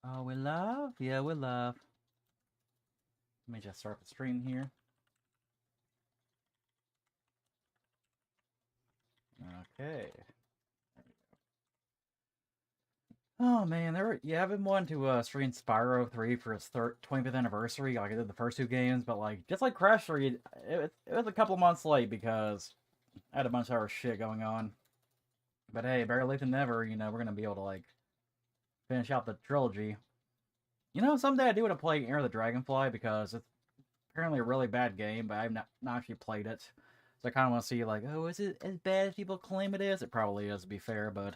Oh, we love? Yeah, we love. Let me just start the stream here. Okay. Oh man, I've been wanting to stream Spyro 3 for its 25th anniversary. Like I did the first two games, but like just like Crash 3, it was a couple of months late because I had a bunch of other shit going on. But hey, better late than never. We're gonna be able to like finish out the trilogy. Someday I do want to play Enter the Dragonfly because it's apparently a really bad game, but I've not actually played it. So I kind of want to see like, oh, is it as bad as people claim it is? It probably is, to be fair, but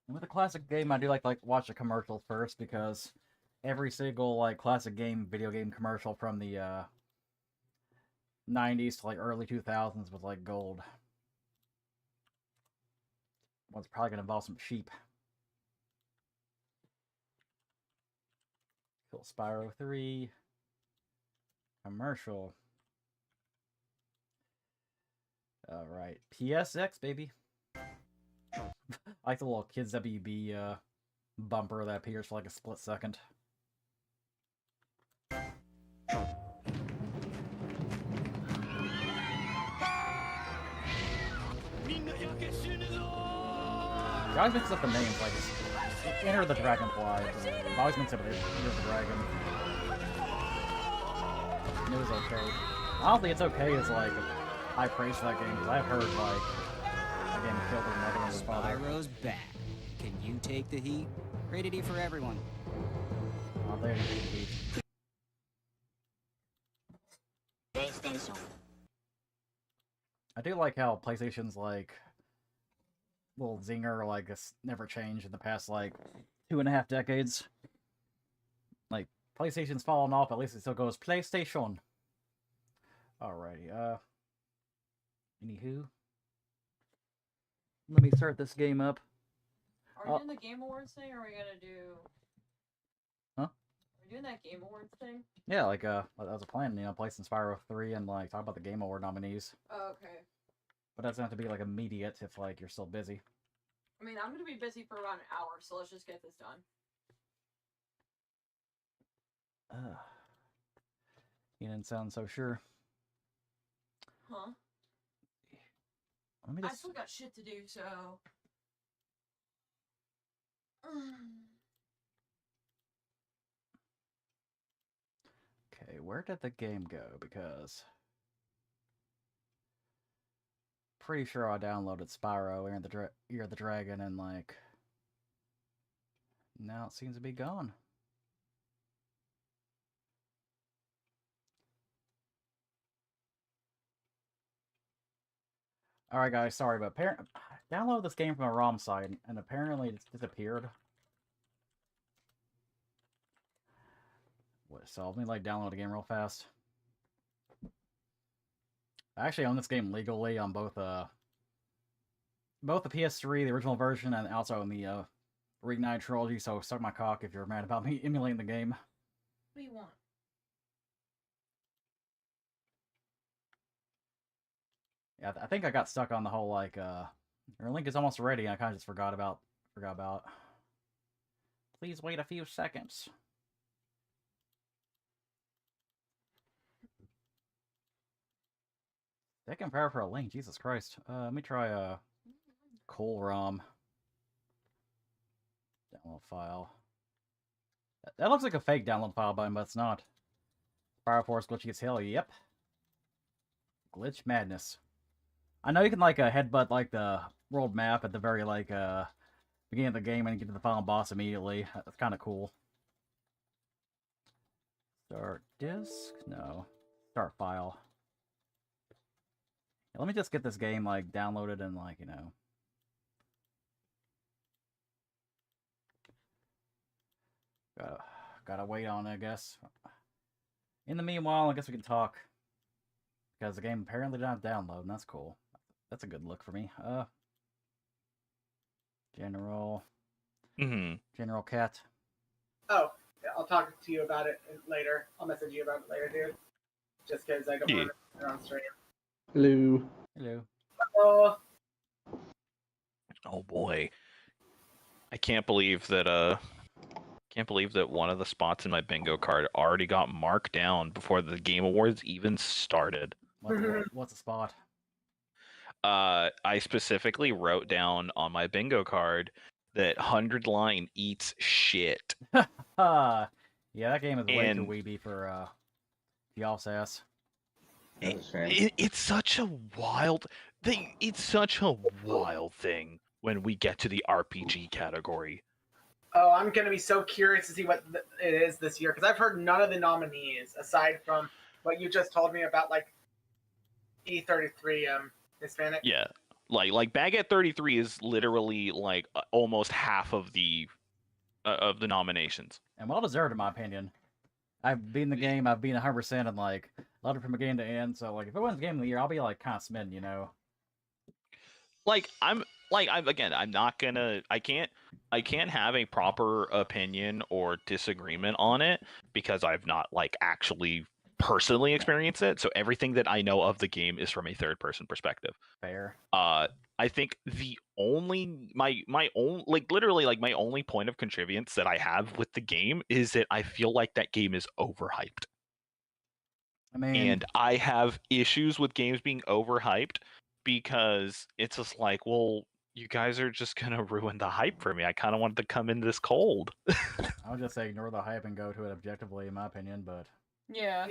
with a classic game, I do like watch the commercials first because every single like classic video game commercial from the 90s to like early 2000s was like gold. One's probably gonna involve some sheep. Cool. Spyro 3 commercial. All right, PSX baby. I like the little Kids WB bumper that appears for like a split second. I always mix up the names, like Enter the Dragonfly. I always mix up Enter the Dragon. And it was okay. Honestly, it's okay as like high praise for that game because I've heard like that game killed his mother and his father. Spyro's back. Can you take the heat? Rated E for everyone. Oh, they didn't take the heat. PlayStation. I do like how PlayStation's like little zinger like this never changed in the past like 2.5 decades. Like PlayStation's fallen off, at least it still goes PlayStation. Alrighty, anywho. Let me start this game up. Are we doing the Game Awards thing, or are we gonna do... Huh? Are we doing that Game Awards thing? Yeah, like, that was a plan, placing Spyro 3 and, like, talk about the Game Award nominees. Oh, okay. But that doesn't have to be, like, immediate if, like, you're still busy. I mean, I'm gonna be busy for around an hour, so let's just get this done. You didn't sound so sure. Huh? Let me I just... still got shit to do, so... Okay, where did the game go? Because... pretty sure I downloaded Spyro, Ear of the Dragon, and, like... now it seems to be gone. Alright guys, sorry, but download this game from a ROM site, and apparently it's disappeared. So let me like download the game real fast. I actually own this game legally on both the PS3, the original version, and also in the Reignite trilogy, so suck my cock if you're mad about me emulating the game. What do you want? Yeah, I think I got stuck on the whole like your link is almost ready, and I kind of just forgot about. Please wait a few seconds. They can prepare for a link, Jesus Christ. Let me try Cool ROM. Download file. That looks like a fake download file button, but it's not. Fire Force glitchy as hell, yep. Glitch madness. I know you can like headbutt like the world map at the very like beginning of the game and get to the final boss immediately. That's kind of cool. Start disk? No. Start file. Yeah, let me just get this game like downloaded and like, Gotta wait on it, I guess. In the meanwhile, I guess we can talk. Because the game apparently did not download, and that's cool. That's a good look for me. General. General Cat. Oh, yeah, I'll talk to you about it later. I'll message you about it later, dude. Just because I don't want to on stream. Hello. Hello. Hello. Oh boy, I can't believe that one of the spots in my bingo card already got marked down before the Game Awards even started. What's the spot? I specifically wrote down on my bingo card that 100 Line eats shit. Yeah, that game is way too And- weeby for y'all sass. That's a shame. It's such a wild thing. It's such a wild thing when we get to the RPG category. Oh, I'm gonna be so curious to see what it is this year because I've heard none of the nominees aside from what you just told me about, like E33 Hispanic. Yeah, like Baguette 33 is literally like almost half of the nominations. And well deserved, in my opinion. I've beaten the game, I've been 100% and like loved it from beginning to end. So like, if it wins Game of the Year, I'll be like kind of smitten, you know. I'm not gonna. I can't have a proper opinion or disagreement on it because I've not like actually personally experienced it. So everything that I know of the game is from a third person perspective. Fair. I think the only my own like literally like my only point of contrivance that I have with the game is that I feel like that game is overhyped. I mean, And I have issues with games being overhyped because it's just like, well, you guys are just gonna ruin the hype for me. I kind of wanted to come in this cold. I would just say ignore the hype and go to it objectively, in my opinion. But Yeah.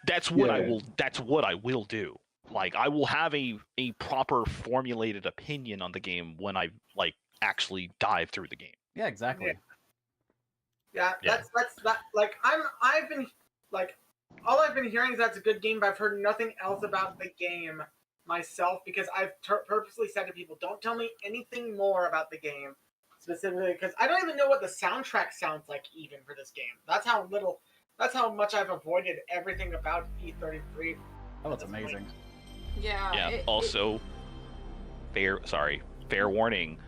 That's what I Yeah. will. That's what I will do. Like I will have a proper formulated opinion on the game when I like actually dive through the game. yeah, exactly. Yeah, Yeah. that's that. Like I've been like, all I've been hearing is that's a good game, but I've heard nothing else about the game myself because I've purposely said to people, don't tell me anything more about the game specifically because I don't even know what the soundtrack sounds like even for this game. That's how much I've avoided everything about E33. Oh, it's amazing. Yeah. Yeah. it- Also, fair warning.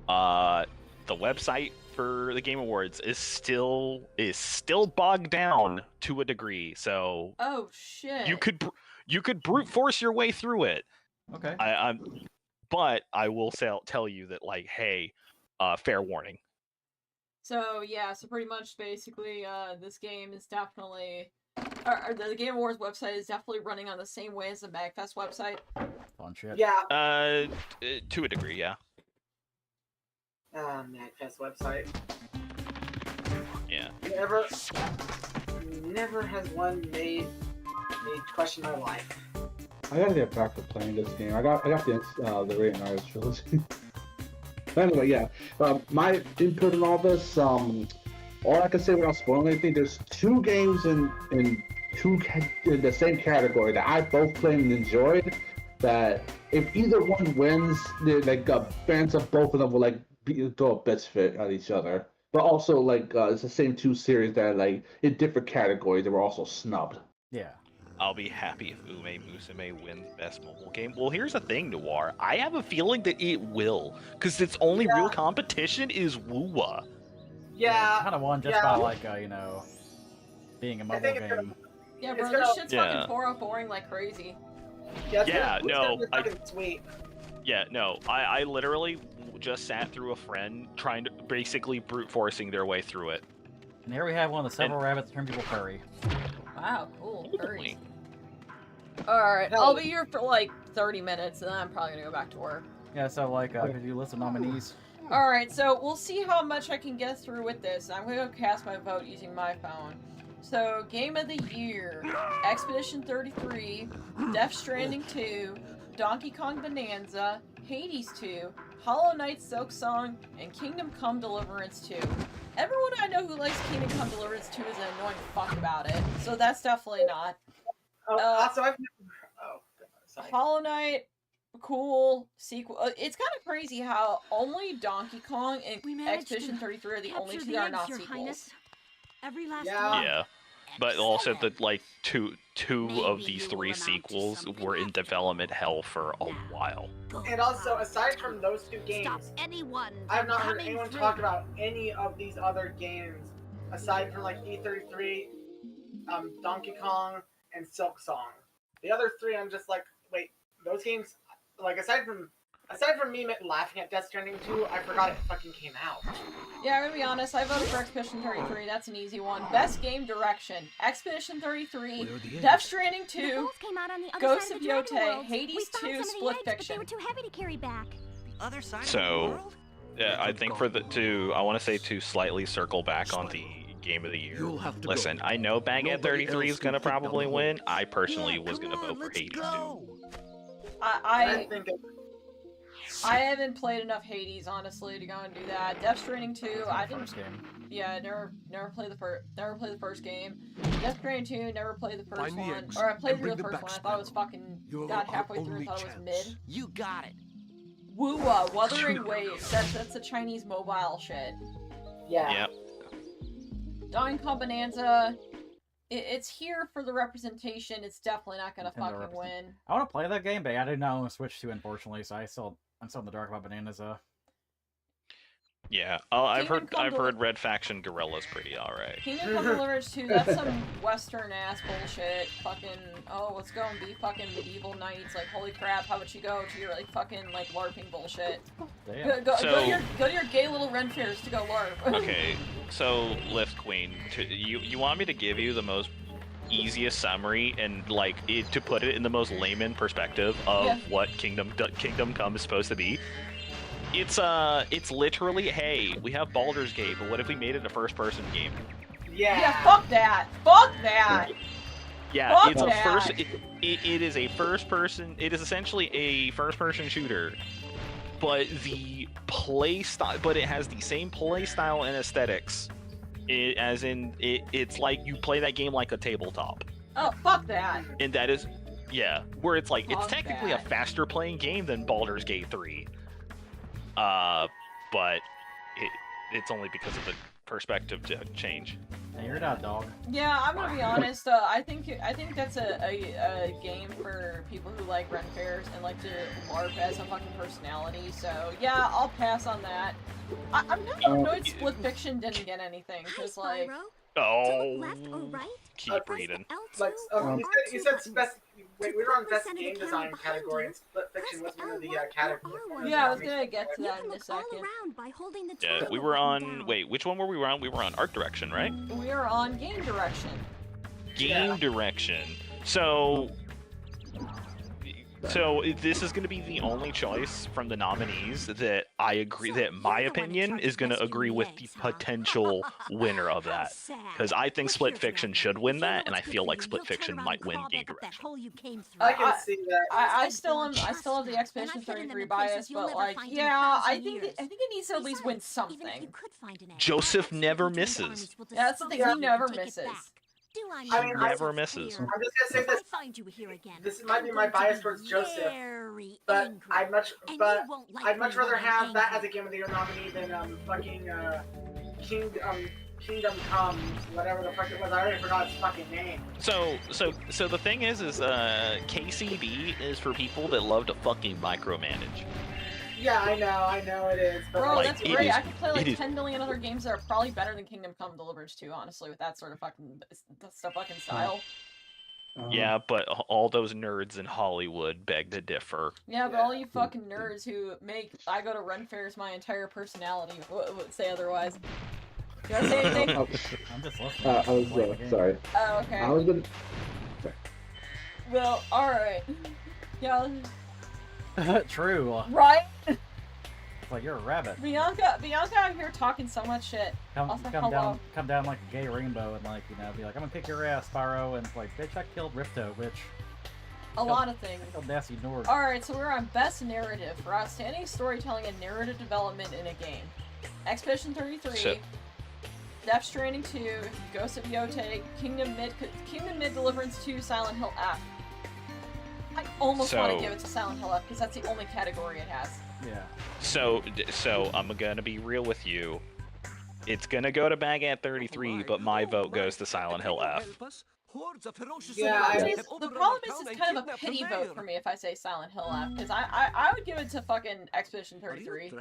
The website for the Game Awards is still bogged down to a degree. So oh shit. you could brute force your way through it. Okay. But I will tell you that like, hey, fair warning. So yeah, so pretty much basically, this game is definitely, or the Game Awards website is definitely running on the same way as the MagFest website. Fun shit. Yeah, To a degree, yeah. MagFest website. Yeah. Never has one made me question my life. I gotta get back to playing this game. I got the Raiden Artist trilogy. But anyway, yeah. My input in all this, all I can say without spoiling anything, there's two games in the same category that I both played and enjoyed. That if either one wins, like fans of both of them will like throw a bits fit at each other. But also like it's the same two series that like in different categories they were also snubbed. Yeah. I'll be happy if Ume Musume wins Best Mobile Game. Well, here's the thing, Noir. I have a feeling that it will, because its only real competition is Wuwa. Yeah, Kind of won just by like being a mobile think it's game. Yeah, It's bro, gonna- this shit's Yeah. fucking boring like crazy. Yeah, no, fucking sweet. Yeah, no, I literally just sat through a friend trying to basically brute forcing their way through it. And here we have one of the several rabbits that turn people furry. Wow, cool. Furries. Totally. Alright, Hell I'll yeah. be here for like 30 minutes and then I'm probably gonna go back to work. Yeah, so like, could you list the nominees? Alright, so we'll see how much I can get through with this. I'm gonna cast my vote using my phone. So, Game of the Year, Expedition 33, Death Stranding 2, Donkey Kong Bonanza, Hades 2, Hollow Knight Silk Song, and Kingdom Come Deliverance 2. Everyone I know who likes Kingdom Come Deliverance 2 is an annoying fuck about it, so that's definitely not. Also, sorry. Hollow Knight, cool sequel. It's kind of crazy how only Donkey Kong and We managed Expedition to 33 are the only capture two the that are eggs, not Your sequels. Highness. Every last Yeah. one. Yeah, but also Excellent. that like two of Maybe these you three will amount to sequels something were in after. development hell for a while. Go And also, on. aside from those two games, Stop anyone I've from not heard coming anyone through. talk about any of these other games aside from like E33, Donkey Kong, and Silk Song. The other three, I'm just like, wait, those games, like aside from aside from me laughing at Death Stranding 2, I forgot it fucking came out. Yeah, I'm gonna be honest, I voted for Expedition 33, that's an easy one. Best Game Direction, Expedition 33, Death Stranding The 2, holes came out on the other Ghosts side of the Dragon Yotei, Worlds. Hades We found 2, some of the Split eggs, but Fiction. they were too heavy to carry back. The other side of the So, world? yeah, I think for the I want to say to slightly circle back on the Game of the Year. You'll have to Listen, go. I know Baghead Nobody 33 is else gonna can fit down probably the win. hole. I personally Yeah, was gonna come vote on, for let's Hades go. I think I haven't played enough Hades, honestly, to go and do that. Death Stranding 2, I didn't. First game. Yeah, never played the first game. Death Stranding 2, never played the first Find the one. eggs Or I played and through bring the them first back, one. I thought it was Spyro. fucking. You're Got our halfway through and only thought it was chance. mid. You got it. Woo-ah, Wuthering Waves. That's a Chinese mobile shit. yeah. Yep. Dying Kong Bonanza. It's here for the representation. It's definitely not gonna Nintendo fucking win. I want to play that game, but I did not own a Switch 2, unfortunately, so I'm still in the dark about Bananas. Yeah. I've Kingdom Come heard Red Faction Gorilla's pretty alright. Kingdom Come Deliverance 2, that's some western ass bullshit. Fucking, oh, let's go and be fucking medieval knights. Like, holy crap, how about you go to your, like, fucking, like, LARPing bullshit? Damn. Go So- to your gay little Ren fairs to go LARP. Okay, so Lift Queen, you want me to give you the most easiest summary and like to put it in the most layman perspective of Yeah. what Kingdom Come is supposed to be? It's literally, hey, we have Baldur's Gate, but what if we made it a first-person game? Yeah, fuck that. Fuck that. Yeah, Fuck it's a that. first. It is a first-person. It is essentially a first-person shooter, but the play style, but it has the same play style and aesthetics. It's like you play that game like a tabletop, Oh, fuck that. and that is, yeah, where it's like it's Fuck technically that. a faster playing game than Baldur's Gate 3. But it's only because of the perspective change. Hey, you're not dog. Yeah, I'm gonna be honest. I think that's a game for people who like Ren fairs and like to LARP as a fucking personality. So yeah, I'll pass on that. I'm kind of annoyed Split Fiction didn't get anything Hi, because like. Spyro. Oh, To look left or right? keep Press reading. the L2 or You R2 said buttons. wait, we were on best game design category, and Split Fiction was one of the categories. Yeah, I was gonna get to You that can in a look all second. around by holding the Yeah, toggle we were button on. down. Wait, which one were we on? We were on art direction, right? We are on game direction. Game direction. So this is going to be the only choice from the nominees that I agree that my opinion is going to agree with the potential winner of that. Because I think Split Fiction should win that, and I feel like Split Fiction might win Game Direction. I can see that. I still have the Expedition 33 bias, but like, yeah, I think it needs to at least win something. Joseph never misses. Yeah, that's the thing, he never misses. I mean, Never misses. I'm just gonna say this. Find you here again. This might be my bias towards Joseph, Very but angry. I'd much And rather when I'm have that as angry. a Game of the Year nominee than fucking Kingdom Come, whatever the fuck it was. I already forgot its fucking name. So the thing is KCB is for people that love to fucking micromanage. Yeah, I know it is. But Bro, Like, that's it great. is- I could play it like is- 10 million other games that are probably better than Kingdom Come Deliverance 2, honestly, with that sort of fucking style. Yeah, but all those nerds in Hollywood beg to differ. Yeah, but all you fucking nerds who make I go to Ren fairs my entire personality would say otherwise. You wanna say anything? I'm just listening. I was Playing the game. sorry. Oh, okay. I was gonna. Well, alright. Yeah, True. right? It's like you're a rabbit. Bianca out here talking so much shit. Come Also, come down like a gay rainbow and like, you know, be like, I'm gonna kick your ass, Spyro, and it's like, bitch, I killed Rifto, bitch. A lot of things. I killed Nasty Nord. Alright, so we're on Best Narrative for outstanding storytelling and narrative development in a game. Expedition 33, So- Death Stranding 2, Ghosts of Yotei, Kingdom Mid Deliverance 2, Silent Hill F. I almost want to So- give it to Silent Hill F because that's the only category it has. Yeah. So I'm gonna be real with you. It's gonna go to Baghead 33, but my vote goes to Silent Hill F. Yeah, The problem is it's kind of a pity vote for me if I say Silent Hill F because I would give it to fucking Expedition 33.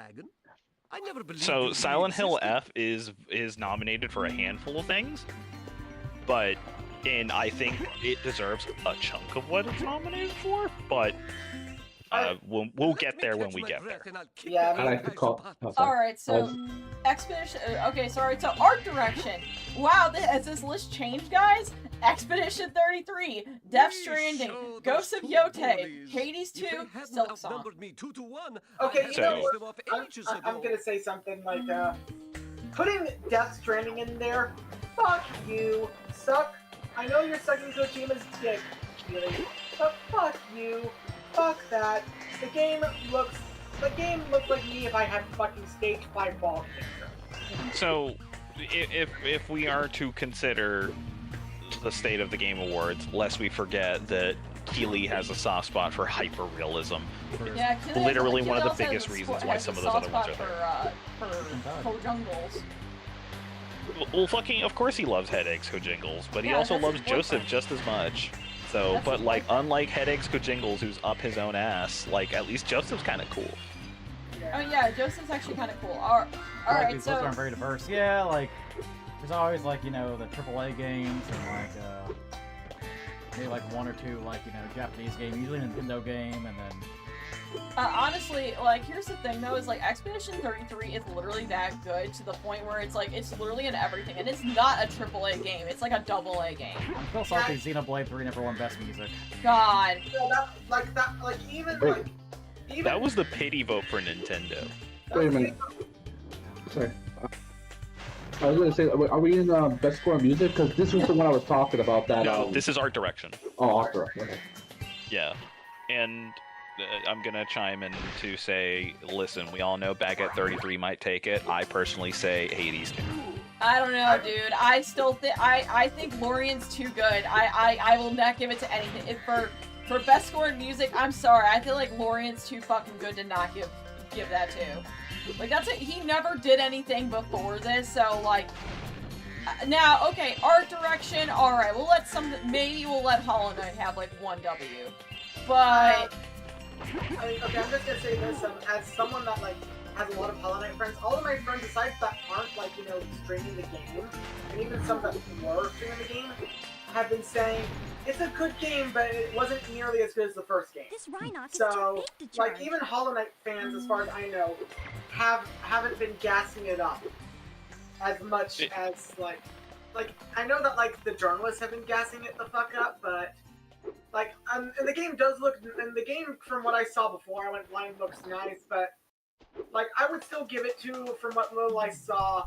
So Silent Hill F is nominated for a handful of things, and I think it deserves a chunk of what it's nominated for. But We'll get there when we get there. Yeah, I like to call. Oh, sorry. Alright, so Expedition. Okay, sorry. So art direction. Wow, has this list changed, guys? Expedition 33, Death Stranding, Ghosts of Yote, Hades 2, Silksong. Okay, So- you know what? I'm gonna say something like, putting Death Stranding in there, fuck you, suck. I know you're sucking Kojima's dick, really, but fuck you, fuck that. The game looks like me if I had fucking stage 5 ball cancer. So, if we are to consider the State of the Game Awards, lest we forget that Keighley has a soft spot for hyper-realism. Yeah, Keighley Literally one of the also has biggest a reasons spot- why has some a of those other soft ones are spot there. for Jungles. Well, fucking, of course he loves Headaches Kojingles, but he Yeah, also that's loves his boyfriend. Joseph just as much. So, That's but his like, boyfriend. unlike Headaches Kojingles, who's up his own ass, like, at least Joseph's kind of cool. Oh yeah, Joseph's actually kind of cool. Alright, These lists so aren't very diverse. Yeah, like there's always like the AAA games and like maybe like one or two like Japanese games, usually a Nintendo game, and then honestly, like, here's the thing though, is like Expedition 33 is literally that good to the point where it's like it's literally in everything, and it's not a AAA game. It's like a AA game. I'm still salty Xenoblade 3 never won Best Music. God. So even Wait. like, even That was the pity vote for Nintendo. Wait a minute. Sorry. I was gonna say, are we in best score in music? Because this was the one I was talking about. That. No, this is art direction. Oh, art direction. Okay. Yeah, and I'm gonna chime in to say, listen, we all know Baguette 33 might take it. I personally say Hades 2. I don't know, dude. I still think I think Lorien's too good. I will not give it to anything. If for best score in music, I'm sorry. I feel like Lorien's too fucking good to not give that to. Like, that's it. He never did anything before this, so like. Now, okay, art direction. All right, maybe we'll let Hollow Knight have like 1 W, but. I mean, okay, I'm just gonna say this, as someone that like has a lot of Hollow Knight friends, all of my friends besides that aren't like streaming the game, and even some that were streaming the game, have been saying it's a good game, but it wasn't nearly as good as the first game. This Rhinox is So, too big to like, charge. even Hollow Knight fans, as far as I know, haven't been gassing it up as much as like I know that like the journalists have been gassing it the fuck up, but like and the game does look, and the game from what I saw before I went blind looks nice, but like I would still give it to, from what little I saw,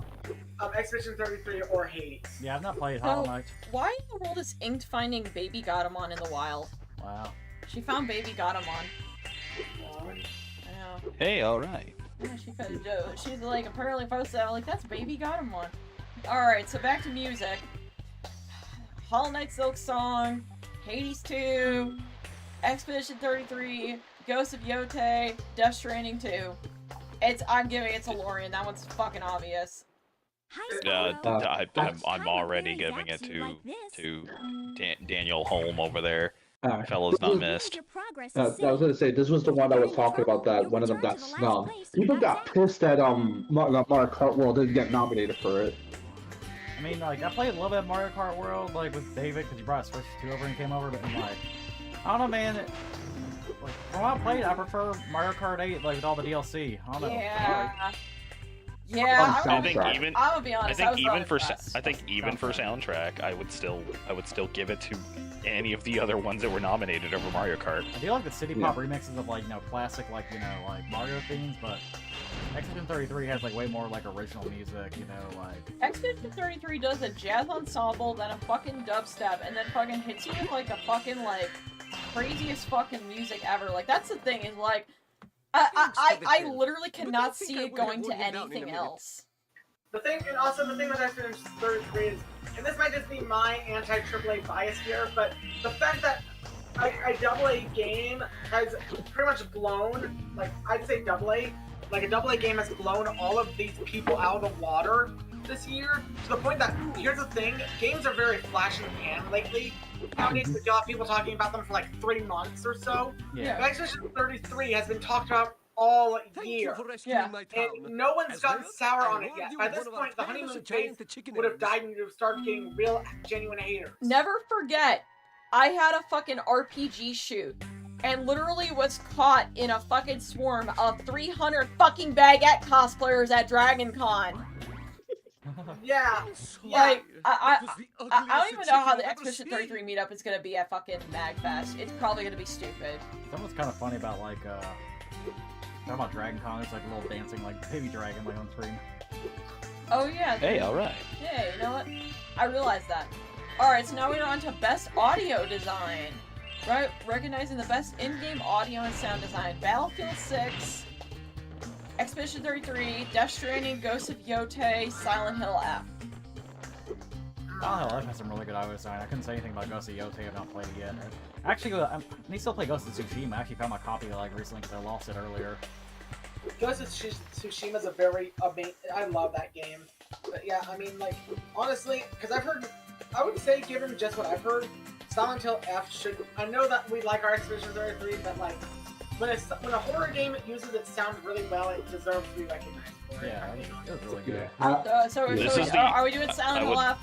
Expedition 33 or Hades. Yeah, I've not played Hollow Knight. Why in the world is Inked finding Baby Gatomon in the wild? Wow. She found Baby Gatomon. I know. Hey, all right. Yeah, she's like apparently posted. I'm like, that's Baby Gatomon. All right, so back to music. Hollow Knight Silksong, Hades 2, Expedition 33, Ghosts of Yote, Death Stranding 2. I'm giving it to Lorien. That one's fucking obvious. Hi, Spyro. I'm already giving it to Daniel Holm over there. Fellas not missed. I was gonna say, this was the one I was talking about, that one of them got snubbed. People got pissed that Mario Kart World didn't get nominated for it. I mean, like, I played a little bit of Mario Kart World, like, with David, because he brought Switch 2 over and came over, but I'm like, I don't know, man. Like, from what I played, I prefer Mario Kart 8, like, with all the DLC. I don't know. Yeah. Yeah, I think even I'm gonna be honest. I think even for soundtrack, I would still give it to any of the other ones that were nominated over Mario Kart. I do like the city pop remixes of like classic like Mario themes, but Expedition 33 has like way more like original music, like. Expedition 33 does a jazz ensemble, then a fucking dubstep, and then fucking hits you with like the fucking like craziest fucking music ever. Like, that's the thing, is like I literally cannot see it going to anything else. The thing with Expedition 33 is, and this might just be my anti-AAA bias here, but the fact that a AA game has pretty much blown, like, I'd say AA, like a AA game has blown all of these people out of the water this year, to the point that, here's the thing, games are very flash in the pan lately. Nowadays, we still have people talking about them for like 3 months or so. Yeah. But Expedition 33 has been talked about all year. Yeah. And no one's gotten sour on it yet. By this point, the honeymoon phase would have died and you would have started getting real, genuine haters. Never forget, I had a fucking RPG shoot and literally was caught in a fucking swarm of 300 fucking baguette cosplayers at Dragon Con. Yeah. Like, I don't even know how the Expedition 33 meetup is gonna be at fucking MagFest. It's probably gonna be stupid. Something's kind of funny about like talking about Dragon Con. There's like a little dancing like baby dragon like on screen. Oh yeah. Hey, all right. Yeah, you know what? I realized that. Alright, so now we're on to Best Audio Design. Right, recognizing the best in-game audio and sound design. Battlefield 6, Expedition 33, Death Stranding, Ghost of Yotei, Silent Hill F. Oh, hell, I've had some really good audio design. I couldn't say anything about Ghost of Yotei. I've not played it yet. Actually, I need to still play Ghost of Tsushima. I actually found my copy like recently because I lost it earlier. Ghost of Tsushima's a very amazing. I love that game. But yeah, I mean, like, honestly, because I've heard, I would say, given just what I've heard, Silent Hill F should. I know that we like our Expedition 33, but like, when a horror game uses its sound really well, it deserves to be recognized for it. Yeah, it was really good. Are we doing Silent Hill F?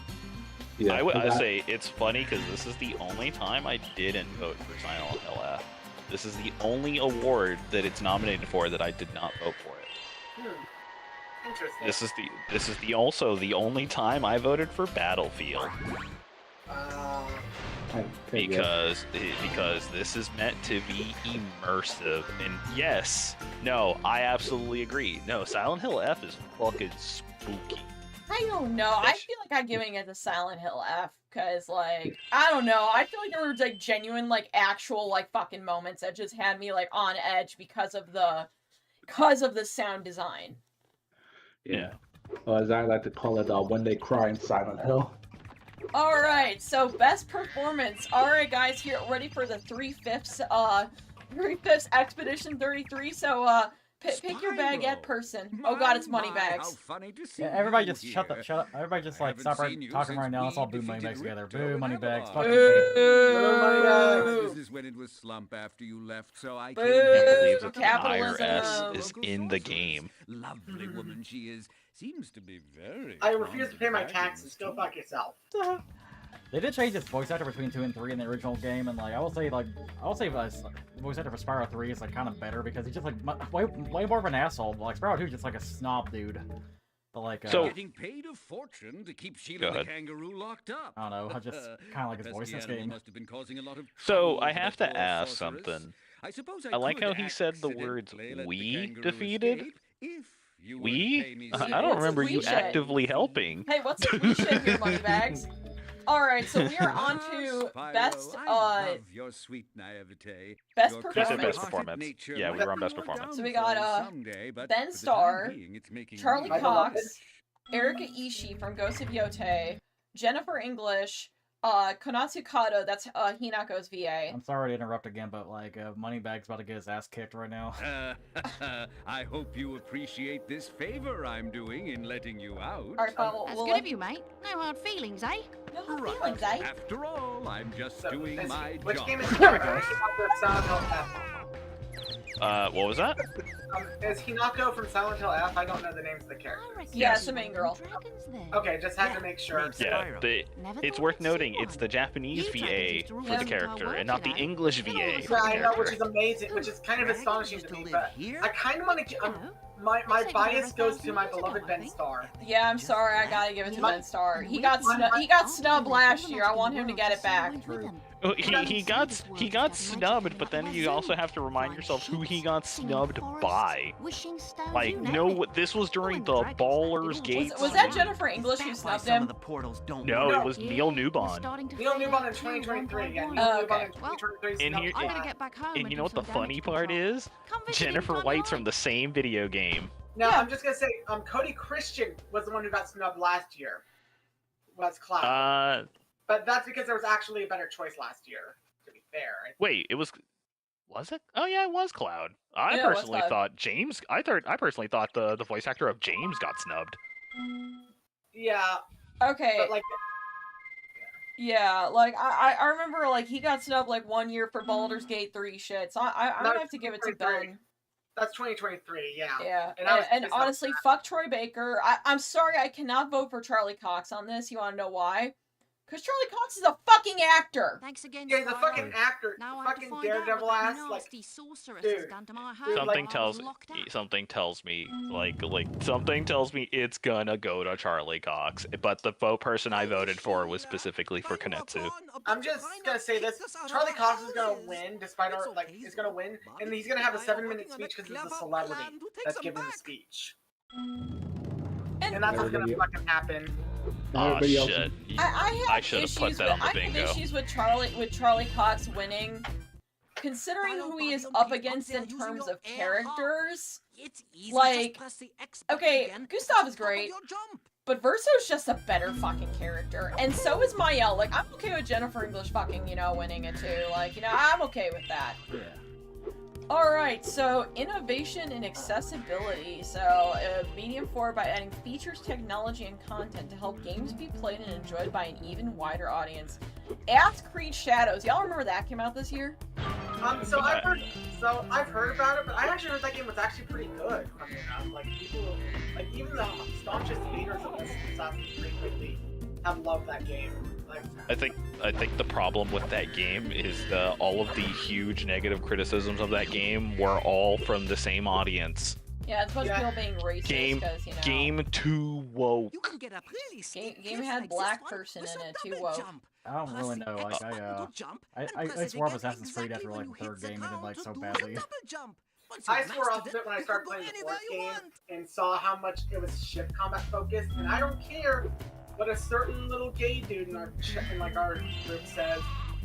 Yeah, I would say it's funny because this is the only time I didn't vote for Silent Hill F. This is the only award that it's nominated for that I did not vote for it. Interesting. This is also the only time I voted for Battlefield. Because this is meant to be immersive, and yes, no, I absolutely agree. No, Silent Hill F is fucking spooky. I don't know. I feel like I'm giving it to Silent Hill F because, like, I don't know. I feel like there were like genuine, like, actual, like, fucking moments that just had me like on edge because of the sound design. Yeah. As I like to call it, when they cry in Silent Hill. Alright, so best performance. Alright guys, here ready for the 3/5 Expedition 33. So pick your baguette person. Oh god, it's Moneybags. Yeah, everybody just shut up. Everybody just like stop talking right now. Let's all boo Moneybags together. Boo Moneybags. Fucking Boo. This is when it was slump after you left, so I Boo. Can't believe that the Capitalism. IRS is in the game. Lovely woman she is. Seems to be very. I refuse to pay my taxes. Go fuck yourself. They did change its voice actor between 2 and 3 in the original game, and like I will say the voice actor for Spyro 3 is like kind of better because he's just like way more of an asshole. But, like Spyro 2 is just like a snob dude. But like So- Getting paid a fortune to keep Sheila the kangaroo locked up. I don't know, I just kind of like his voice in this game. Must have been causing a lot of So trouble I for have the to poor ask sorceress. something. I suppose I like could how he said the words accidentally let the "we" kangaroo defeated. escape if you would We? pay me I some- don't What's remember we you shit? actively helping. Hey, what's the we shit here, Moneybags? Alright, so we are on to Spyro, best I love your sweet naivete. best Your He said performance. best kind-hearted performance. nature Yeah, we might were on be best your performance. So we got, downfall someday, but Ben for the Starr, time being, it's making Charlie me Cox, Erika Ishii from Ghost of Yotei, Jennifer English, Konatsu Kato, that's Hinako's VA. I'm sorry to interrupt again, but like Moneybags about to get his ass kicked right now. I hope you appreciate this favor I'm doing in letting you out. Alright, well, That's we'll good let of you, mate. No hard feelings, eh? No hard Right. feelings, eh? After all, I'm just So, doing my which job. game is There we go. Silent Hill F? What was that? Is Hinako from Silent Hill F? I don't know the names of the characters. Yeah, it's the main girl. Okay, just had to make sure. Yeah, Never it's thought worth I'd see noting one. it's the Japanese You VA Japanese for used the to rule character our and not the world, you know. English VA Yeah, for the I know, which character. is amazing, which is kind of astonishing to me, but Here? I kind of want to. My bias goes to my beloved Ben Starr. Yeah, I'm sorry, I gotta give it to Ben Starr. He got My- snubbed last year. I want him to get it back. Oh, he got snubbed, but then you also have to remind yourself who he got snubbed by. Like, no, this was during the Ballers Gate. Was that Jennifer English who snubbed him? No, it was Neil Newbon. Neil Newbon in 2023 again. Neil Oh, Newbon okay. in 2023. And here- I'm gonna get back home And you know do what the some funny damage part control. is? Come visit Jennifer anytime White's you from the same video game. No, Yeah. I'm just gonna say, Cody Christian was the one who got snubbed last year. Was Cloud, but that's because there was actually a better choice last year. To be fair, Wait, was it? Oh yeah, it was Cloud. I Yeah, it was personally Cloud. thought James. I personally thought the voice actor of James got snubbed. yeah, Okay, but like, yeah, like I remember like he got snubbed like 1 year for Baldur's Gate 3 shit. So I'm No, gonna have to give it to 23. Ben. that's 2023. Yeah. Yeah, And I was and pissed off honestly, fuck Troy Baker. I'm sorry, I cannot vote for Charlie Cox on this. You want to know why? Because Charlie Cox is a fucking actor. Thanks again, Yeah, he's a Spyro. fucking actor. Now I have to Fucking find out daredevil what that ass. Like, nasty sorceress dude, has done to my home dude, while Something I was tells locked up. something tells me something tells me it's gonna go to Charlie Cox. But the person I voted for was specifically for Kanetsu. I'm just gonna say this: Charlie Cox is gonna win, despite our is gonna win, and he's gonna have a 7-minute speech because he's a celebrity that's giving the speech, and that's what's gonna fucking happen. Oh Everybody else- shit! I I have should have issues put that on the I have bingo. issues with Charlie Cox winning, considering who he is up against in terms of characters. It's easy. Like, Just press the X okay, button again Gustav at is the top of great. your jump. But Verso's just a better fucking character, and so is Mael. Like, I'm okay with Jennifer English fucking, winning it too. Like, I'm okay with that. Yeah. Alright, so innovation and accessibility. So, medium forward by adding features, technology, and content to help games be played and enjoyed by an even wider audience. Ask Creed Shadows. Y'all remember that came out this year? So I've heard about it, but I actually heard that game was actually pretty good. Funny enough, like people, like even the staunchest haters of this Assassin's Creed lately have loved that game. Like, I think the problem with that game is all of the huge negative criticisms of that game were all from the same audience. Yeah, it's a bunch of people being racist because, Game too woke. You can get up really steep Game cliffs had like black this one person with in some it, too double woke. jump. I don't Press really the know. Like, X button to jump, I and press it swore up again Assassin's Creed after exactly like when the you third hit the game and did ground like so to do badly. the double jump. Once I you've swore off mastered of it when I you started can playing go the anywhere fourth you game want. and saw how much it was shift combat focused, and I don't care what a certain little gay dude in our group says.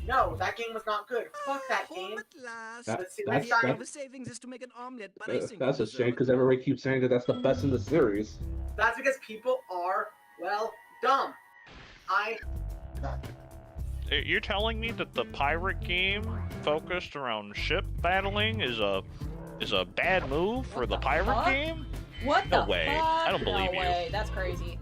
No, that game was not good. Fuck that Home game. at last. Let's see, That's- next time. The savings is to make an omelet, but I think That's you a shame deserve because it. everybody keeps saying that that's the best in the series. That's because people are, well, dumb. You're telling me that the pirate game focused around ship battling is a bad move for the pirate fuck? game? What No the way. fuck? I don't believe no you. way. That's crazy.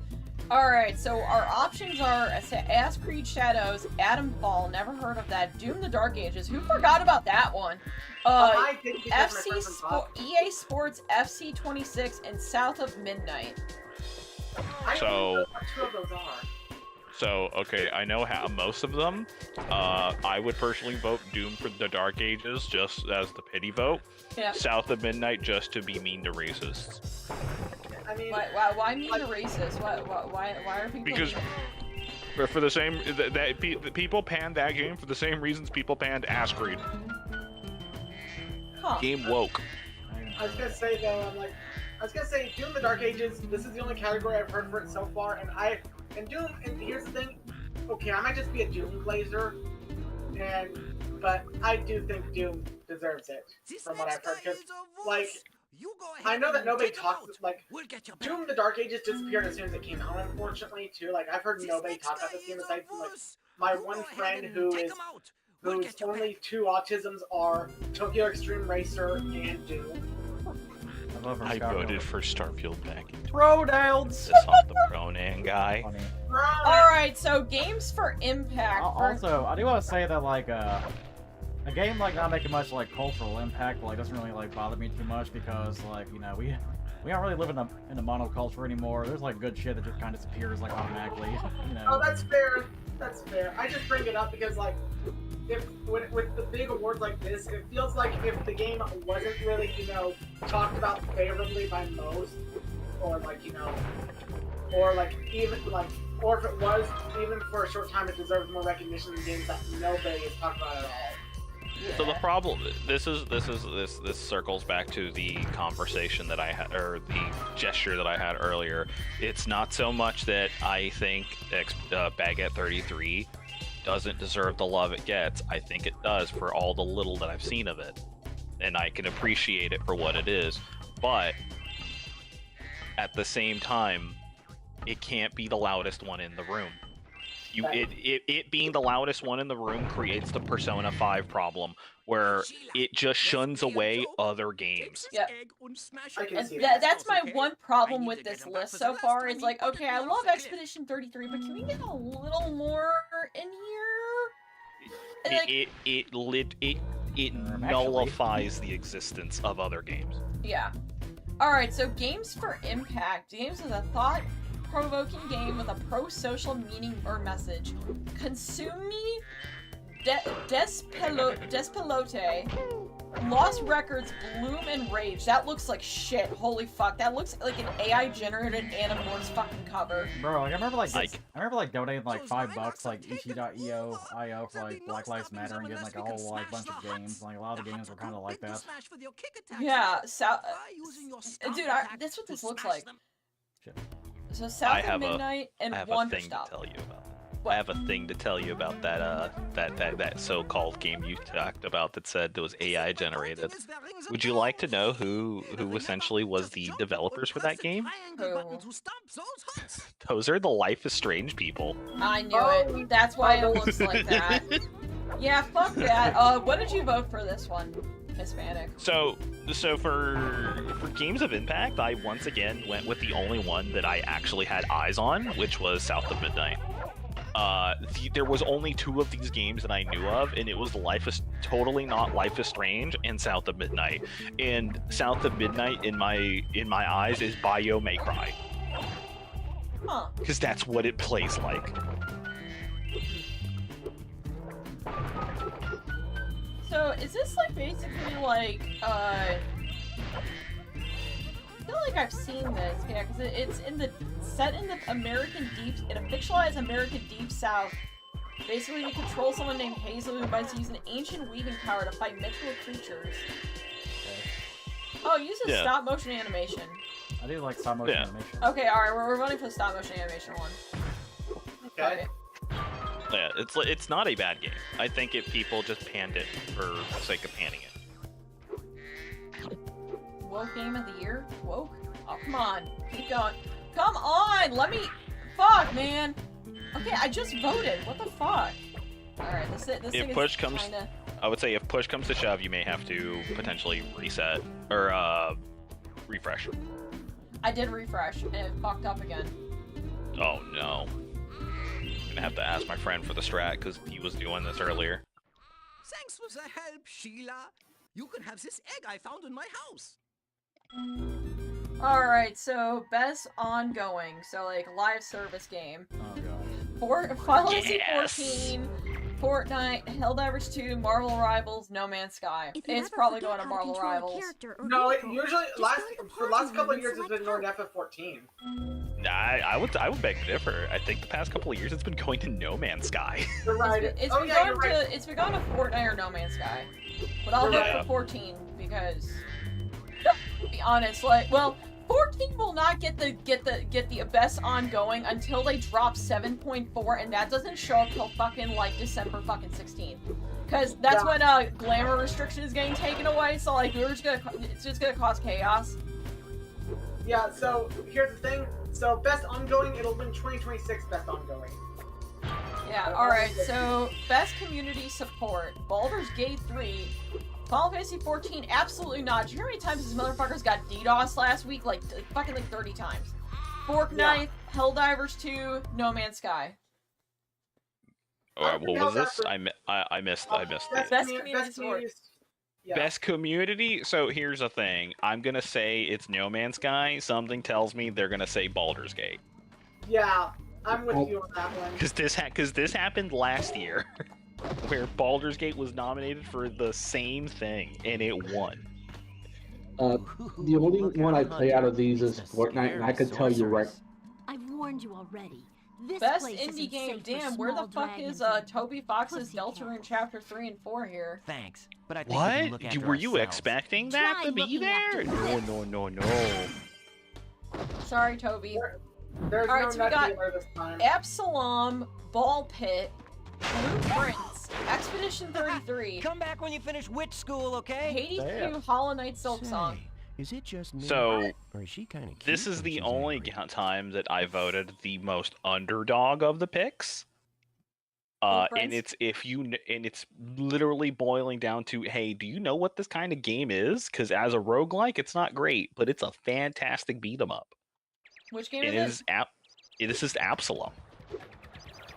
Alright, so our options are Ask Creed Shadows, Atom Fall, never heard of that, Doom the Dark Ages, who forgot about that one? I did because my FC friends from Pop. EA Sports FC 26 and South of Midnight. I So- don't know what two of those are. So, okay, I know how most of them. I would personally vote Doom for the Dark Ages just as the pity vote. Yeah. South of Midnight just to be mean to racists. I mean, Why mean the racist? Why are people Because for the same people panned that game for the same reasons people panned Ass Creed. Huh. Game woke. I was gonna say though, I was gonna say Doom the Dark Ages, this is the only category I've heard for it so far, and Doom, and here's the thing, okay, I might just be a Doom glazer, but I do think Doom deserves it, This from what I've next heard, guy because, is a like, wuss. You go I ahead know that and nobody take him talks, out. like, We'll get you back. Doom the Dark Ages disappeared as soon as it came out, unfortunately, too, like, I've heard This nobody next talk about guy this game is a aside from, like, wuss. my You one go ahead friend and who take is, him out. We'll whose get you only back. 2 autisms are Tokyo Extreme Racer and Doom. I voted for Starfield back in Throwdowns! this off the Ronan guy. Funny. Alright, so games for impact. Also, I do want to say that like a game like not making much like cultural impact like doesn't really like bother me too much because like we don't really live in a monoculture anymore. There's like good shit that just kind of disappears like automatically. Oh, that's fair. That's fair. I just bring it up because, like, with the big awards like this, it feels like if the game wasn't really, talked about favorably by most, or like, or like even like, or if it was even for a short time, it deserves more recognition than games that nobody has talked about at all. So the problem, this circles back to the conversation that I had, or the gesture that I had earlier. It's not so much that I think Baguette 33 doesn't deserve the love it gets. I think it does for all the little that I've seen of it, and I can appreciate it for what it is. But at the same time, it can't be the loudest one in the room. It being the loudest one in the room creates the Persona 5 problem, where it just shuns away other games. Yeah. I can And see that. that's my one problem with this list so far. Is like, okay, I love Expedition 33, but can we get a little more in here? And, like, It nullifies the existence of other games. yeah. Alright, so games for impact. Games as a thought thought-provoking game with a pro-social meaning or message. Consumi Despelote. Lost Records, Bloom and Rage. That looks like shit. Holy fuck. That looks like an AI-generated Animorphs fucking cover. Bro, like I remember donating like $5 like Ichi.io for like Black Lives Matter and getting like a whole like bunch of games. Like a lot of the games were kind of like that. Yeah, dude, that's what this looks like. Shit. So South of Midnight and I have Wonder a thing Stop. to tell you about. What? I have a thing to tell you about that so-called game you talked about that said it was AI generated. Would you like to know who essentially was the developers for that game? Who? Those are the Life is Strange people. I knew it. That's why it looks like that. Yeah, fuck that. What did you vote for this one, Hispanic? So for Games of Impact, I once again went with the only one that I actually had eyes on, which was South of Midnight. There was only 2 of these games that I knew of, and it was totally not Life is Strange and South of Midnight. And South of Midnight, in my eyes, is Bio May Cry. Huh. Because that's what it plays like. So, is this like basically like, I feel like I've seen this, yeah, because it's set in the in a fictionalized American Deep South. Basically, you control someone named Hazel who must use an ancient weaving power to fight mythical creatures. Oh, it uses stop motion animation. I do like stop motion animation. Okay, alright, we're running for the stop motion animation one. Okay. Yeah, it's not a bad game. I think people just panned it for the sake of panning it. Woke game of the year? Woke? Oh, come on. Keep going. Come on! Let me... Fuck, man! Okay, I just voted. What the fuck? Alright, this thing If is push comes, kinda... I would say if push comes to shove, you may have to potentially reset or refresh. I did refresh, and it fucked up again. Oh no. I'm gonna have to ask my friend for the strat because he was doing this earlier. Thanks for the help, Sheila. You can have this egg I found in my house. Alright, so best ongoing. So, like, live service game. Oh god. Final Fantasy 14, Fortnite, Helldivers 2, Marvel Rivals, No Man's Sky. It's probably going to Marvel Rivals. No, it usually for the last couple of years it's been going to FF14. Nah, I would beg to differ. I think the past couple of years it's been going to No Man's Sky. You're right. It's been going to Fortnite or No Man's Sky. But I'll vote for 14 because, to be honest, like, well, 14 will not get the best ongoing until they drop 7.4, and that doesn't show up till fucking like December fucking 16. Cause that's when glamour restriction is getting taken away. So like it's just gonna cause chaos. Yeah. So here's the thing. So best ongoing, it'll win 2026 best ongoing. Yeah. All right. So best community support: Baldur's Gate 3. Final Fantasy 14, absolutely not. Do you know how many times these motherfuckers got DDoS last week? Like fucking 30 times. Fortnite, Helldivers 2, No Man's Sky. What was this? I missed it. Best community support. Yeah. Best community? So here's the thing. I'm gonna say it's No Man's Sky. Something tells me they're gonna say Baldur's Gate. Yeah, I'm with you on that one. Because this happened last year. Where Baldur's Gate was nominated for the same thing, and it won. The only one I play out of these is Fortnite, and I can tell you right. I've warned you already. This Best place indie isn't game. safe for Damn, where the small fuck is dragons and Toby Fox's pussy Deltarune cats. Chapter 3 and 4 here? Thanks, but I think we can look What? after Were you ourselves. expecting that Try to be looking there? after No. Sorry, Toby. There's Alright, no so we got Nebula this time. Absalom, Ball Pit, Blueprints, Expedition 33, Come back when you finish witch school, okay? Hades Damn. 2, Hollow Knight Silk Song. Is it just me? So, or is she kind of this is the only time that I voted the most underdog of the picks. And Blueprints? it's literally boiling down to, hey, do you know what this kind of game is? Because as a roguelike, it's not great, but it's a fantastic beat 'em up. Which game It is is this? is Absalom.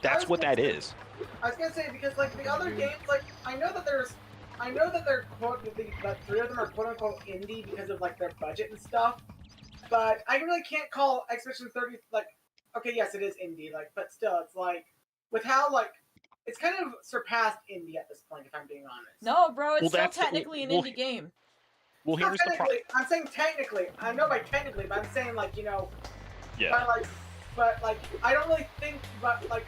That's what that is. I was gonna say because like the other games, like I know that they're that 3 of them are quote unquote indie because of like their budget and stuff. But I really can't call Expedition 30 like okay, yes, it is indie, like, but still, it's like with how like it's kind of surpassed indie at this point, if I'm being honest. No, bro, it's Well, still that's- technically an well, indie game. Well, Not here's the problem. technically. I'm saying technically. I know by technically, but I'm saying like Yeah. but like I don't really think, but like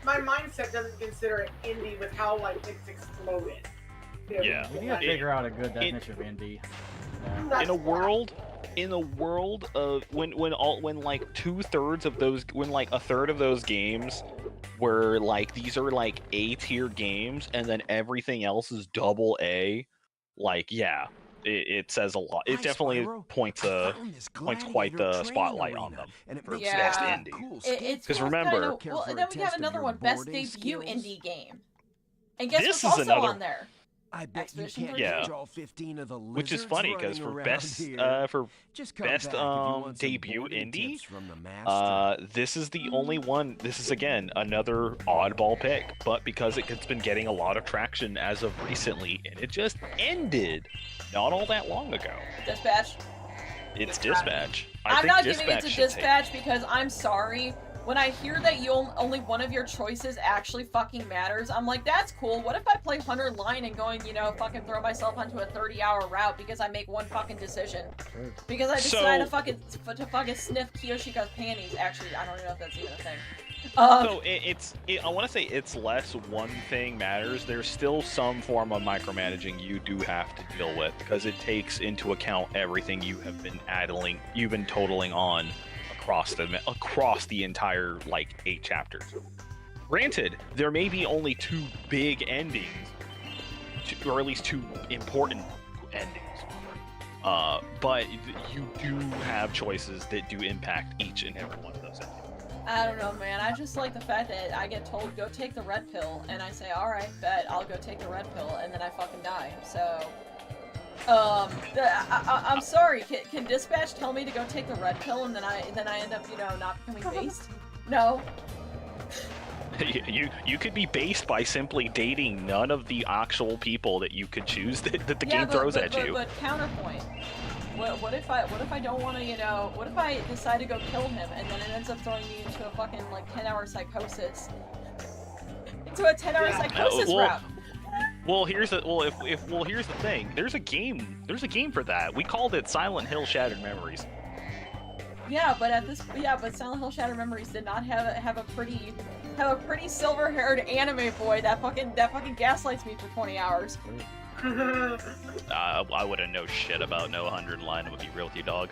my mindset doesn't consider it indie with how like it's exploded. Yeah. We need to figure out a good definition of indie. Yeah. In a world of when like a third of those games were like these are like A-tier games and then everything else is double A, like yeah, it says a lot. It Hi, definitely Spyro. points I found this quite gladiator the training spotlight on arena, them and it for makes Yeah. best for a indie. cool It's 'Cause both remember- kinda, Care well, for and a then we have test of another your one, best boarding debut skills? indie game. And guess This what's is also another- on there? I bet you Expedition can't 33. catch all 15 of the Which is lizards funny because running for around best here. Just come best back if you want some debut boarding indie, tips from the master. this is the only one. This is again another oddball pick, but because it's been getting a lot of traction as of recently, and it just ended not all that long ago. Dispatch. It's Dispatch. I'm not giving it Dispatch to should take- Dispatch because I'm sorry. When I hear that only one of your choices actually fucking matters, I'm like, that's cool. What if I play Hunter Line and going, fucking throw myself onto a 30-hour route because I make one fucking decision? Because I decide to fucking sniff Kiyoshika's panties. Actually, I don't even know if that's even a thing. So I want to say it's less one thing matters. There's still some form of micromanaging you do have to deal with because it takes into account everything you've been totaling on across the entire like 8 chapters. Granted, there may be only 2 big endings, or at least 2 important endings. But you do have choices that do impact each and every one of those endings. I don't know, man. I just like the fact that I get told, go take the red pill, and I say, alright, bet, I'll go take the red pill, and then I fucking die. So, I'm sorry, can Dispatch tell me to go take the red pill, and then I end up, not becoming based? No. You could be based by simply dating none of the actual people that you could choose that the game throws at you. But counterpoint. What if I don't want to, what if I decide to go kill him and then it ends up throwing me into a fucking like 10-hour psychosis? Into a 10-hour psychosis route. Well, here's the thing. There's a game for that. We called it Silent Hill Shattered Memories. Yeah, but Silent Hill Shattered Memories did not have a pretty silver-haired anime boy that fucking gaslights me for 20 hours. I wouldn't know shit about No 100 Line with you, real with you, dog.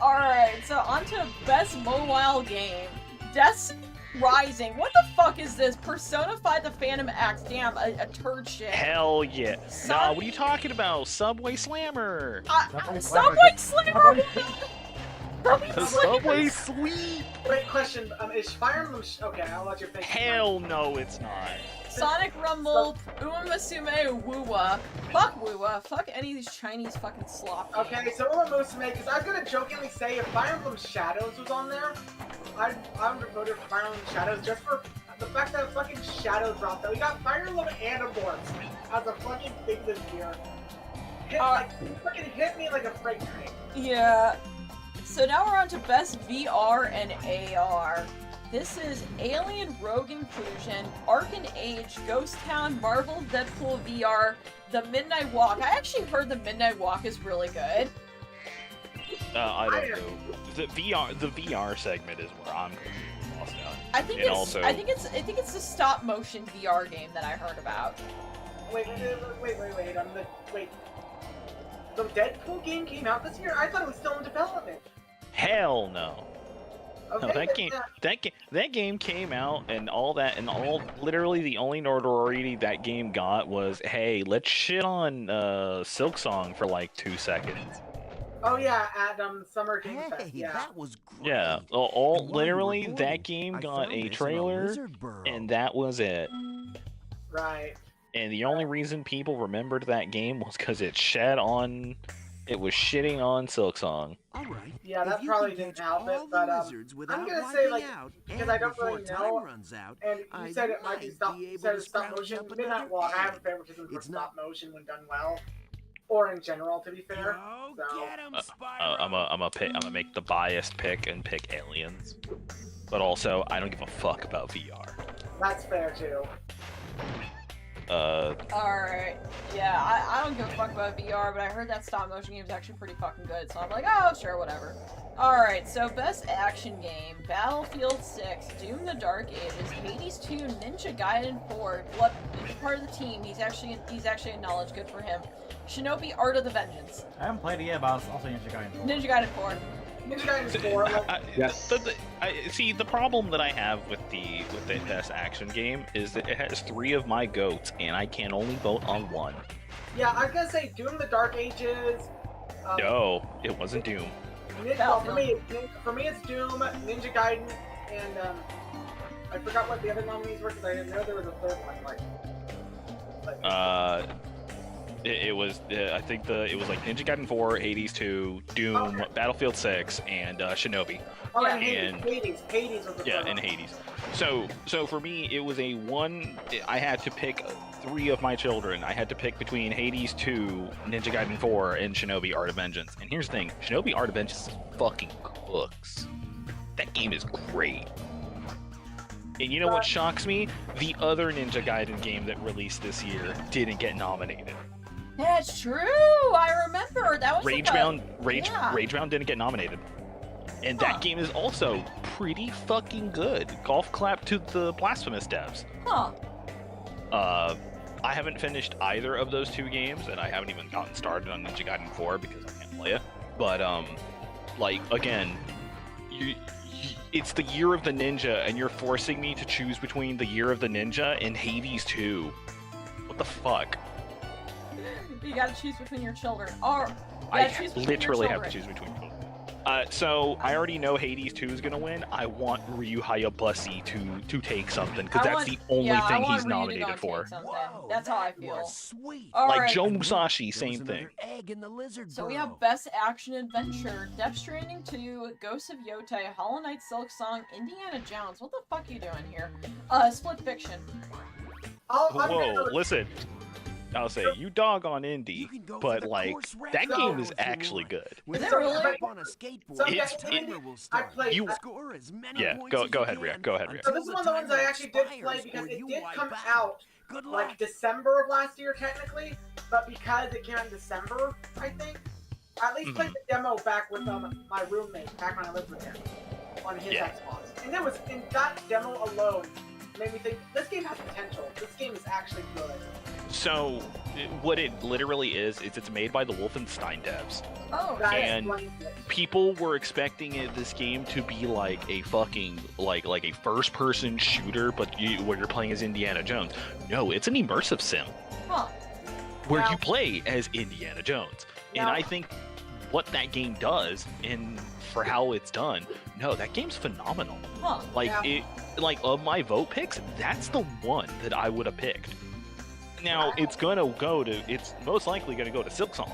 Alright, so on to best mobile game. Death Rising. What the fuck is this? Personify the Phantom Axe. Damn, a turd shit. Hell yeah. Nah, what are you talking about? Subway Slammer. Subway Slammer! Subway Sweep! Great question. Is Fire Emblem... Okay, I'll let you think. Hell no, it's not. Sonic Rumble, Uematsume Wuwa. Fuck Wuwa. Fuck any of these Chinese fucking slop games. Okay, so Uematsume, because I was gonna jokingly say if Fire Emblem Shadows was on there, I would have voted for Fire Emblem Shadows just for the fact that fucking Shadows dropped out. We got Fire Emblem Animorphs as a fucking thing this year. Fucking hit me like a freight train. Yeah. So now we're on to best VR and AR. This is Alien Rogue Inclusion, Arcan Age, Ghost Town, Marvel Deadpool VR, The Midnight Walk. I actually heard The Midnight Walk is really good. I don't know. The VR segment is where I'm completely lost out. I think it's the stop motion VR game that I heard about. Wait. The Deadpool game came out this year? I thought it was still in development. Hell no. Okay, No, that game came out and all literally the only notoriety that game got was, hey, let's shit on Silksong for like 2 seconds. Oh yeah, at Summer Game Fest. Yeah. That was great. Yeah, literally that game got a trailer and that was it. Right. And the only reason people remembered that game was because it was shitting on Silksong. All right. Yeah, that probably didn't help it, but I'm gonna say like because I don't really know, and you said it might be stop motion. Midnight Walk. I have a favoritism for stop motion when done well, or in general, to be fair. So I'm gonna make the biased pick and pick Aliens. but also I don't give a fuck about VR. That's fair too. Alright. Yeah, I don't give a fuck about VR, but I heard that stop motion game is actually pretty fucking good, so I'm like, oh, sure, whatever. Alright, so best action game, Battlefield 6, Doom the Dark Ages, Hades 2, Ninja Gaiden 4, Blood is part of the team, he's actually in knowledge, good for him. Shinobi Art of the Vengeance. I haven't played it yet, but I'll say Ninja Gaiden 4. Ninja Gaiden 4. Ninja Gaiden 4. Like, Yes. See, the problem that I have with the best action game is that it has 3 of my goats, and I can only vote on 1. yeah, I was gonna say Doom the Dark Ages. No, it wasn't Doom. Well, for me, it's Doom, Ninja Gaiden, and I forgot what the other nominees were because I didn't know there was a third one. It was I think it was like Ninja Gaiden 4, Hades 2, Doom, Battlefield 6, and Shinobi. Oh, Yeah. and Hades was the Yeah, third and one. Hades. So for me, it was a one. I had to pick 3 of my children. I had to pick between Hades 2, Ninja Gaiden 4, and Shinobi Art of Vengeance. And here's the thing: Shinobi Art of Vengeance fucking cooks. That game is great. And you know what shocks me? The other Ninja Gaiden game that released this year didn't get nominated. That's true! I remember! That was Ragebound didn't get nominated. And that game is also pretty fucking good. Golf clap to the Blasphemous devs. Huh. I haven't finished either of those 2 games, and I haven't even gotten started on Ninja Gaiden 4 because I can't play it. But, like, again, it's the Year of the Ninja, and you're forcing me to choose between the Year of the Ninja and Hades 2. What the fuck? You gotta choose between your children. Or, I literally have to choose between children. So I already know Hades 2 is gonna win. I want Ryu Hayabusa to take something because that's the only thing he's nominated for. That's how I feel. Sweet. Like Joe Musashi, There was same thing. another egg in the lizard So we burrow. have Best Action Adventure, Death Stranding 2, Ghosts of Yotei, Hollow Knight Silk Song, Indiana Jones. What the fuck are you doing here? Split Fiction. Whoa, listen. I'll say you dog on indie, but like that game is actually good. With Is it a really? hop on a skateboard, It's- the timer will I start. played. You- Score as many Yeah, points go as you ahead, can Rhea. Go ahead, Rhea. So this is one of the ones I actually did play because it did come out like December of last year technically, but because it came out in December, I think, I at least played the demo back with my roommate back when I lived with him on his Xbox, and that demo alone made me think this game has potential. This game is actually good. So what it literally is it's made by the Wolfenstein devs. Oh, That shit. And explains it. people were expecting this game to be like a fucking like a first-person shooter, but where you're playing as Indiana Jones. No, it's an immersive sim Huh. where Now- you play as Indiana Jones. And Now- I think what that game does, and for how it's done, no, that game's phenomenal. Huh. Like Yeah. of my vote picks, that's the one that I would have picked. Now it's most likely gonna go to Silksong,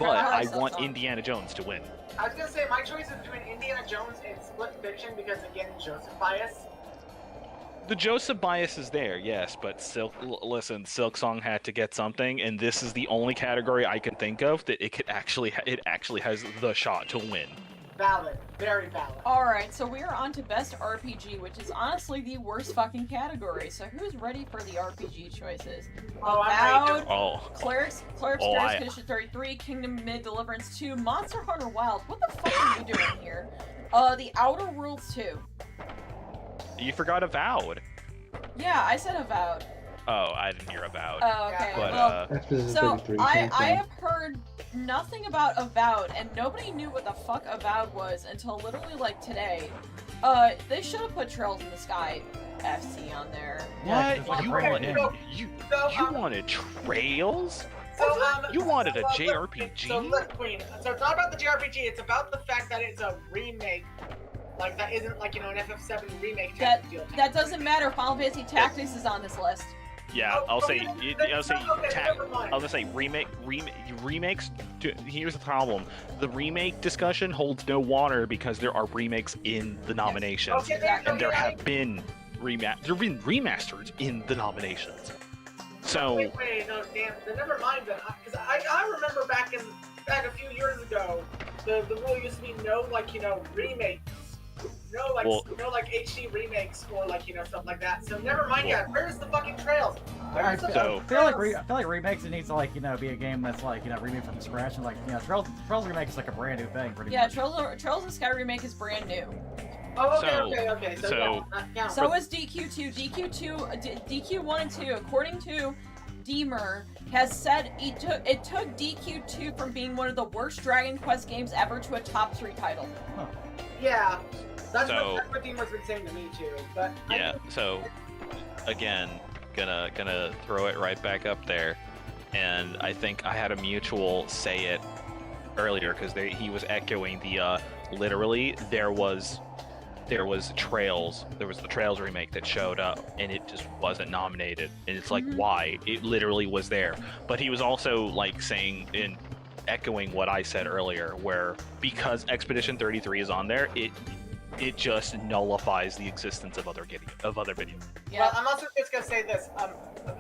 but I I like want Silksong. Indiana Jones to win. I was gonna say my choice is between Indiana Jones and Split Fiction because again, Joseph bias. The Joseph bias is there, yes, but listen, Silksong had to get something, and this is the only category I can think of that it actually has the shot to win. Valid, very valid. Alright, so we are on to Best RPG, which is honestly the worst fucking category. So who's ready for the RPG choices? Oh, I'm ready. Avowed, Oh, Clerics Oh, I- Expedition 33, Kingdom Mid Deliverance 2, Monster Hunter Wilds. What the fuck are you doing here? The Outer Worlds 2. you forgot Avowed. Yeah, I said Avowed. Oh, I didn't hear Avowed. Oh, okay. But Well, Expedition so 33, I can't have heard nothing about Avowed, and nobody knew what the fuck Avowed was until literally like today. They should have put Trails in the Sky FC on there. Yeah, it's What? like a You great wanted game. you wanted Trails? So, You wanted a look, JRPG? So look, Queen. So it's not about the JRPG. It's about the fact that it's a remake. Like that isn't like an FF7 remake type of deal. That doesn't matter. Final Fantasy Tactics is on this list. Yeah, Oh, I'll say okay, never mind. I'll just say remakes. Here's the problem: the remake discussion holds no water because there are remakes in the nominations, Okay, and there okay, have been remasters in the nominations. So Wait, no, damn. Then never mind then, because I remember back a few years ago, the rule used to be no remakes no like HD remakes or like stuff like that. So never mind that. Where's the fucking trails? I Where's the So- I feel like remakes, it needs to like be a game that's like remade from scratch, and like Trails remake is like a brand new thing pretty Yeah, much. Trails of Sky remake is brand new. Oh, okay, So- okay. So, so- yeah. So is DQ2. DQ1 and 2, according to Deemer, has said it took DQ2 from being one of the worst Dragon Quest games ever to a top 3 title. Yeah. That's So- what Deemer's been saying to me too. But Yeah. So again, gonna throw it right back up there, and I think I had a mutual say it earlier because he was echoing the literally there was Trails. There was the Trails remake that showed up, and it just wasn't nominated. And it's like, why? It literally was there. But he was also like saying in echoing what I said earlier, where because Expedition 33 is on there, it just nullifies the existence of other videos. Well, I'm also just gonna say this.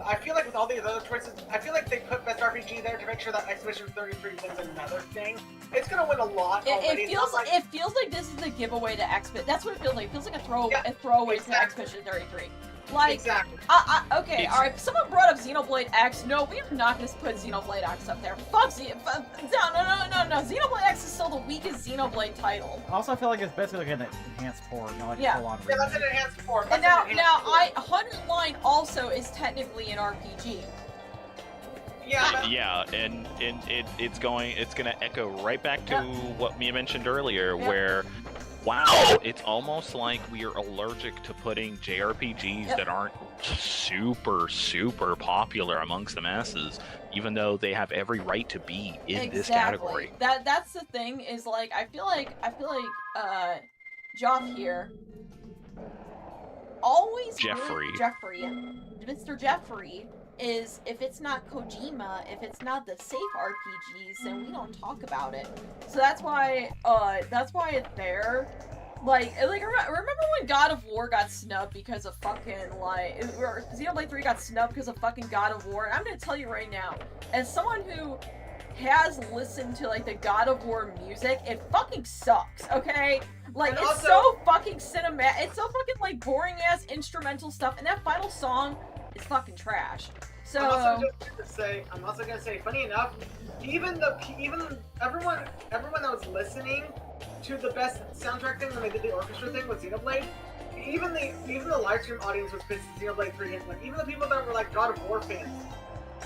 I feel like with all these other choices, I feel like they put Best RPG there to make sure that Expedition 33 wins another thing. It's gonna win a lot already. It feels like this is the giveaway to Expedition. That's what it feels like. It feels like a throwaway to exactly. Expedition 33. Like, exactly. Okay, alright, someone brought up Xenoblade X. No, we are not going to put Xenoblade X up there. Fuck no. Xenoblade X is still the weakest Xenoblade title. Also, I feel like it's basically like an enhanced port, like Yeah. full on Yeah, that's remake. an enhanced form. And now, 100 Line also is technically an RPG. Yeah, but Yeah, and it's gonna echo right back to what me mentioned earlier, Yeah. where wow, it's almost like we are allergic to putting JRPGs that aren't super popular amongst the masses, even though they have every right to be in this category. That's the thing, is like I feel like Joff here always Jeffrey. Mr. Jeffrey is, if it's not Kojima, if it's not the safe RPGs, then we don't talk about it. So that's why it's there. Like remember when God of War got snubbed because of fucking or Xenoblade 3 got snubbed because of fucking God of War? And I'm gonna tell you right now, as someone who has listened to like the God of War music, it fucking sucks, okay? Like, And it's also- so fucking cinematic, it's so fucking like boring ass instrumental stuff, and that final song is fucking trash. So I'm also gonna say, funny enough, even everyone that was listening to the best soundtrack thing when they did the orchestra thing with Xenoblade, even the live stream audience was pissed Xenoblade 3 didn't win. Even the people that were like God of War fans,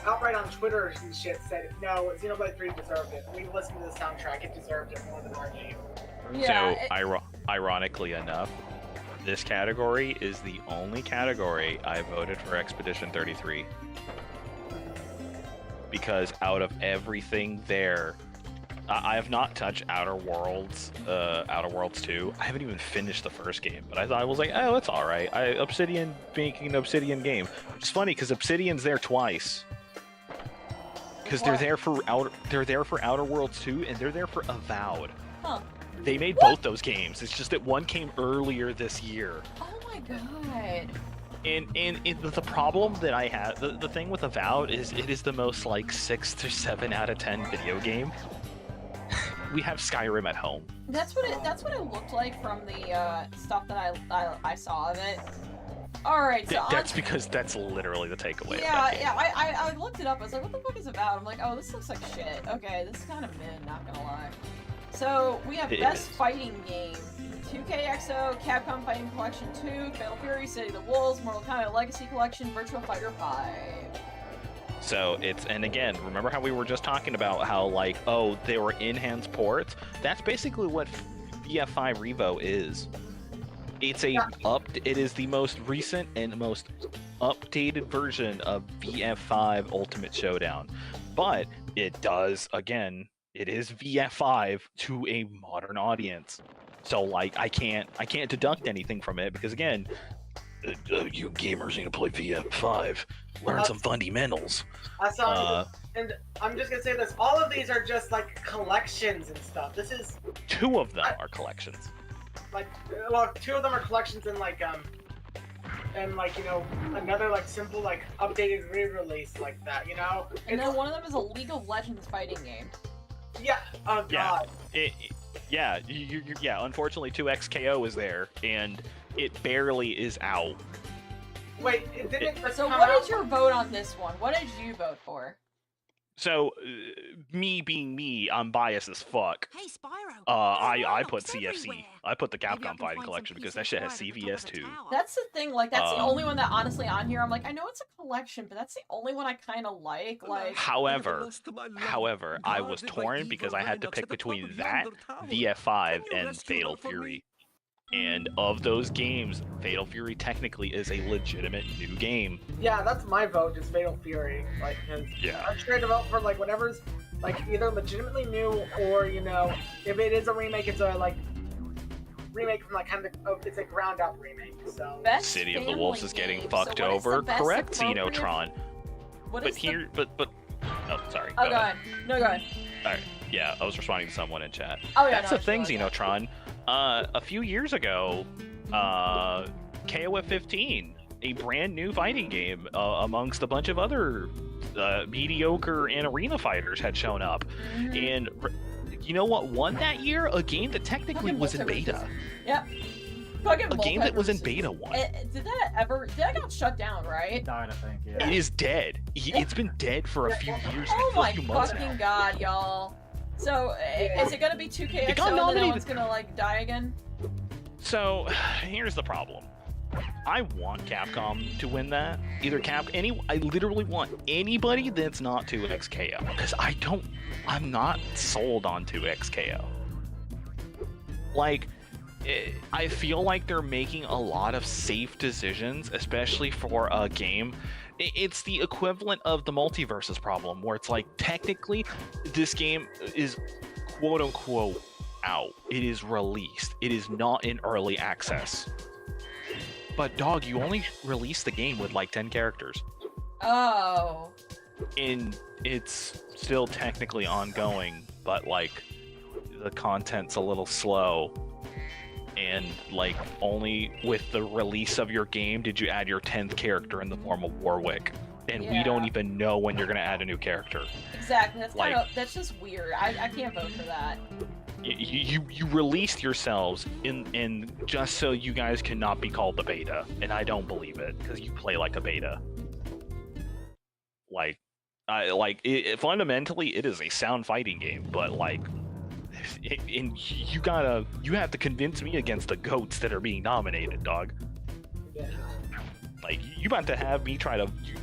outright on Twitter and shit, said no, Xenoblade 3 deserved it. We listened to the soundtrack; it deserved it more than our game. yeah, So, ironically enough, this category is the only category I voted for Expedition 33. Because out of everything there, I have not touched Outer Worlds 2. I haven't even finished the first game, but I was like, oh, it's alright. Obsidian making an Obsidian game. It's funny, because Obsidian's there twice. Because they're there for Outer Worlds 2, and they're there for Avowed. Huh. They made both those games. It's just that one came earlier this year. Oh my god. And the problem that I have, the thing with Avowed is it is the most like 6 to 7 out of 10 video game. We have Skyrim at home. That's what it looked like from the stuff that I saw of it. Alright, so That's because that's literally the takeaway. yeah, of that game. I looked it up. I was like, what the fuck is it about? I'm like, oh, this looks like shit. Okay, this is kind of mid, not gonna lie. So we have It Best is. Fighting Game: 2KXO, Capcom Fighting Collection 2, Fatal Fury, City of the Wolves, Mortal Kombat Legacy Collection, Virtua Fighter 5. So and again, remember how we were just talking about how like, oh, they were enhanced ports? That's basically what VF5 Revo is. It is the most recent and most updated version of VF5 Ultimate Showdown. But it does, again, it is VF5 to a modern audience. So like I can't deduct anything from it because again, you gamers need to play VF5. Learn some fundamentals. And I'm just gonna say this: all of these are just like collections and stuff. This is 2 of them are collections. like, well, 2 of them are collections and like another like simple like updated re-release like that. You know. And then one of them is a League of Legends fighting game. Yeah. Oh Yeah. god. Yeah, yeah. Unfortunately, 2XKO is there, and it barely is out. Wait, it didn't. So what is your vote on this one? What did you vote for? So, me being me, I'm biased as fuck. Hey, Spyro. I put rocks CFC. everywhere. I put the Maybe I Capcom can Fighting find Collection some because that shit has pieces right at the top of the CVS too. tower. That's the thing, like, that's the only one that honestly on here, I'm like, I know it's a collection, but that's the only one I kind of like. However, I was torn because I had to pick between that, VF5, and Fatal Fury. And of those games, Fatal Fury technically is a legitimate new game. Yeah, that's my vote. Is Fatal Fury. Like, Yeah. I'm trying to vote for like whatever's like either legitimately new or if it is a remake, it's a remake from like it's a ground up remake. So Best City of the family Wolves is getting game. fucked So what is the over. best Correct, appropriate- Xenotron. What But is here, but oh, sorry. Oh, go go ahead. ahead. No, go ahead. All right. Yeah, I was responding to someone in chat. Oh, yeah, That's no, the thing, I realized Xenotron. A few years ago, KOF 15, a brand new fighting game amongst a bunch of other mediocre and arena fighters had shown up. And you know what won that year? A game that technically was in beta. Yep. Fucking A game that was in multiverses. beta won. Did that got shut down, right? Died, I think. Yeah. It is dead. It's been dead for a few years, Oh for a my few months fucking now. god, y'all. So, is it gonna be 2KXO and got then nominated. everyone's gonna, like, die again? So, here's the problem. I want Capcom to win that. I literally want anybody that's not 2XKO. Because I'm not sold on 2XKO. Like, I feel like they're making a lot of safe decisions, especially for a game. It's the equivalent of the Multiverses problem, where it's like, technically, this game is quote-unquote out. It is released. It is not in early access. But dog, you only release the game with like 10 characters. Oh. And it's still technically ongoing, but like the content's a little slow. And like only with the release of your game did you add your 10th character in the form of Warwick. And we don't even know when you're gonna add a new character. Exactly. That's Like- that's just weird. I can't vote for that. You released yourselves in just so you guys cannot be called the beta, and I don't believe it because you play like a beta. Fundamentally, it is a sound fighting game, but like, you have to convince me against the goats that are being nominated, dog. Like, you about to have me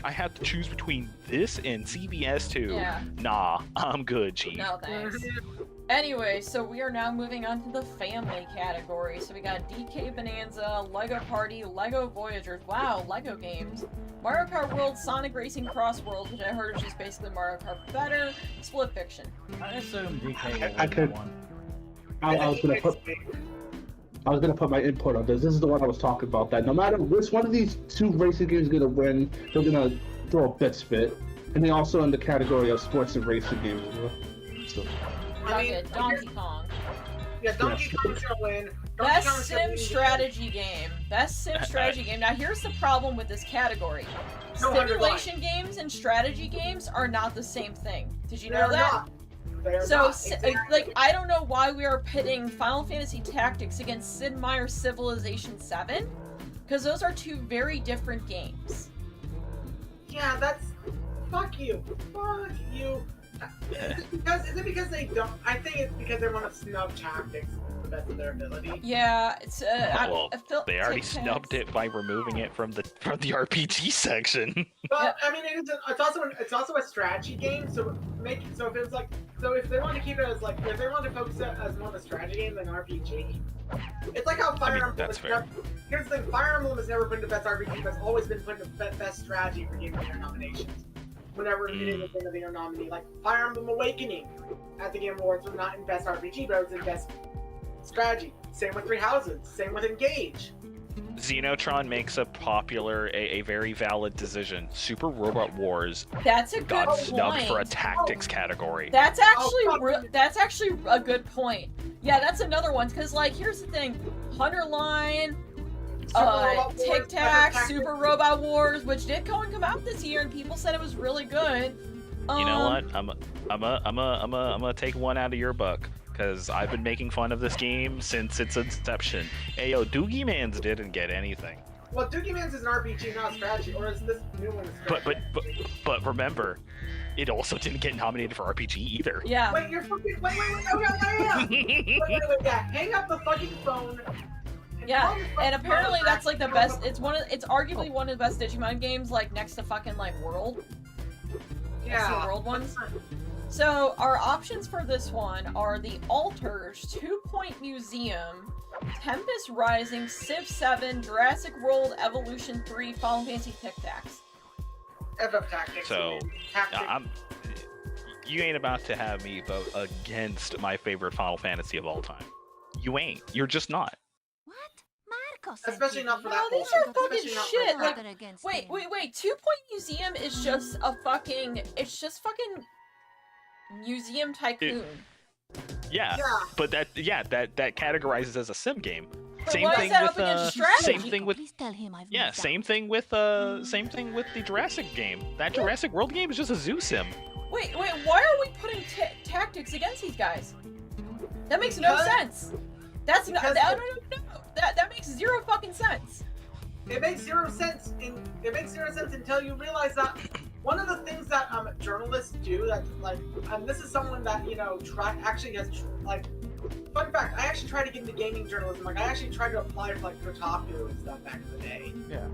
I have to choose between this and CBS 2. Yeah. Nah, I'm good, G. No thanks. Anyway, so we are now moving on to the family category. So we got DK Bonanza, Lego Party, Lego Voyagers. Wow, Lego games. Mario Kart World, Sonic Racing Cross Worlds, which I heard is just basically Mario Kart better. Split Fiction. I assume DK will I win could- that one. I was gonna put my input on this. This is the one I was talking about. That no matter which one of these two racing games is gonna win, they're gonna throw a bit spit, and they also in the category of sports and racing games as well. So, Donkey Kong. Yeah, Donkey Kong's gonna win. Donkey Best Kong's gonna sim win. strategy game. Best sim strategy game. Now here's the problem with this category. No 100 Simulation games and strategy games are not the same thing. Did you know They're that? not. They're So, not. like, Exactly. I don't know why we are pitting Final Fantasy Tactics against Sid Meier's Civilization 7, because those are two very different games. Yeah, that's. Fuck you. Fuck you. Is it because they don't? I think it's because they want to snub Tactics to the best of their ability. Yeah, it's Well, I feel they already Tic snubbed Tacs. it by removing it from the RPG section. But I mean, it's also a strategy game. So if they want to keep it as like if they want to focus it as more of a strategy game than RPG, it's like how Fire Emblem. that's fair. Here's the thing: Fire Emblem has never been the best RPG, but it's always been put in the best strategy for Game of the Year nominations. Whenever it is a Game of the Year nominee, like Fire Emblem Awakening at the Game Awards was not in best RPG, but it was in best strategy. Same with Three Houses. Same with Engage. Xenotron makes a very valid decision. Super Robot Wars That's a good got snubbed point. for a tactics category. That's fuck actually that's actually a good point. Yeah, that's another one. Because like, here's the thing: Hunterline, Robot Wars, Tic Tac, Tactics. Super Robot Wars, which did go and come out this year, and people said it was really good. You know what? I'm gonna take one out of your book. because I've been making fun of this game since its inception. Ayo, Doogie Mans didn't get anything. Well, Doogie Mans is an RPG, not a strategy, or is this new one a strategy? But remember, it also didn't get nominated for RPG either. Yeah. Wait, you're fucking. Wait, wait, yeah. Hang up the fucking phone. Yeah, and apparently that's like the best. It's arguably one of the best Digimon games, like next to fucking like World. Next to the World ones. So our options for this one are the Alters, 2 Point Museum, Tempest Rising, Civ 7, Jurassic World Evolution 3, Final Fantasy Tic Tacs. FF Tactics. So, you ain't about to have me vote against my favorite Final Fantasy of all time. You ain't. You're just not. Especially not for No, that. these are fucking Especially not for shit. that. Like, wait. 2 Point Museum is just a fucking. It's just fucking museum tycoon. Yeah, but that categorizes as a sim game. But Same why is thing that with up against strategy? same thing with same thing with the Jurassic game. That Jurassic World game is just a zoo sim. Wait, why are we putting tactics against these guys? That makes no sense. That's not. No. That makes zero fucking sense. It makes zero sense. Until you realize that one of the things that journalists do that and this is someone that fun fact, I actually tried to get into gaming journalism. Like I actually tried to apply for Kotaku and stuff back in the day. Yeah.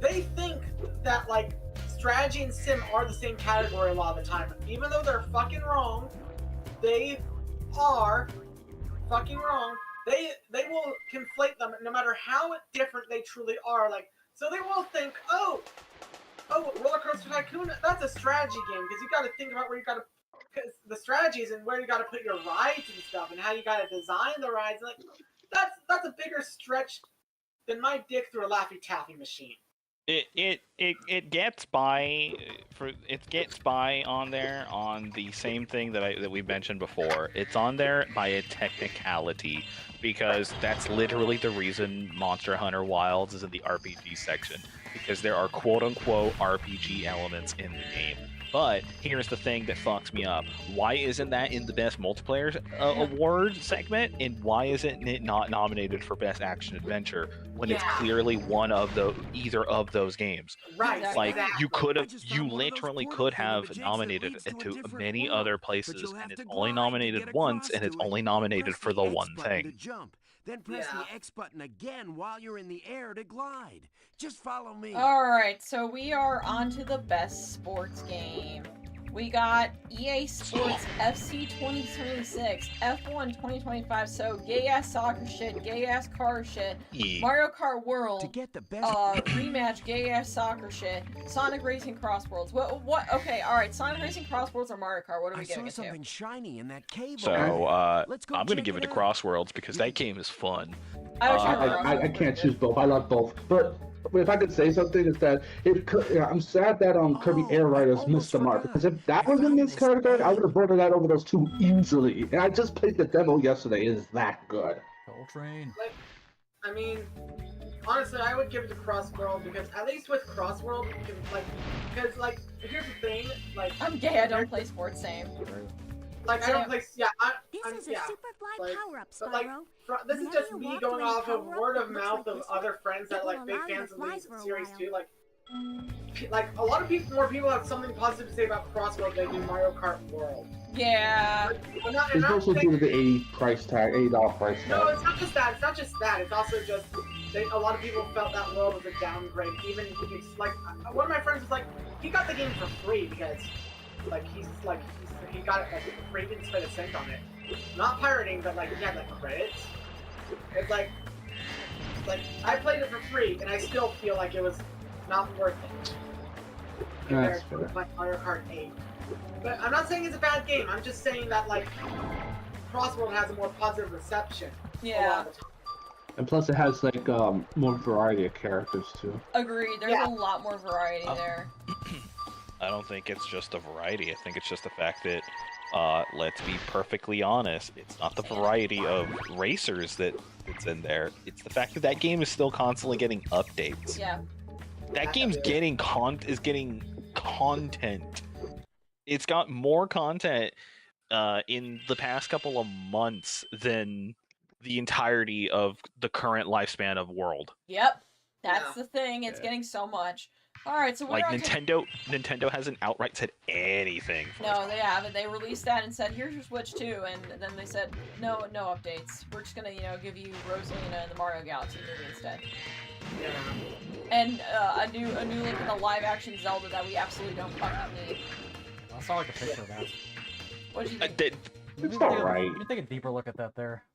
They think that strategy and sim are the same category a lot of the time, even though they're fucking wrong. They are fucking wrong. They will conflate them no matter how different they truly are. So they will think, oh, Roller Coaster Tycoon, that's a strategy game because you got to think about where you got to, the strategies and where you got to put your rides and stuff and how you got to design the rides. That's a bigger stretch than my dick through a Laffy Taffy machine. It gets by on there on the same thing that we mentioned before. It's on there by a technicality because that's literally the reason Monster Hunter Wilds is in the RPG section, because there are quote unquote RPG elements in the game. But here's the thing that fucks me up. Why isn't that in the best multiplayer award segment? And why isn't it not nominated for best action adventure when it's clearly one of either of those games? Right. Like you literally could have nominated it to many other places, and it's only nominated once, and it's only nominated for the one thing. Then press the X button again while you're in the air to glide. Just follow me. Alright, so we are on to the best sports game. We got EA Sports FC 2026, F1 2025, so gay-ass soccer shit, gay-ass car shit, Mario Kart World, To get the best rematch, gay-ass soccer shit, Sonic Racing Cross Worlds. What? Okay, alright, Sonic Racing Cross Worlds or Mario Kart? What are we giving it to? something shiny in that cave. So Let's go I'm gonna check give it to out. Crossworlds because that game is fun. I can't choose both. I love both. But if I could say something, is that I'm sad that Kirby Air Riders missed the mark, because if that was in this category, I would have voted that over those two easily. And I just played the demo yesterday. It is that good. Coltrane. I mean, honestly, I would give it to Crossworld because at least with Crossworld, you can because here's the thing, I'm gay, I don't play sports, same. I don't play. Yeah, This I'm, is a yeah. Superfly power-up, But Spyro. this is Now just you me walk going through a off of power-up word that of looks mouth like of this. other friends that It will big allow you fans to of fly these for a series while. too. A lot of more people have something positive to say about Crossworld than they do Mario Kart World. Yeah. It's mostly due to the $80 price tag. No, it's not just that. It's not just that. It's also just a lot of people felt that World was a downgrade. Even one of my friends was like, he got the game for free because he got it for free, didn't spend a cent on it. Not pirating, but he had credits. It's I played it for free, and I still feel like it was not worth it compared to Mario Kart 8. But I'm not saying it's a bad game. I'm just saying that Crossworld has a more positive reception. Yeah. A lot of the time. And plus, it has more variety of characters too. Agreed, there's a lot more variety there. I don't think it's just a variety. I think it's just the fact that, let's be perfectly honest, it's not the variety of racers that's in there. It's the fact that that game is still constantly getting updates. Yeah. That game's getting content. It's got more content in the past couple of months than the entirety of the current lifespan of World. Yep, that's Yeah. the thing. It's Yeah. getting so much. All right, so we're Like on to... Nintendo hasn't outright said anything. For No, they haven't. They released that and said, "Here's your Switch 2," and then they said, "No, no updates. We're just gonna, give you Rosalina and the Mario Galaxy movie instead." Yeah. And a new Link in the live-action Zelda that we absolutely don't fucking need. I saw like a picture of that. What did you I think? did. It's alright. You take a deeper look at that there.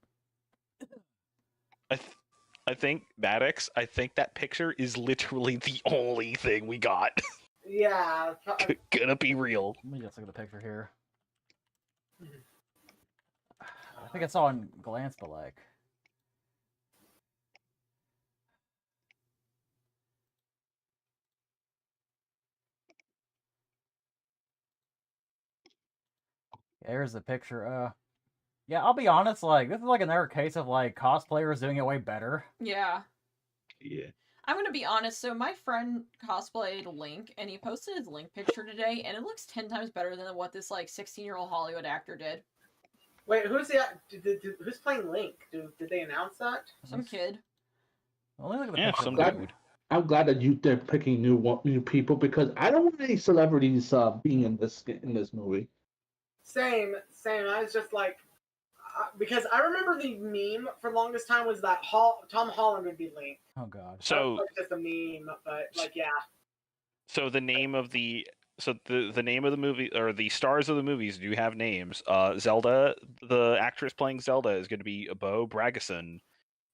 I think Maddox. I think that picture is literally the only thing we got. Yeah. Gonna be real. Let me just look at the picture here. I think I saw in glance, but like. There's the picture. Yeah, I'll be honest. Like, this is like another case of like cosplayers doing it way better. Yeah. Yeah. I'm gonna be honest, so my friend cosplayed Link, and he posted his Link picture today, and it looks 10 times better than what this, 16-year-old Hollywood actor did. Wait, who's who's playing Link? Did they announce that? Some kid. Only look at the Yeah, picture. some That- dude. I'm glad that they're picking new people because I don't want any celebrities being in this movie. Same. I was just like, because I remember the meme for the longest time was that Tom Holland would be Link. Oh god. So, That was just a meme, but yeah. so the name of the name of the movie, or the stars of the movies, do have names. Zelda, the actress playing Zelda is going to be Bo Bragason,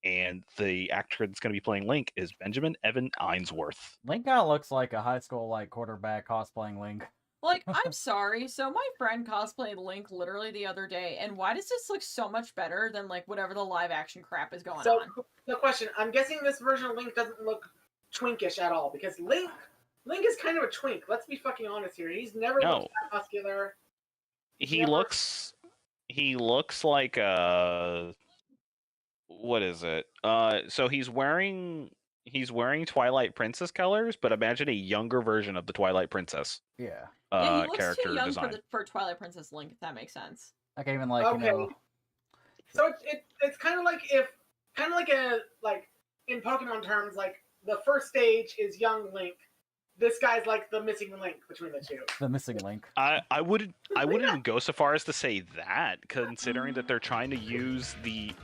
and the actor that's going to be playing Link is Benjamin Evan Ainsworth. Link kind of looks like a high school quarterback cosplaying Link. I'm sorry, so my friend cosplayed Link literally the other day, and why does this look so much better than, whatever the live-action crap is going So on? the question: I'm guessing this version of Link doesn't look twinkish at all because Link is kind of a twink. Let's be fucking honest here. He's never No. looked that muscular. He Never- looks like what is it? So he's wearing Twilight Princess colors, but imagine a younger version of the Twilight Princess. Yeah. Yeah, he looks Character too young design. for Twilight Princess Link, if that makes sense. Like even like Okay. So it's kind of like in Pokemon terms, the first stage is young Link. This guy's like the missing link between the two. the missing Link. I wouldn't even go so far as to say that, considering that they're trying to use Breath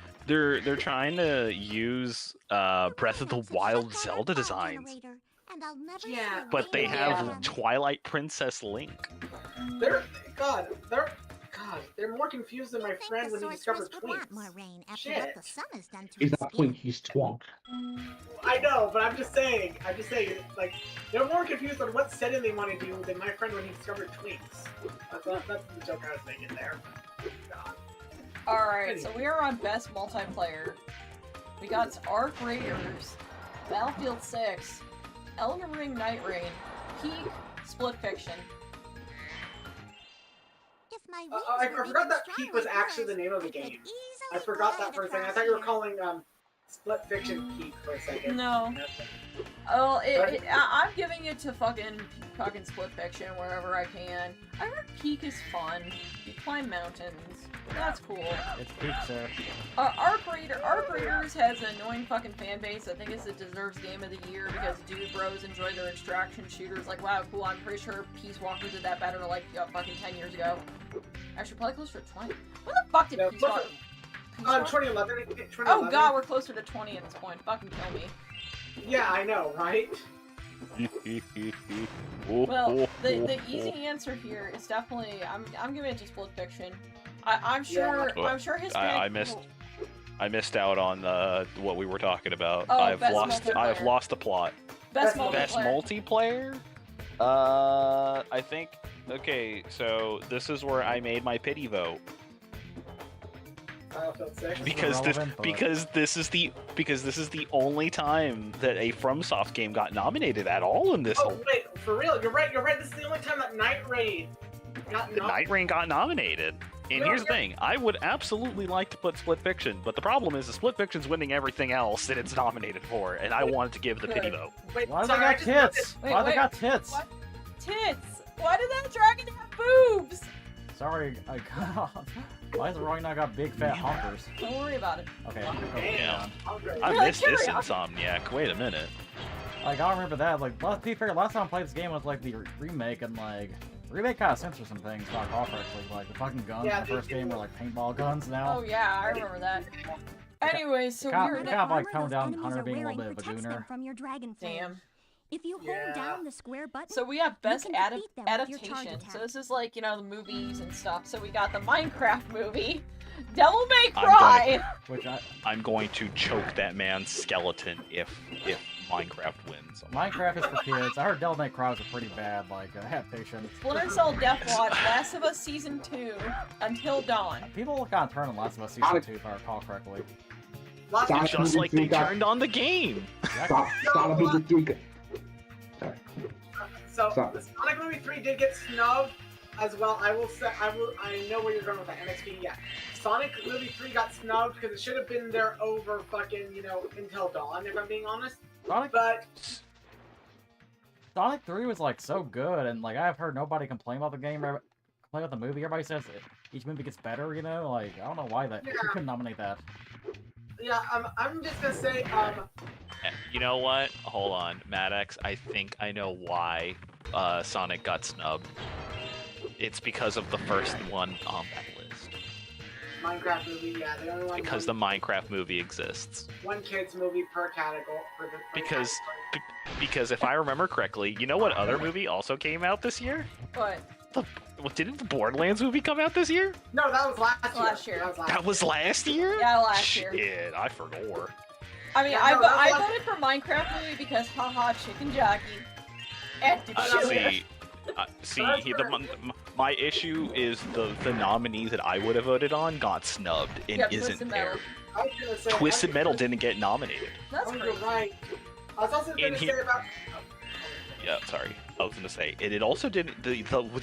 of the Wild Zelda designs, Yeah, but they have Yeah. Twilight Princess Link. They're more confused than my friend when he discovered twinks. Shit. He's not twink, he's twonk. I know, but I'm just saying, they're more confused on what setting they want to do than my friend when he discovered twinks. That's the joke I was making there. God. Alright, so we are on Best Multiplayer. We got Arc Raiders, Battlefield 6, Elden Ring Night Rain, Peak, Split Fiction. I forgot that Peak was actually the name of the game. I forgot that for a second. I thought you were calling Split Fiction Peak for a second. No. Oh, I'm giving it to fucking Split Fiction wherever I can. I heard Peak is fun. You climb mountains. That's cool. It's Peak, sir. Arc Raiders has an annoying fucking fan base. I think it deserves Game of the Year because dude bros enjoy their extraction shooters. Like, wow, cool. I'm pretty sure Peace Walker did that better fucking 10 years ago. Actually, probably closer to 20. When the fuck did No, Peace Walker? 2011. Oh god, we're closer to 20 at this point. Fucking kill me. Yeah, I know, right? Well, the easy answer here is definitely I'm giving it to Split Fiction. I'm sure Yeah. I'm sure his I missed out on what we were talking about. Oh, I've best lost multiplayer. the plot. Best Best multiplayer. multiplayer? I think. Okay, so this is where I made my pity vote Battlefield 6. because this is the only time that a FromSoft game got nominated at all in this. Oh wait, for real? You're right. This is the only time that Night Raid got The Night Rain got nominated. And No, here's the yeah. thing, I would absolutely like to put Split Fiction, but the problem is the Split Fiction's winning everything else that it's nominated for, and I wanted to give the pity vote. Wait, Why do sorry, they I got just noticed- tits? Wait, Why they wait. got tits? What? Tits! Why did that dragon have boobs? Sorry, I got. Why is it wrong now? I got big fat honkers. Don't worry about it. Okay. Yeah. Hungry. I You're like, missed this "Carry on." Insomniac. Wait a minute. Like, I remember that. Like, to be fair, last time I played this game was like the remake, and like, the remake kind of censored some things, if I recall correctly. Like, the fucking guns Yeah, in the first they game do. were like paintball guns now. Oh yeah, I remember that. Anyway, so Kind we're of, gonna... like Armor toned those down enemies Hunter are being a little wearing bit of a protects them gooner. from your dragon flame. Damn. If you hold Yeah. down the square button, So we have best can defeat them with your charge adaptation. So attack. this is like, you know, the movies and stuff. So we got the Minecraft movie, Devil May I'm Cry. Which I'm going to choke that man's skeleton if Minecraft wins. Minecraft is for kids. I heard Devil May Cry was a pretty bad, like, adaptation. Splinter Cell Deathwatch, Last of Us Season 2, Until Dawn. People kind of turned on Last of Us Season 2, if I recall correctly. Last Sonic Just movie like 3 they got- turned on the game. Sonic movie 3. Sorry. So Stop. the Sonic movie 3 did get snubbed as well. I know where you're going with that NXP. Yeah, Sonic movie 3 got snubbed because it should have been there over fucking Until Dawn. If I'm being honest, but Sonic 3 was like so good, and like I've heard nobody complain about the game, complain about the movie. Everybody says each movie gets better, you know. Like I don't know why that you couldn't nominate that. yeah, I'm just gonna say You know what? Hold on, Maddox. I think I know why Sonic got snubbed. It's because of the first one on that list. Minecraft movie. Yeah, they only want Because the Minecraft movie exists. one kids movie per category Because if I remember correctly, you know what other movie also came out this year? What? Didn't the Borderlands movie come out this year? No, that was last year. That was last year? Yeah, last year. Shit, I forgot. I mean, Yeah, I no, that was- voted for Minecraft movie because haha, chicken jockey. And My issue is the nominees that I would have voted on got snubbed and Yeah, isn't Twisted there. Metal. I was gonna say Twisted Metal didn't get nominated. That's Oh, crazy. you're right. I was also In gonna say here- about. Yeah, sorry. I was gonna say it also didn't. The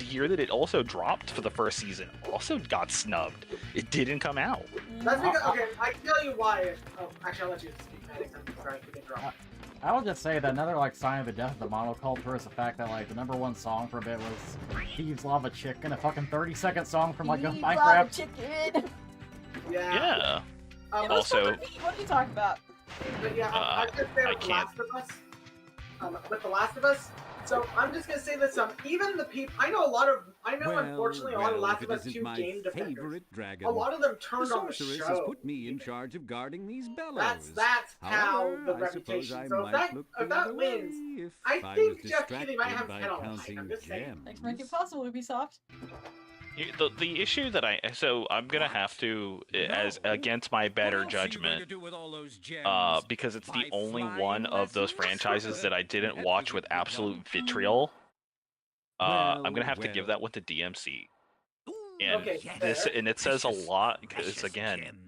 year that it also dropped for the first season also got snubbed. It didn't come out. That's because okay. I can tell you why. Oh, actually, I'll let you speak. Maddox. I'm sorry to interrupt. I will just say that another like sign of the death of the monoculture is the fact that like the #1 song for a bit was Thieves Lava Chicken, a fucking 30-second song from like a Thieves Lava Minecraft. Chicken. Yeah. Yeah. Um, Also- What are you talking about? But yeah, I was gonna say I with The can't- Last of Us. With The Last of Us. So I'm just gonna say this. Even the people. I know unfortunately a lot of Last if of it Us isn't 2 my game defenders. favorite dragon, A lot of them the turned on the sorceress has show. put me in charge of guarding these bellows. That's how However, the I suppose reputation. I So if might look that the other wins, way if I was think Jeff Keighley might have distracted his head by on a pike. counting I'm just saying. Thanks for making it possible, Ubisoft. The issue that I'm gonna have to as against my better judgment because it's the only one of those franchises that I didn't watch with absolute vitriol. I'm gonna have to give that one to DMC. And Okay, it says a lot because again,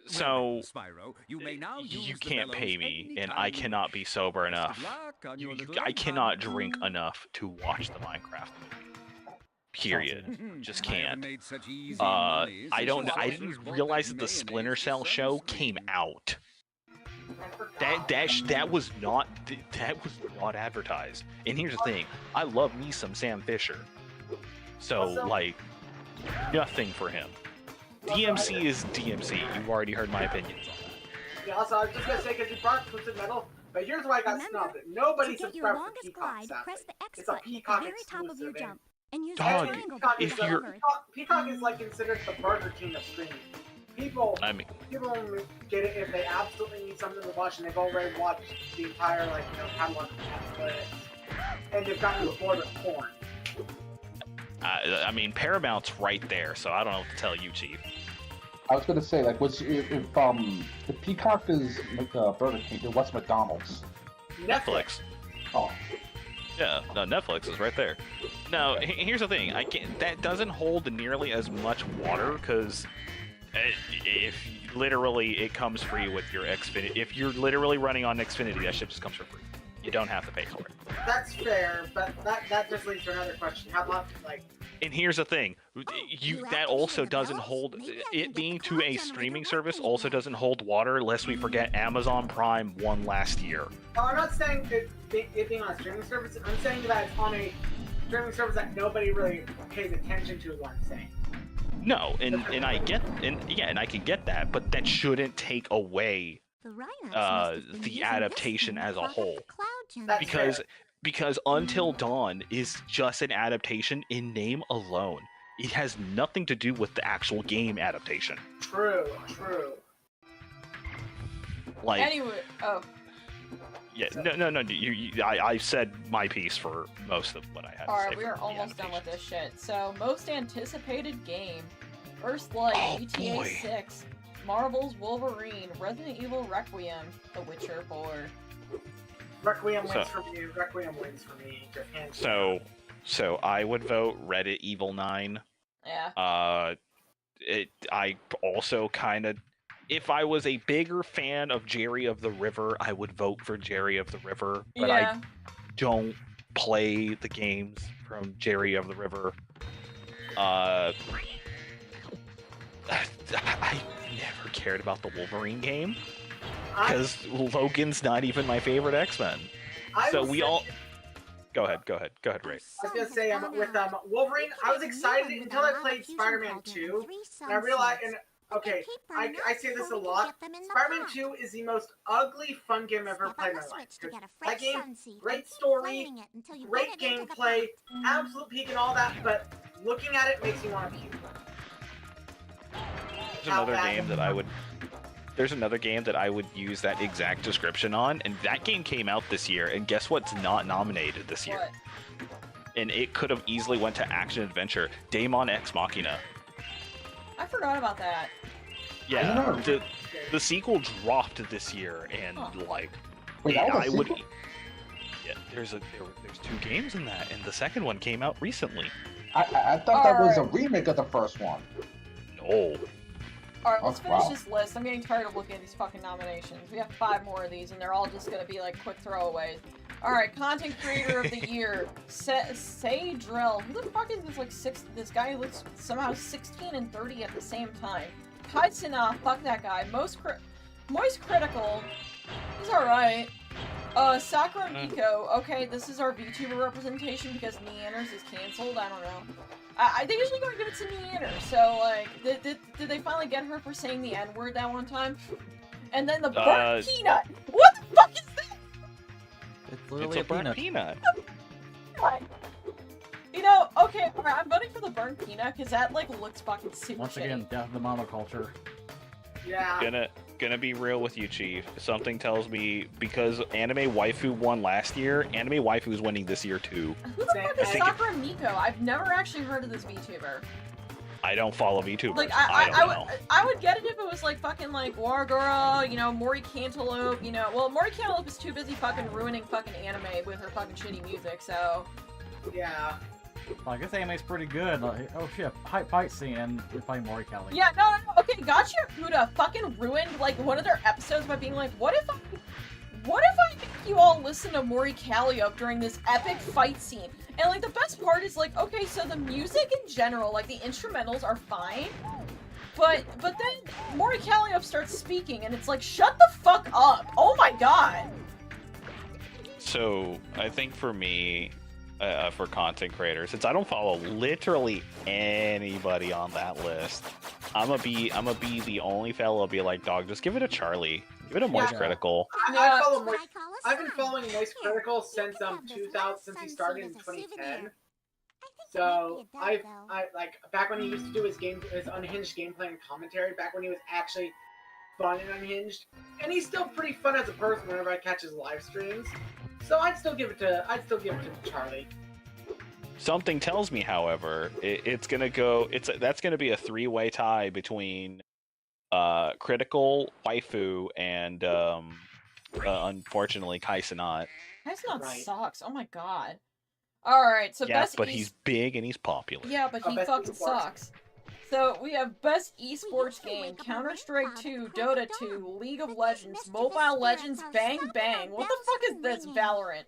so Spyro, you may now use you the can't pay bellows me, and anytime I you cannot be sober Best of enough. luck on your little I hunt. cannot drink enough to watch the Minecraft movie. Period. Just I haven't can't. made such easy money I since don't. the I sorcerer's didn't bought realize that that the Splinter mayonnaise Cell for show sunscreen. came out. I forgot. That was not advertised. And here's the thing: I love me some Sam Fisher. So Also- like, nothing for him. DMC is DMC. You've already heard my opinions on that. Yeah, also, I was just gonna say because you brought Twisted Metal, but here's why I got Remember, snubbed. Nobody to get your subscribed to longest Peacock, glide, sadly. press the X It's a button at the Peacock very top of your exclusive, jump, and use Dog, the triangle Peacock button is, to go first. Peacock is like considered the Burger King of streaming. People I mean, only get it if they absolutely need something to watch and they've already watched the entire catalog of Netflix, and they've gotten bored with porn. I mean, Paramount's right there, so I don't know what to tell you, Chief. I was gonna say, like, if Peacock is like Burger King, then what's McDonald's? Netflix. Oh, Yeah, no, Netflix is right there. No, here's the thing. That doesn't hold nearly as much water because if literally it comes free with your Xfinity. If you're literally running on Xfinity, that shit just comes for free. You don't have to pay for it. That's fair, but that just leads to another question. How about And here's the thing, you that like to also hear the doesn't bells? hold. Maybe I can It get being the to clock a generator streaming working service also again. doesn't hold water, lest we forget Amazon Prime won last year. I'm not saying it being on a streaming service. I'm saying that it's on a streaming service that nobody really pays attention to, is what I'm saying. No, and I get and I can get that, but that shouldn't take away The Rhinos must have been the using adaptation this thing as to a prop up whole. the cloud That's Because Until Dawn is just an adaptation in name alone. It has nothing to do with the actual game adaptation. True. Like, Anyway, oh. yeah, no. I said my piece for most of what I had to say. Alright, we for are the almost done with adaptations. this shit. So, most anticipated game. First Light, Oh, GTA boy. 6, Marvel's Wolverine, Resident Evil Requiem, The Witcher 4. Requiem So- wins for me. Requiem wins for me. Just hands down. So I would vote Reddit Evil 9. Yeah. I also kind of, if I was a bigger fan of Jerry of the River, I would vote for Jerry of the River. But Yeah. I don't play the games from Jerry of the River. I never cared about the Wolverine game I- because Logan's not even my favorite X-Men. I So will we say- all. Go ahead, Ray. I was gonna say with Wolverine, I was excited until I played Spider-Man 2, and I realized, and okay, I say this a lot. Spider-Man 2 is the most ugly fun game I've ever played in my life. That game, great story, great gameplay, absolute peak and all that, but looking at it makes me want to puke. There's another game that I would. There's another game that I would use that exact description on, and that game came out this year. And guess what's not nominated this year? What? And it could have easily went to action adventure. Daemon X Machina. I forgot about that. Yeah, know. the sequel dropped this year, and Huh. like, Wait, that was I a would. sequel? Yeah, there's 2 games in that, and the second one came out recently. I thought that was a Alright. remake of the first one. No. Alright, let's Oh, finish wow. this list. I'm getting tired of looking at these fucking nominations. We have 5 more of these, and they're all just gonna be like quick throwaways. Alright, content creator of the year. Say Drill. Who the fuck is this this guy who looks somehow 16 and 30 at the same time. Kai Sina, fuck that guy. Moist Critical. He's alright. Sakura Miko. Okay, this is our VTuber representation because Neanders is cancelled. I don't know. They usually go and give it to Neander, so, like, did they finally get her for saying the N-word that one time? And then the burnt peanut! What the fuck is that? It's literally It's a burnt peanut. God. You know, okay, alright, I'm voting for the burnt peanut, because that, like, looks fucking super Once shitty. again, death of the monoculture. Yeah. Gonna be real with you, Chief. Something tells me because Anime Waifu won last year, Anime Waifu is winning this year too. Who the fuck is Sakura Miko? I've never actually heard of this VTuber. I don't follow VTubers. Like, I don't know. I would get it if it was like fucking like War Girl, you know, Mori Cantaloupe, you know. Well, Mori Cantaloupe is too busy fucking ruining fucking anime with her fucking shitty music, so. Yeah. Like, this anime's pretty good. Like, oh shit, fight scene, and you're playing Mori Kelly. Yeah, no, okay, Gotcha Fuda fucking ruined like one of their episodes by being like, what if I make you all listen to Mori Calliope during this epic fight scene? And like the best part is like, okay, so the music in general, like the instrumentals are fine, but then Mori Calliope starts speaking and it's like, shut the fuck up! Oh my god! So I think for me, for content creators, since I don't follow literally anybody on that list, I'm gonna be the only fellow be like, dog, just give it a Charlie, give it a Moist Yeah. Critical. I follow Moist. I've been following Moist Critical since 2000, since he started in 2010. So I like back when he used to do his unhinged gameplay and commentary. Back when he was actually fun and unhinged, and he's still pretty fun as a person whenever I catch his live streams. So I'd still give it to Charlie. Something tells me, however, that's gonna be a 3-way tie between Critical, Waifu, and unfortunately Kai Cenat. That's not Right. sucks. Oh my god. Alright, so Yeah, best but he's big and he's popular. Yeah, but he best fucking esports. sucks. So we have best esports game: Counter-Strike 2, Dota 2, League of Legends, Mobile Legends, Bang Bang. What the fuck is this, Valorant?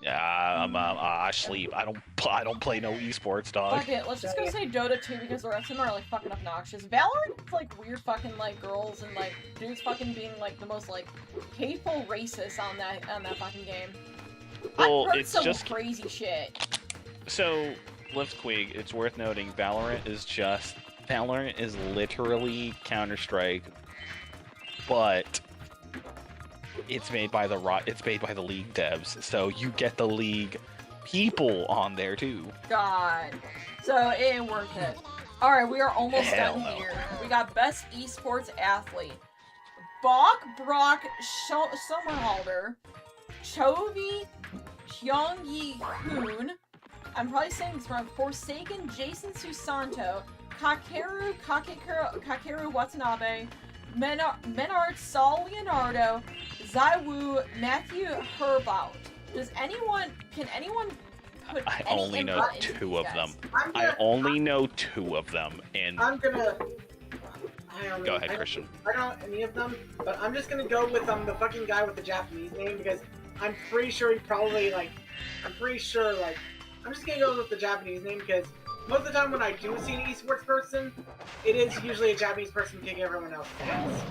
Yeah, I sleep. I don't play no esports, dog. Fuck it, let's just go say Dota 2 because the rest of them are like fucking obnoxious. Valorant is like weird fucking like girls and like dudes fucking being like the most like hateful racist on that fucking game. Well, I've heard it's some just crazy shit. So, Blitzkrieg, it's worth noting, Valorant is literally Counter-Strike, but it's made by the League devs, so you get the League people on there too. God. So it ain't worth it. Alright, we are almost Hell done no. here. We got Best Esports Athlete. Bach Brock Sommerhalder, Chovy Hyungyi Hoon, I'm probably saying this wrong, Forsaken Jason Susanto, Kakeru Watanabe, Menard Saul Leonardo, Zaiwu Matthew Herbout. Can anyone put I any only know input into two these of guys? them. I only know two of them, and I'm gonna. go ahead, Christian. I don't know any of them, but I'm just gonna go with the fucking guy with the Japanese name because I'm pretty sure he probably like. I'm pretty sure like. I'm just gonna go with the Japanese name because most of the time when I do see an esports person, it is usually a Japanese person kicking everyone else's ass.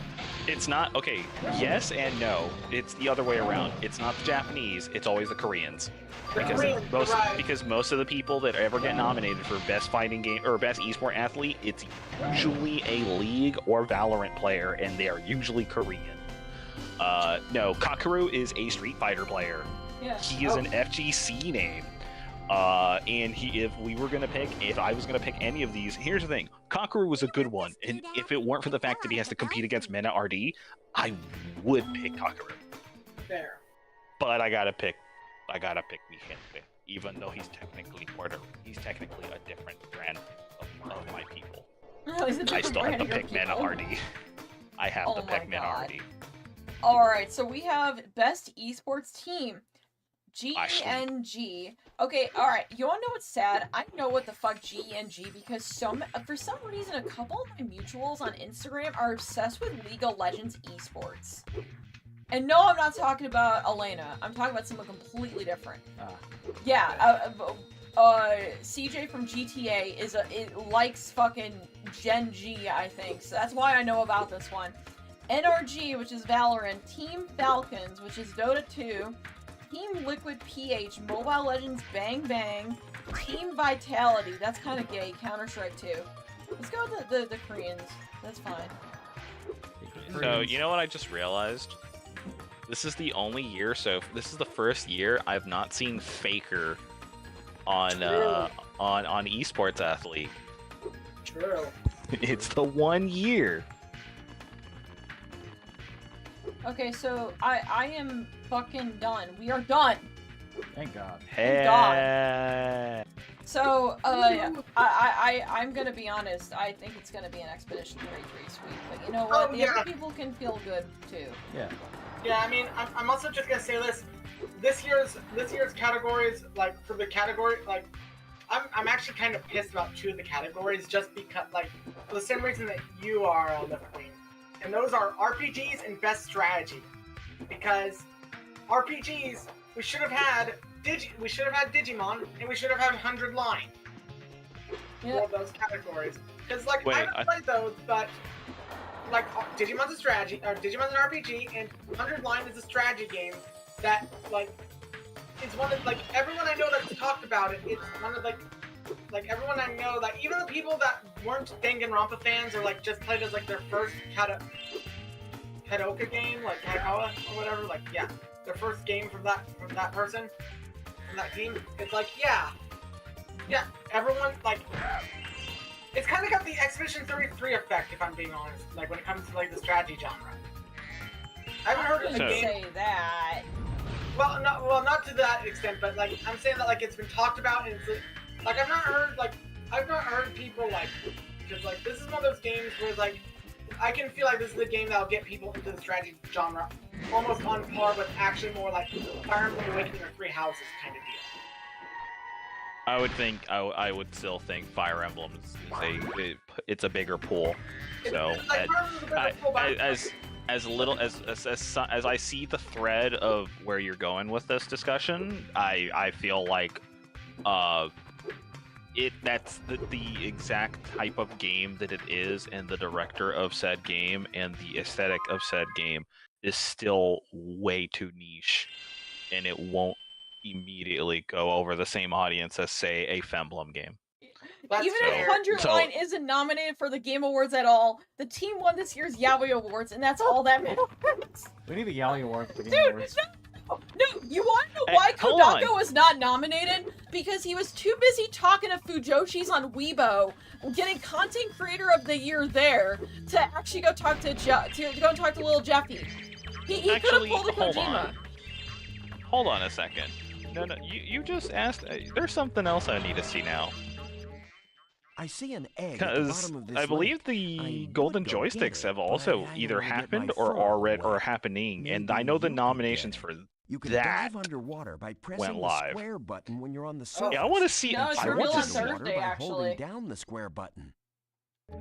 It's not okay. Yes and no. It's the other way around. It's not the Japanese. It's always the Koreans. Because most of the people that ever get nominated for best fighting game or best esport athlete, it's usually a League or Valorant player, and they are usually Korean. No, Kakeru is a Street Fighter player. Yeah. He is an FGC name. And if I was gonna pick any of these, here's the thing: Kakeru was a good one, and if it weren't for the fact that he has to compete against Mena RD, I would pick Kakeru. Fair. But I gotta pick Mijente, even though he's technically a different brand of my people. I still have to pick Mena RD. I have to pick Mena RD. Alright, so we have Best Esports Team. GNG. Okay, alright, you wanna know what's sad? I know what the fuck GNG because for some reason a couple of my mutuals on Instagram are obsessed with League of Legends esports. And no, I'm not talking about Elena. I'm talking about someone completely different. Yeah, CJ from GTA likes fucking Gen G, I think. So that's why I know about this one. NRG, which is Valorant. Team Falcons, which is Dota 2. Team Liquid PH, Mobile Legends Bang Bang. Team Vitality, that's kind of gay. Counter-Strike 2. Let's go with the Koreans. That's fine. So, you know what I just realized? This is the only year, this is the first year I've not seen Faker on Esports Athlete. True. It's the 1 year. Okay, so I am fucking done. We are done. Thank God. Thank God. So, I'm gonna be honest. I think it's gonna be an Expedition 33 sweep. But you know what? The other people can feel good too. Yeah. Yeah, I mean, I'm also just gonna say this. This year's categories, like for the category, like I'm actually kind of pissed about two of the categories just because, like, for the same reason that you are on the queen, and those are RPGs and best strategy. Because RPGs, we should have had Digimon, and we should have had 100 Line. For those categories, because like I haven't played those, but. Like, Digimon's a strategy, or Digimon's an RPG, and 100 Line is a strategy game that, like, it's one of, like, everyone I know that's talked about it, it's one of, like everyone I know, like, even the people that weren't Danganronpa fans, or, like, just played as, like, their first Kadoka game, like, Kadokawa, or whatever, like, yeah, their first game from that person, from that team, it's like, yeah, everyone, like, it's kind of got the Expedition 33 effect, if I'm being honest. Like when it comes to like the strategy genre. I haven't heard of the game. Say that. Well, not to that extent, but like I'm saying that like it's been talked about, and it's like I've not heard people like, because like this is one of those games where like I can feel like this is the game that'll get people into the strategy genre, almost on par with actually more like Fire Emblem Awakening or Three Houses kind of deal. I would still think Fire Emblem it's a bigger pool. So as little as I see the thread of where you're going with this discussion, I feel like that's the exact type of game that it is, and the director of said game and the aesthetic of said game is still way too niche, and it won't immediately go over the same audience as, say, a Femblem game. That's Even fair. if 100 Line isn't nominated for the Game Awards at all, the team won this year's Yaoi Awards, and that's all that matters. We need the Yaoi Award for the Game Dude, Awards. No, you want to know Hey, why hold on. Kodaka was not nominated? Because he was too busy talking to Fujoshis on Weibo, getting Content Creator of the Year there, to actually go talk to little Jeffy. He could have Actually, pulled a hold Kojima. on. Hold on a second. No, you just asked. There's something else I need to see now. I see an egg at the Because bottom of this I believe lake. the I golden would go get joysticks it, have but also I either don't wanna get happened my or fur already wet. happening, and Maybe I know the you nominations can for You can that dive underwater by pressing went the live. square button when you're on the Oh. surface. Yeah, I want to see. No, it's I want revealed to on see. Underwater Thursday, by actually. holding down the square button.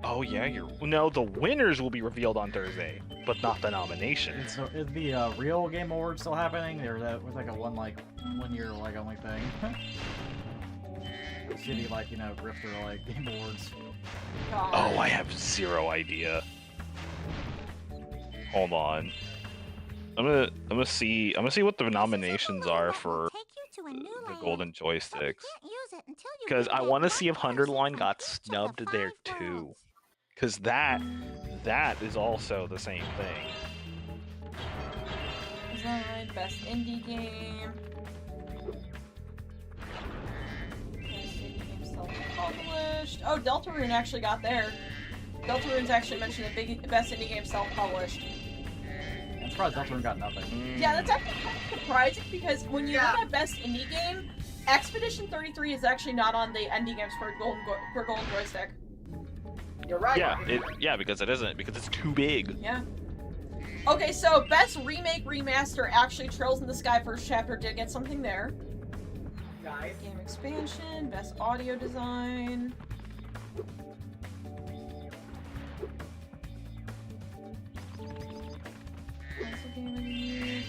Oh yeah, no. The winners will be revealed on Thursday, but not the nominations. So is the real Game Awards still happening, or that was like a one year like only thing? Shitty grifter like Game Awards. God. Oh, I have zero idea. Hold on. I'm gonna see what the nominations are for the golden joysticks. Because I want to see if 100 Line got snubbed there too. Because that is also the same thing. Design, best indie game. Best indie game self-published. Oh, Deltarune actually got there. Deltarune's actually mentioned the best indie game self-published. I'm surprised Deltarune got nothing. Yeah, that's actually kind of surprising because when you look at best indie game, Expedition 33 is actually not on the indie games for Golden Joystick. You're right. Yeah, because it isn't, because it's too big. Yeah. Okay, so best remake remaster, actually Trails in the Sky First Chapter did get something there. Nice. Game expansion, best audio design. Best game of the year.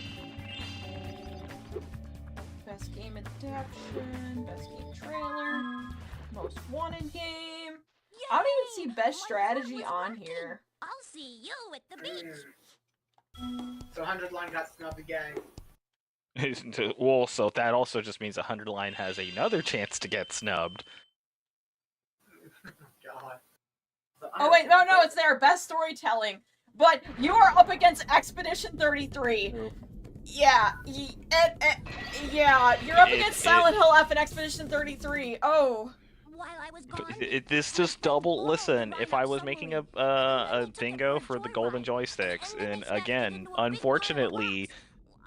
Best game adaptation, best game trailer, most wanted game. I don't even see best strategy on here. I'll see you at the beach. So 100 Line got snubbed again. Well, so that also just means 100 Line has another chance to get snubbed. God. Oh wait, no, it's there. Best storytelling. But you are up against Expedition 33. Yeah, you're up against Silent Hill F and Expedition 33. Oh. While I was gone, This just double. Listen, if I was making a bingo for the golden joysticks, and again, unfortunately,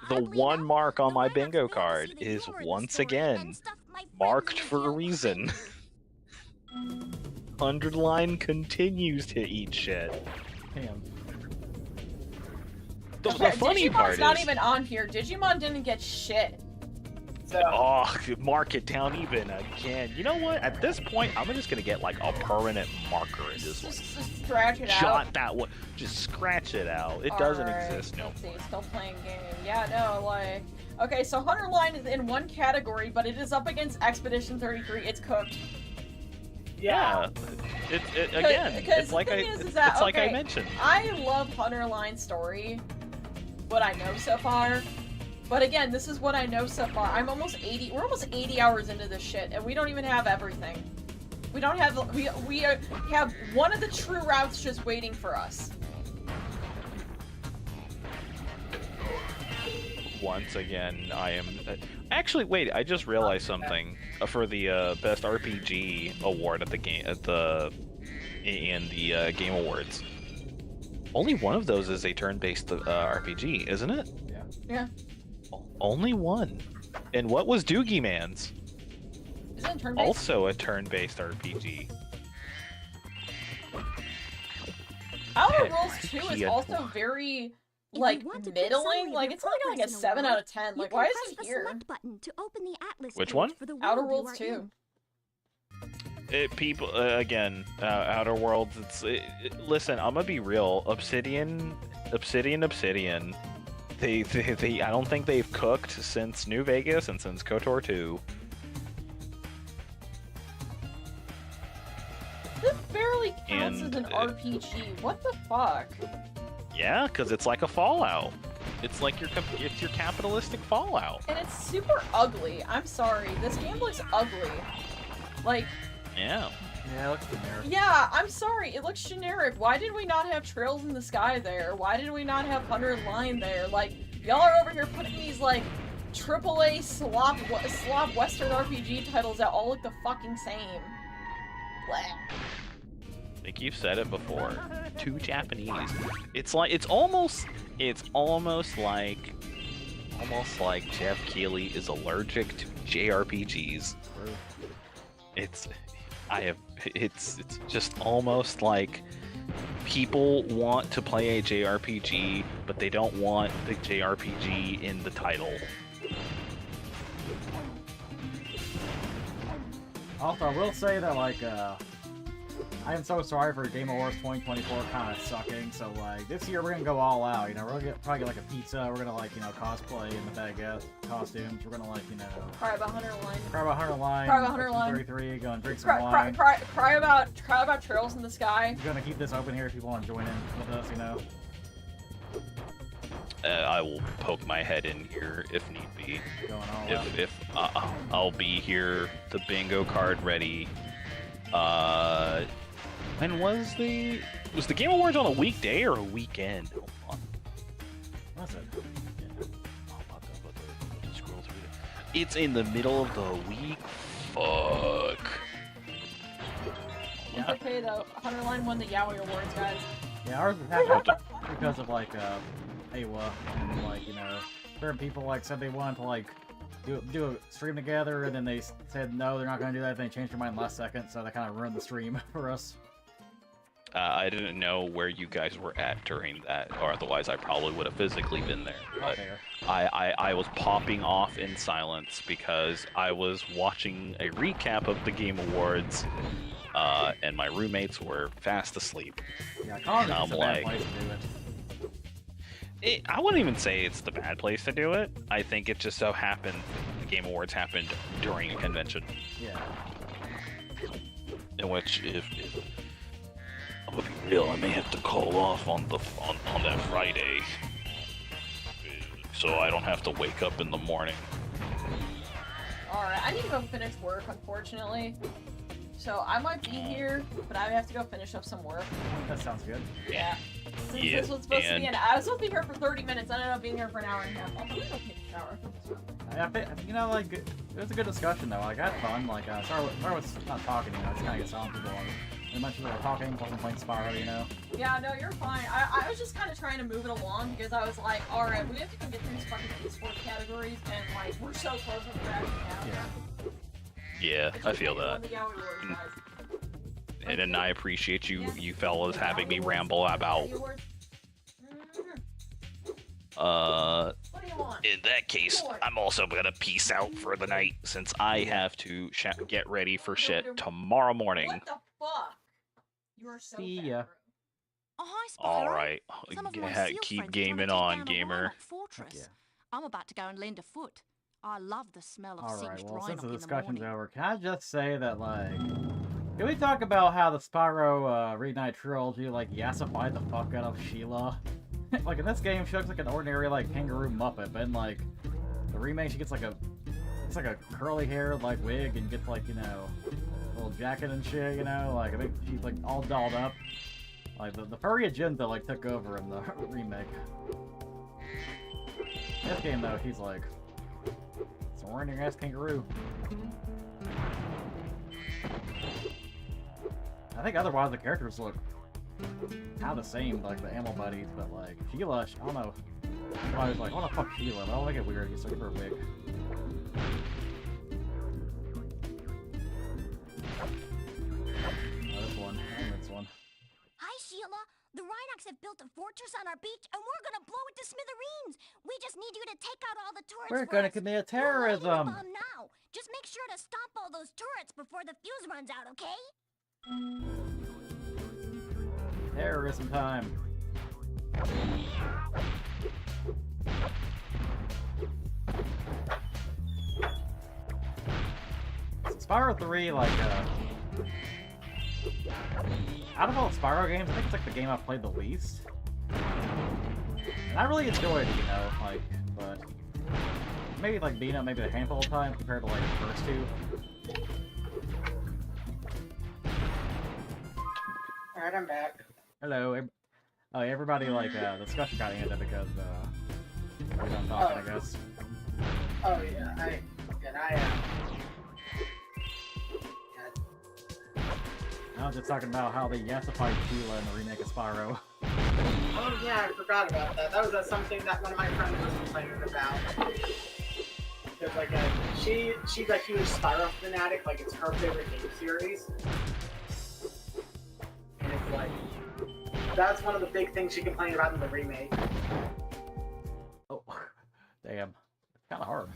the one mark on my bingo card is once again marked for a reason. 100 Line continues to eat shit. Damn. The funny Digimon's part not is, even on here. Digimon didn't get shit. So, oh, mark it down even again. You know what? At this point, I'm just gonna get like a permanent marker in this one. Just scratch it out. Jot that one. Just scratch it out. It doesn't Alright, exist. No. Let's see, still playing game. Yeah, no, like. Okay, so 100 Line is in one category, but it is up against Expedition 33. It's cooked. Yeah. It's like I mentioned. I love 100 Line story, what I know so far. But again, this is what I know so far. We're almost 80 hours into this shit, and we don't even have everything. We don't have, we have one of the true routes just waiting for us. Once again, I am... Actually, wait, I just realized something. For the best RPG award at the game, in the Game Awards. Only one of those is a turn-based RPG, isn't it? Yeah. Only one. And what was Doogie Man's? Isn't it turn-based? Also a turn-based RPG. Outer Worlds 2 is He also very, If like, you want to keep middling. summary Like, of it's only got like a progress in a 7 world, out of 10. you Like, can why press is it the here? select button to open the atlas Which page one? For the Outer world you Worlds are 2. in. People again, Outer Worlds. Listen, I'm gonna be real. Obsidian. They I don't think they've cooked since New Vegas and since KOTOR 2. This barely counts And, as an RPG. What the fuck? Yeah, because it's like a Fallout. It's like it's your capitalistic Fallout. And it's super ugly. I'm sorry. This game looks ugly. Like, Yeah. Yeah, it looks generic. yeah, I'm sorry. It looks generic. Why did we not have Trails in the Sky there? Why did we not have 100 Line there? Like, y'all are over here putting these, like, AAA slop Western RPG titles that all look the fucking same. Blah. I think you've said it before. Too Japanese. It's almost like Jeff Keighley is allergic to JRPGs. It's just almost like people want to play a JRPG, but they don't want the JRPG in the title. Also, I will say that, like, I am so sorry for Game Awards 2024 kind of sucking, so, like, this year we're gonna go all out, you know, we're gonna probably get, like, a pizza, we're gonna, like, you know, cosplay in the baguette costumes, we're gonna, like, you know... Cry about 100 Line. Cry about 100 Line, Cry about 100 Line. 33, go and drink some Cry, wine. cry about Trails in the Sky. We're gonna keep this open here if people want to join in with us, you know. I will poke my head in here if need be. Going all out. If I'll be here, the bingo card ready. When was the Game Awards on a weekday or a weekend? Hold on. What's it? Scroll through it. It's in the middle of the week. Fuck. Yeah. Okay, the 100 Line won the Yaoi Awards, guys. Yeah, ours happened because of, like, AWA, and, like, you know, certain people, like, said they wanted to, like, do a stream together, and then they said no, they're not going to do that, then they changed their mind last second, so that kind of ruined the stream for us. I didn't know where you guys were at during that, or otherwise I probably would have physically been there. But I was popping off in silence because I was watching a recap of the Game Awards, and my roommates were fast asleep. Yeah, College and is a bad place to do it. I wouldn't even say it's the bad place to do it. I think it just so happened the Game Awards happened during a convention. Yeah. In which, if I'm gonna be real, I may have to call off on that Friday, so I don't have to wake up in the morning. Alright, I need to go finish work, unfortunately. So I might be here, but I have to go finish up some work. That sounds good. Yeah. Since Yeah, this was supposed to be and- I was supposed to be here for 30 minutes, I ended up being here for an hour and a half. I'm gonna go take a shower. You know, like, it was a good discussion, though. Like, I had fun. Like, sorry was not talking, you know, just kind of get silent people. And a bunch of people were talking, wasn't playing Spyro, you know? Yeah, no, you're fine. I was just kind of trying to move it along because I was like, alright, we have to get through these fucking esports categories, and, like, we're so close with the actually now. Yeah, I feel that. The Yaoi Awards, guys. And I appreciate you fellas having me ramble about. What do you want? In that case, I'm also gonna peace out for the night since I have to get ready for shit tomorrow morning. What the fuck? You are so See fat, ya. bro. Oh, hi, Spyro. All right, Some of my seal keep friends are trying to gaming take on, down a gamer. Lilac Fortress. Yeah. I'm about to go and lend a foot. I love the smell of Alright, singed well, rhinoc since the in the discussion's morning. over, can I just say that, like... Can we talk about how the Spyro Reignite trilogy, like, yassified the fuck out of Sheila? Like, in this game, she looks like an ordinary, like, kangaroo muppet, but in, like, the remake, she gets, like, it's like a curly hair, like, wig, and gets, like, you know, a little jacket and shit, you know? Like, I think she's, like, all dolled up. Like, the furry agenda, like, took over in the remake. This game, though, she's, like, it's an ordinary-ass kangaroo. I think otherwise the characters look kind of the same, like the animal buddies, but like Sheila, I don't know. I was like, what the fuck Sheila? But I don't make it weird. He's looking for a wig. Oh, this one. I think this one. Hi, Sheila. The Rhinocs have built a fortress on our beach, and we're gonna blow it to smithereens. We just need you to take out all the turrets. We're for gonna us. commit We're lighting the terrorism. bomb now. Just make sure to stop all those turrets before the fuse runs out, okay? Terrorism time. So Spyro 3, like, out of all the Spyro games, I think it's like the game I've played the least. I really enjoyed it, you know, like, but maybe like beating it maybe a handful of times compared to like the first two. Alright, I'm back. Hello, everybody, like, the discussion got ended because, we're done talking, I guess. Oh yeah, I was just talking about how they yassified Sheila in the remake of Spyro. Oh yeah, I forgot about that. That was something that one of my friends was complaining about. Because like, she's a huge Spyro fanatic. Like, it's her favorite game series. And it's like, that's one of the big things she complained about in the remake. Oh, damn. It's kind of hard.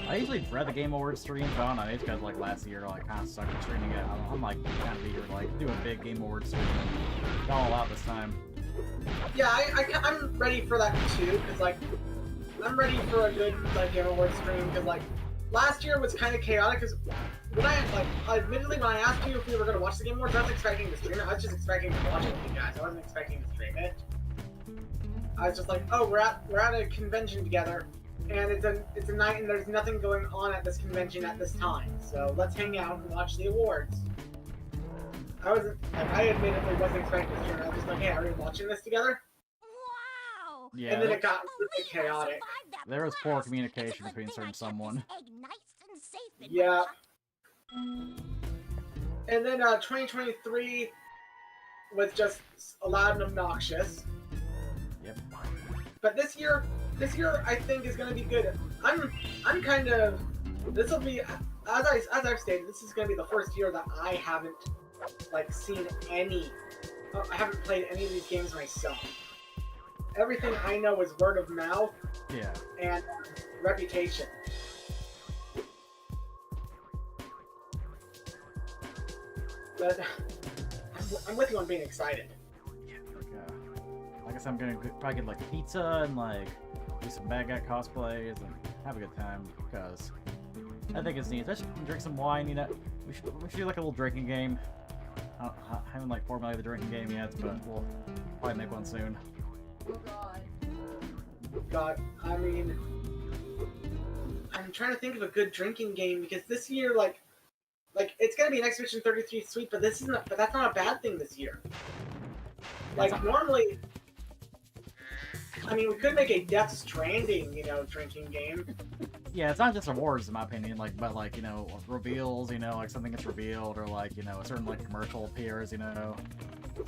I usually dread the Game Awards streams, but I don't know, it's because like last year I kind of sucked at streaming it. I'm like kind of eager to like do a big Game Awards stream and go all out this time. Yeah, I'm ready for that too, because like, I'm ready for a good like Game Awards stream, because like, last year was kind of chaotic, because when admittedly when I asked you if we were going to watch the Game Awards, I was expecting to stream it. I was just expecting to watch it with you guys. I wasn't expecting to stream it. I was just like, oh, we're at a convention together, and it's a night, and there's nothing going on at this convention at this time. So let's hang out and watch the awards. I admittedly wasn't expecting to stream it. I was just like, hey, are we watching this together? Wow! Yeah. And then it got really chaotic. There was poor communication between certain someone. Yeah. And then 2023 was just loud and obnoxious. Yep. But this year I think is going to be good. I'm kind of, this will be, as I've stated, this is going to be the first year that I haven't like seen I haven't played any of these games myself. Everything I know is word of mouth. Yeah. And reputation. But I'm with you on being excited. Like I said, I'm gonna probably get like pizza and like do some bad guy cosplays and have a good time because I think it's neat. Especially drink some wine, you know. We should do like a little drinking game. I haven't like formulated the drinking game yet, but we'll probably make one soon. Oh god. God, I mean, I'm trying to think of a good drinking game because this year, like it's gonna be an Expedition 33 Suite, but that's not a bad thing this year. Like normally, I mean, we could make a Death Stranding, you know, drinking game. Yeah, it's not just awards in my opinion, like, but like, you know, reveals, you know, like something gets revealed or like, you know, a certain like commercial appears, you know.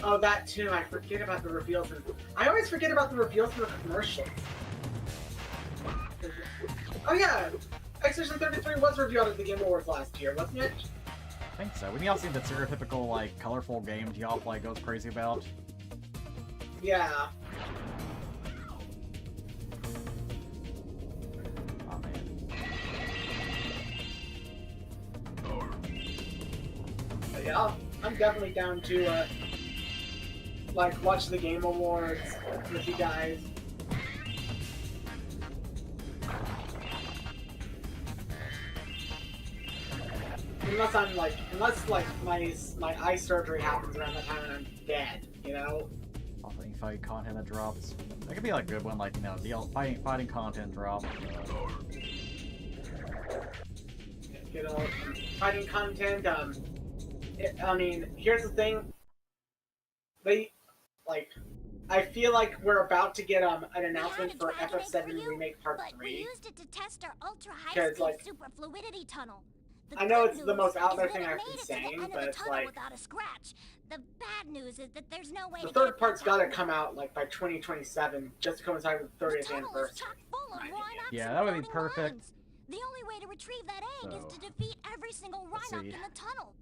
Oh, that too. I forget about the reveals. I always forget about the reveals in the commercials. Oh yeah, Expedition 33 was revealed at the Game Awards last year, wasn't it? I think so. We all seen the stereotypical like colorful games y'all play goes crazy about. Yeah. Oh man. But yeah, I'm definitely down to like watch the Game Awards with you guys. Unless my eye surgery happens around the time and I'm dead, you know. Any fight content that drops. That could be like a good one, like, you know, the fighting content drop. You know, fighting content. I mean, here's the thing. I feel like we're about to get an announcement for FF7 Remake Part 3. We used it to test our ultra Because, high-speed like, super fluidity tunnel. I know it's the most out there thing I've been saying, but it's like without a scratch. The bad news is that there's no way the to third part's got to come out like by 2027, just to coincide with the 30th tunnel is anniversary. chock full of Rhinox Yeah, and that would be floating perfect. lines. The only way to retrieve that egg is So, to defeat every single let's Rhinox see. in the tunnel.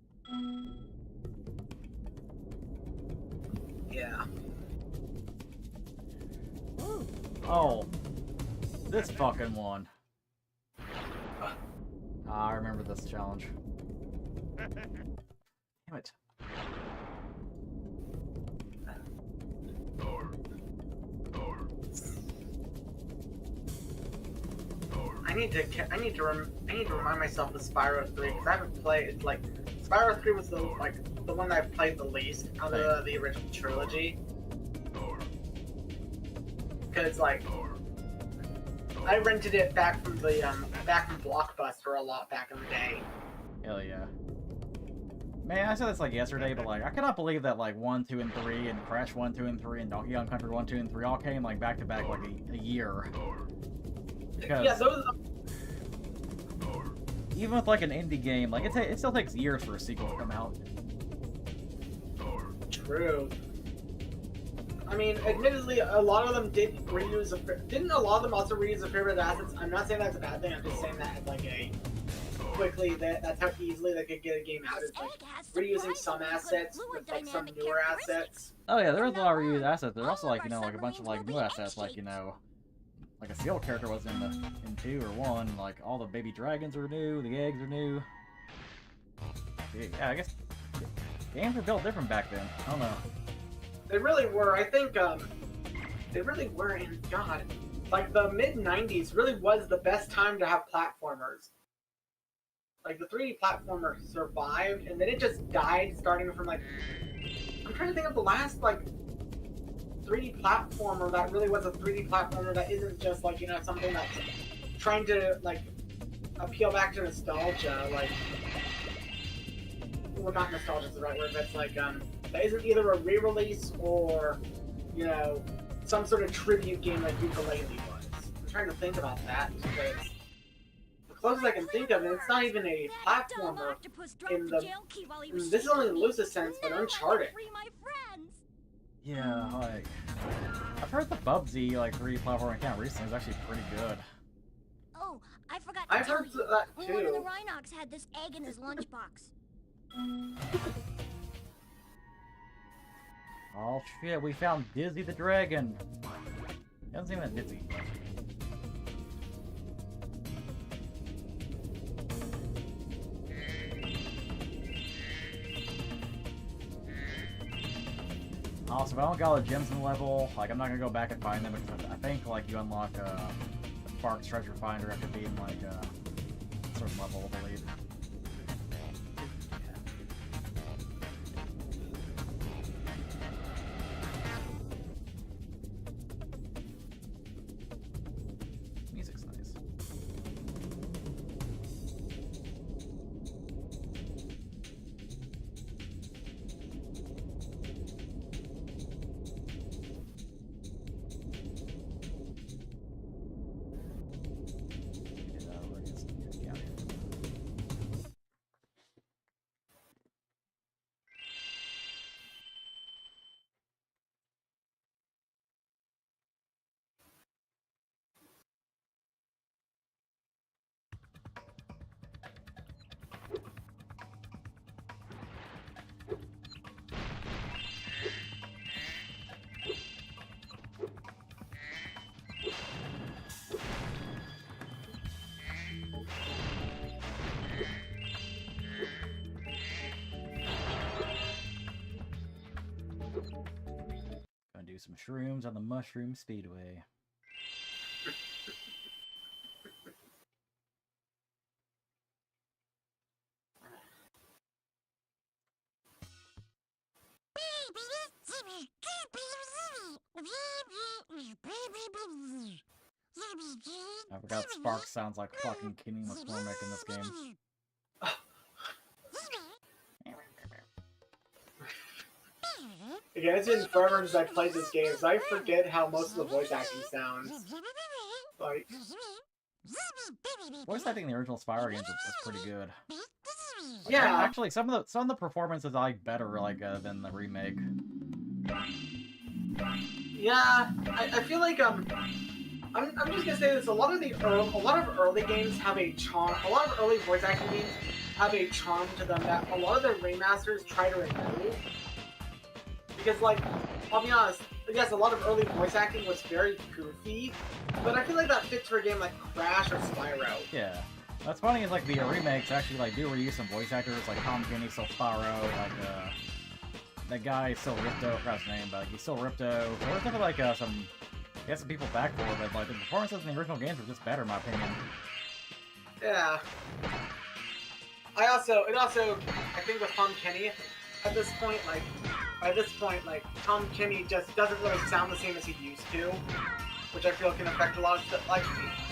Yeah. Oh, this fucking one. I remember this challenge. Damn it. I need to remind myself of Spyro 3 because I haven't played. It's like Spyro 3 was the one that I played the least out of the original trilogy. Because like I rented it back from Blockbuster a lot back in the day. Hell yeah. Man, I said this like yesterday, but like I cannot believe that like 1, 2, and 3 and Crash 1, 2, and 3 and Donkey Kong Country 1, 2, and 3 all came like back to back like a year. Because Yeah, those. even with like an indie game, like it still takes years for a sequel to come out. True. I mean, admittedly, a lot of them did reuse. Didn't a lot of them also reuse their favorite assets? I'm not saying that's a bad thing. I'm just saying that as like a quickly that's how easily they could get a game out. Is like reusing some assets with like some newer assets. Oh yeah, there was a lot of reused assets. There's also like like a bunch of like new assets, like like a seal character was in 2 or 1. Like all the baby dragons are new, the eggs are new. Yeah, I guess games were built different back then. I don't know. They really were. I think they really were. And God, like the mid '90s really was the best time to have platformers. Like the 3D platformer survived, and then it just died. Starting from like, I'm trying to think of the last like 3D platformer that really was a 3D platformer that isn't just like something that's trying to like appeal back to nostalgia. Like, well, not nostalgia is the right word. That's like that isn't either a re-release or some sort of tribute game like Ukulele was. I'm trying to think about that because the closest I can think of, and it's not even a platformer in the. This is only in the loosest sense, but Uncharted. Yeah, like I've heard the Bubsy like 3D platforming account recently is actually pretty good. Oh, I forgot. I've heard that too. One of the Rhinox had this egg in his lunchbox. Oh shit, we found Dizzy the Dragon. Doesn't seem that dizzy. Also, if I don't got all the gems in the level, like I'm not gonna go back and find them because I think like you unlock the Sparks Treasure Finder after being like a certain level, I believe. Music's nice. Gonna do some shrooms on the Mushroom Speedway. I forgot Sparks sounds like fucking Kenny McCormick in this game. Again, it's been forever since I played this game, so I forget how most of the voice acting sounds. Like, Voice acting in the original Spyro games was pretty good. yeah, Actually, some of the performances I like better like than the remake. yeah. I feel like I'm just gonna say this. A lot of early games have a charm. A lot of early voice acting games have a charm to them that a lot of the remasters try to remove. because like, I'll be honest, yes, a lot of early voice acting was very goofy, but I feel like that fits for a game like Crash or Spyro. Yeah. What's funny is like the remakes actually like do reuse some voice actors, like Tom Kenny still Spyro, like that guy is still Ripto, I forgot his name, but like, he's still Ripto. So there's definitely like some, I guess some people back for it, but like the performances in the original games were just better in my opinion. Yeah. I think with Tom Kenny, at this point, like Tom Kenny just doesn't really sound the same as he used to, which I feel can affect a lot of stuff. Like,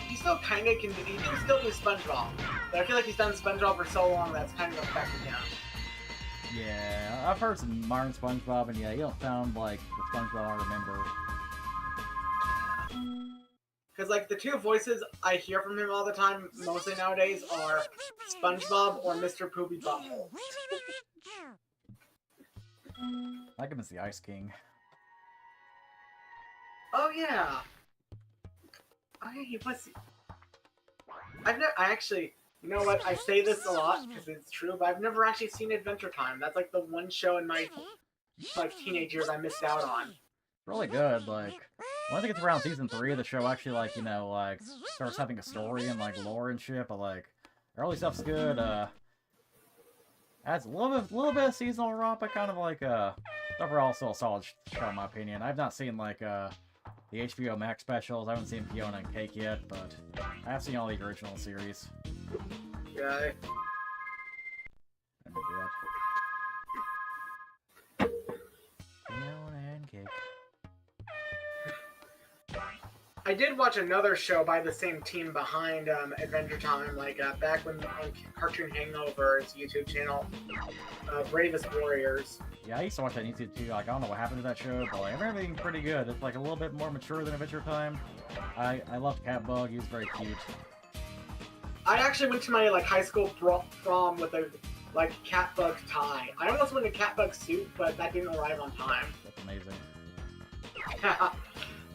he still kind of can still do SpongeBob, but I feel like he's done SpongeBob for so long that's kind of affected him. Yeah, I've heard some modern SpongeBob, and yeah, you don't sound like the SpongeBob I remember. Because, like, the two voices I hear from him all the time, mostly nowadays, are SpongeBob or Mr. Poopy Butthole. I like him as the Ice King. Oh, yeah. He was... You know what? I say this a lot, because it's true, but I've never actually seen Adventure Time. That's, like, the one show in my, like, teenage years I missed out on. Really good, like... Once it gets around season 3, the show actually, like, you know, like, starts having a story and, like, lore and shit, but, like, early stuff's good, adds a little bit of seasonal romp, but kind of, like, overall still a solid show, in my opinion. I've not seen, like, the HBO Max specials, I haven't seen Fiona and Cake yet, but I have seen all the original series. Yeah. Fiona and Cake. I did watch another show by the same team behind Adventure Time, like back when on Cartoon Hangover's YouTube channel, Bravest Warriors. Yeah, I used to watch that on YouTube too. Like, I don't know what happened to that show, but like, everything's pretty good. It's like a little bit more mature than Adventure Time. I loved Catbug. He was very cute. I actually went to my like high school prom with a like Catbug tie. I almost went in a Catbug suit, but that didn't arrive on time. That's amazing.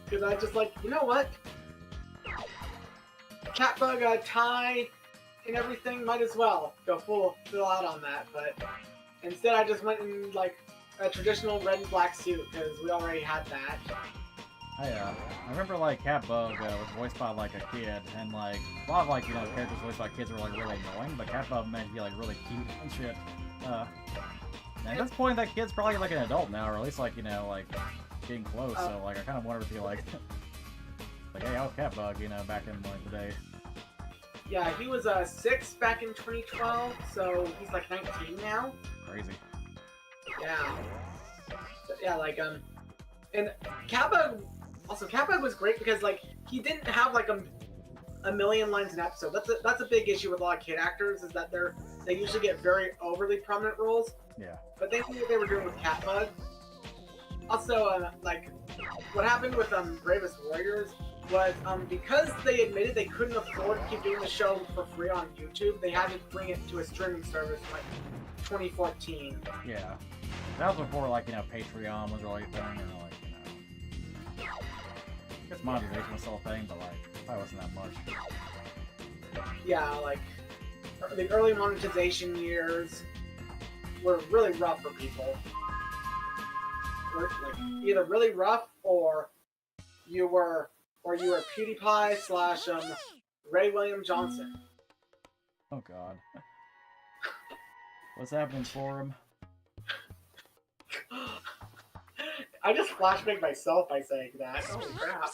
Because I just like, you know what? Catbug tie and everything, might as well go full out on that. But instead, I just went in like a traditional red and black suit because we already had that. I remember like Catbug was voiced by like a kid, and like a lot of like characters voiced by kids were like really annoying, but Catbug meant to be like really cute and shit. And at this point, that kid's probably like an adult now, or at least like like getting close. So like I kind of wanted to be like, hey, I was Catbug, back in like the day. Yeah, he was 6 back in 2012, so he's like 19 now. Crazy. Yeah. Yeah, like and Catbug. Also, Catbug was great because like he didn't have like a million lines an episode. That's a big issue with a lot of kid actors, is that they usually get very overly prominent roles. Yeah. But they knew what they were doing with Catbug. Also, like what happened with Bravest Warriors was because they admitted they couldn't afford to keep doing the show for free on YouTube, they had to bring it to a streaming service in like 2014. Yeah. That was before like Patreon was really a thing, or like I guess monetization was still a thing, but like probably wasn't that much. Yeah, like the early monetization years were really rough for people. Like either really rough or you were PewDiePie / Ray William Johnson. Oh god. What's happening for him? I just flashbanged myself by saying that. Holy crap.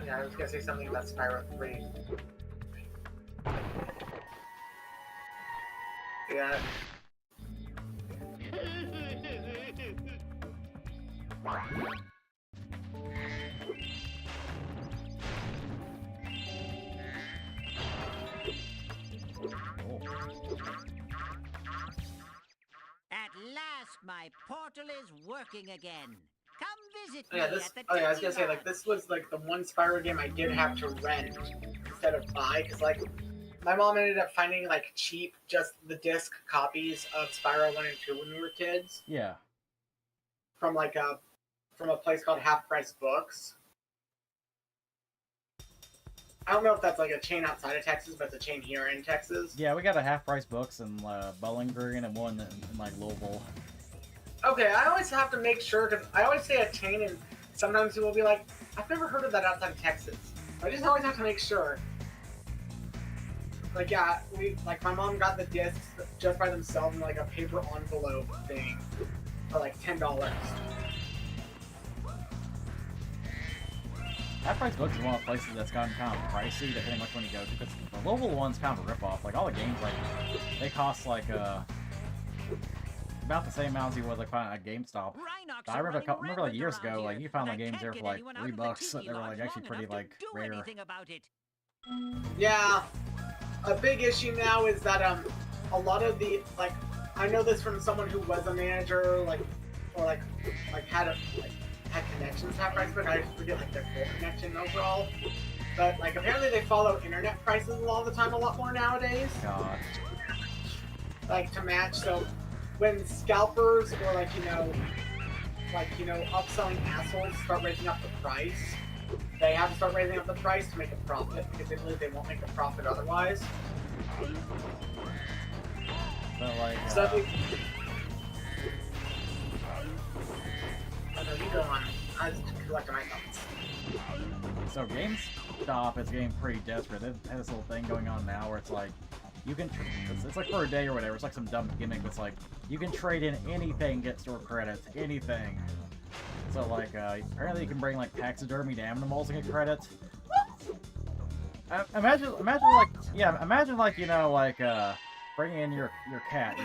Yeah, I was gonna say something about Spyro 3. Yeah. my portal is working again. Come visit Oh, yeah, me this. at the Oh yeah, I was Tiki gonna say like Lodge. this was like the one Spyro game I did have to rent instead of buy because like my mom ended up finding like cheap just the disc copies of Spyro 1 and 2 when we were kids Yeah. from like a place called Half Price Books. I don't know if that's like a chain outside of Texas, but it's a chain here in Texas. Yeah, we got a half-price books in Bowling Green and one in like Louisville. Okay, I always have to make sure because I always say a chain, and sometimes people will be like, "I've never heard of that outside of Texas." I just always have to make sure. Like yeah, my mom got the discs just by themselves in like a paper envelope thing for like $10. Half-price books is one of the places that's gotten kind of pricey depending which one you go to. Because the Louisville one's kind of a ripoff. Like all the games, like they cost like about the same amount as you would like find at GameStop. Rhinox I are remember running remember like rampant years around ago, like here, you found but like I games can't there get for like anyone out of the $3 Tiki that were like Lodge actually long pretty enough like to do rare. anything about it. Yeah, a big issue now is that a lot of the like I know this from someone who was a manager or had connections at Price Book. I forget like their full connection overall, but like apparently they follow internet prices all the time a lot more nowadays. God. Like to match. So when scalpers or upselling assholes start raising up the price, they have to start raising up the price to make a profit because they believe they won't make a profit otherwise. But like, So oh, no, you go on. I was collecting my thoughts. so GameStop is getting pretty desperate. They have this little thing going on now where it's like you can it's like for a day or whatever. It's like some dumb gimmick. It's like you can trade in anything, get store credits, anything. So like apparently you can bring like taxidermied animals and get credits. Imagine like bringing in your cat.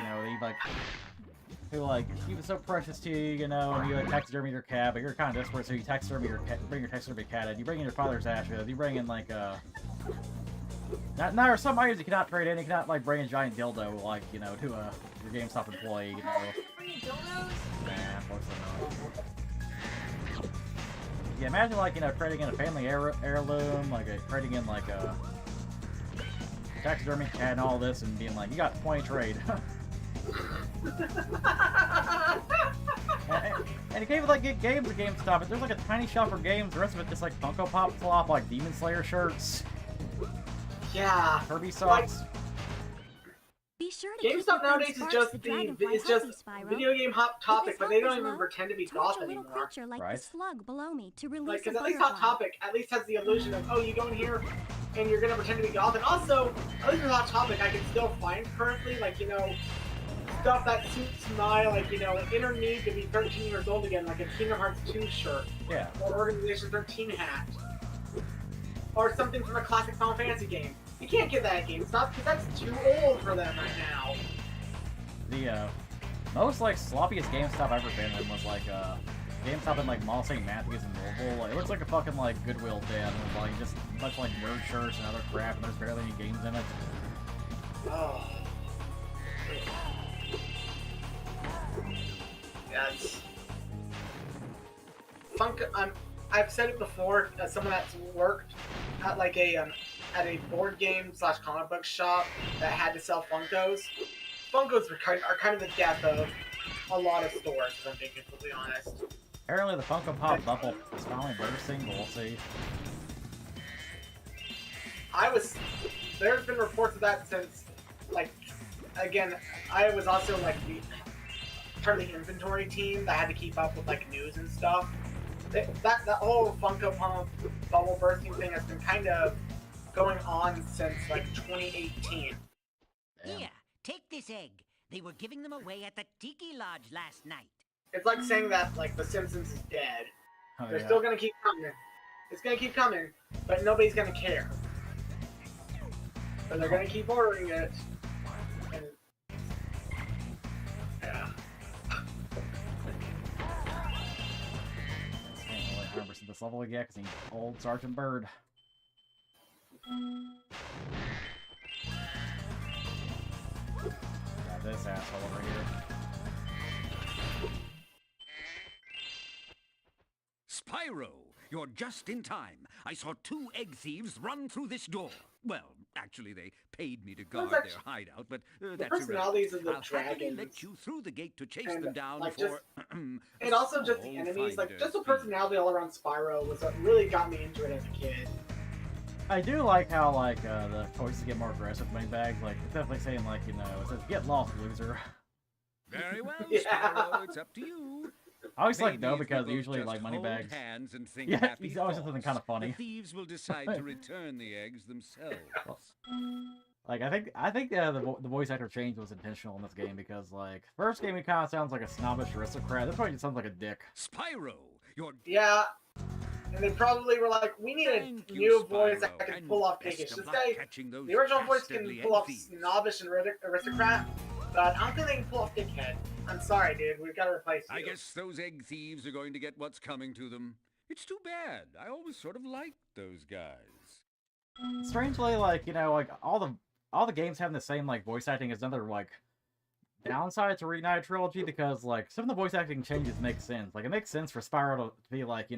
Who like he was so precious to you, and you like taxidermy your cat, but you're kind of desperate, so you taxidermy your cat, bring your taxidermy cat in. You bring in your father's ashes. You bring in like now there are some items you cannot trade in. You cannot like bring a giant dildo like to your GameStop employee. Bringing dildos? Nah, unfortunately not. Yeah, imagine like trading in a family heirloom, like trading in like a taxidermy cat and all this, and being like, you got 20 trade. and it gave like get games at GameStop, but there's like a tiny shop for games. The rest of it just like Funko Pop flop, like Demon Slayer shirts. Yeah. Kirby socks. Be sure to keep GameStop your nowadays is friend just Sparks the Dragonfly it's just healthy, Spyro. video game hot topic, If but his they health don't is even low, pretend to be torture goth a little anymore. creature like Right. the slug below me to release Like, a because at least butterfly. Hot Topic at least has the illusion of, oh, you go in here and you're gonna pretend to be goth. And also, at least with Hot Topic, I can still find currently, stuff that suits my, inner need to be 13 years old again, like a Kingdom Hearts 2 shirt. Yeah. Or Organization 13 hat. Or something from a classic Final Fantasy game. You can't get that at GameStop because that's too old for them right now. The most like sloppiest GameStop I've ever been in was like GameStop in like Mall St. Matthews in Louisville. Like, it looks like a fucking like Goodwill den with like just a bunch of like nerd shirts and other crap, and there's barely any games in it. Oh. Yes. I've said it before as someone that's worked at like a board game / comic book shop that had to sell Funkos. Funkos are kind of the death of a lot of stores, if I'm being completely honest. Apparently the Funko Pop bubble is finally bursting, but we'll see. There's been reports of that since, again, I was also part of the inventory team that had to keep up with news and stuff. That whole Funko Pop bubble bursting thing has been kind of going on since 2018. Damn. Here, take this egg. They were giving them away at the Tiki Lodge last night. It's like saying that The Simpsons is dead. Oh, They're yeah. still gonna keep coming. It's gonna keep coming, but nobody's gonna care. But they're gonna keep ordering it. And yeah. I can't really 100% this level yet because he's old Sergeant Bird. Got this asshole over here. Spyro, you're just in time. I saw 2 egg thieves run through this door. Well, actually, they paid me to guard their hideout, but the that's personalities of the I'll happily dragons. let you through the gate to chase And, them down like, for just, a and also just the small enemies, like just the finder's fee. personality all around Spyro was what really got me into it as a kid. I do like how like the choices get more aggressive with Moneybags. Like it's definitely saying like it says get lost, loser. Very well, Yeah. Spyro, it's up to you. I always like Maybe no if we because both usually just like hold Moneybags. hands and think Yeah, happy he's always something thoughts, kind of funny. The thieves will decide to return the eggs themselves. Like I think the voice actor change was intentional in this game because like first game he kind of sounds like a snobbish aristocrat. This one he sounds like a dick. Spyro, you're Yeah. And they probably were like, we need a Thank you, new voice Spyro, that can and pull off best dickish. of This luck guy, catching those the original voice can dastardly pull egg off thieves. snobbish and aristocrat, but I don't think they can pull off dickhead. I'm sorry, dude. We've got to replace you. I guess those egg thieves are going to get what's coming to them. It's too bad. I always sort of liked those guys. Strangely, like like all the games having the same like voice acting is another like downside to Reignited Trilogy because like some of the voice acting changes make sense. Like it makes sense for Spyro to be like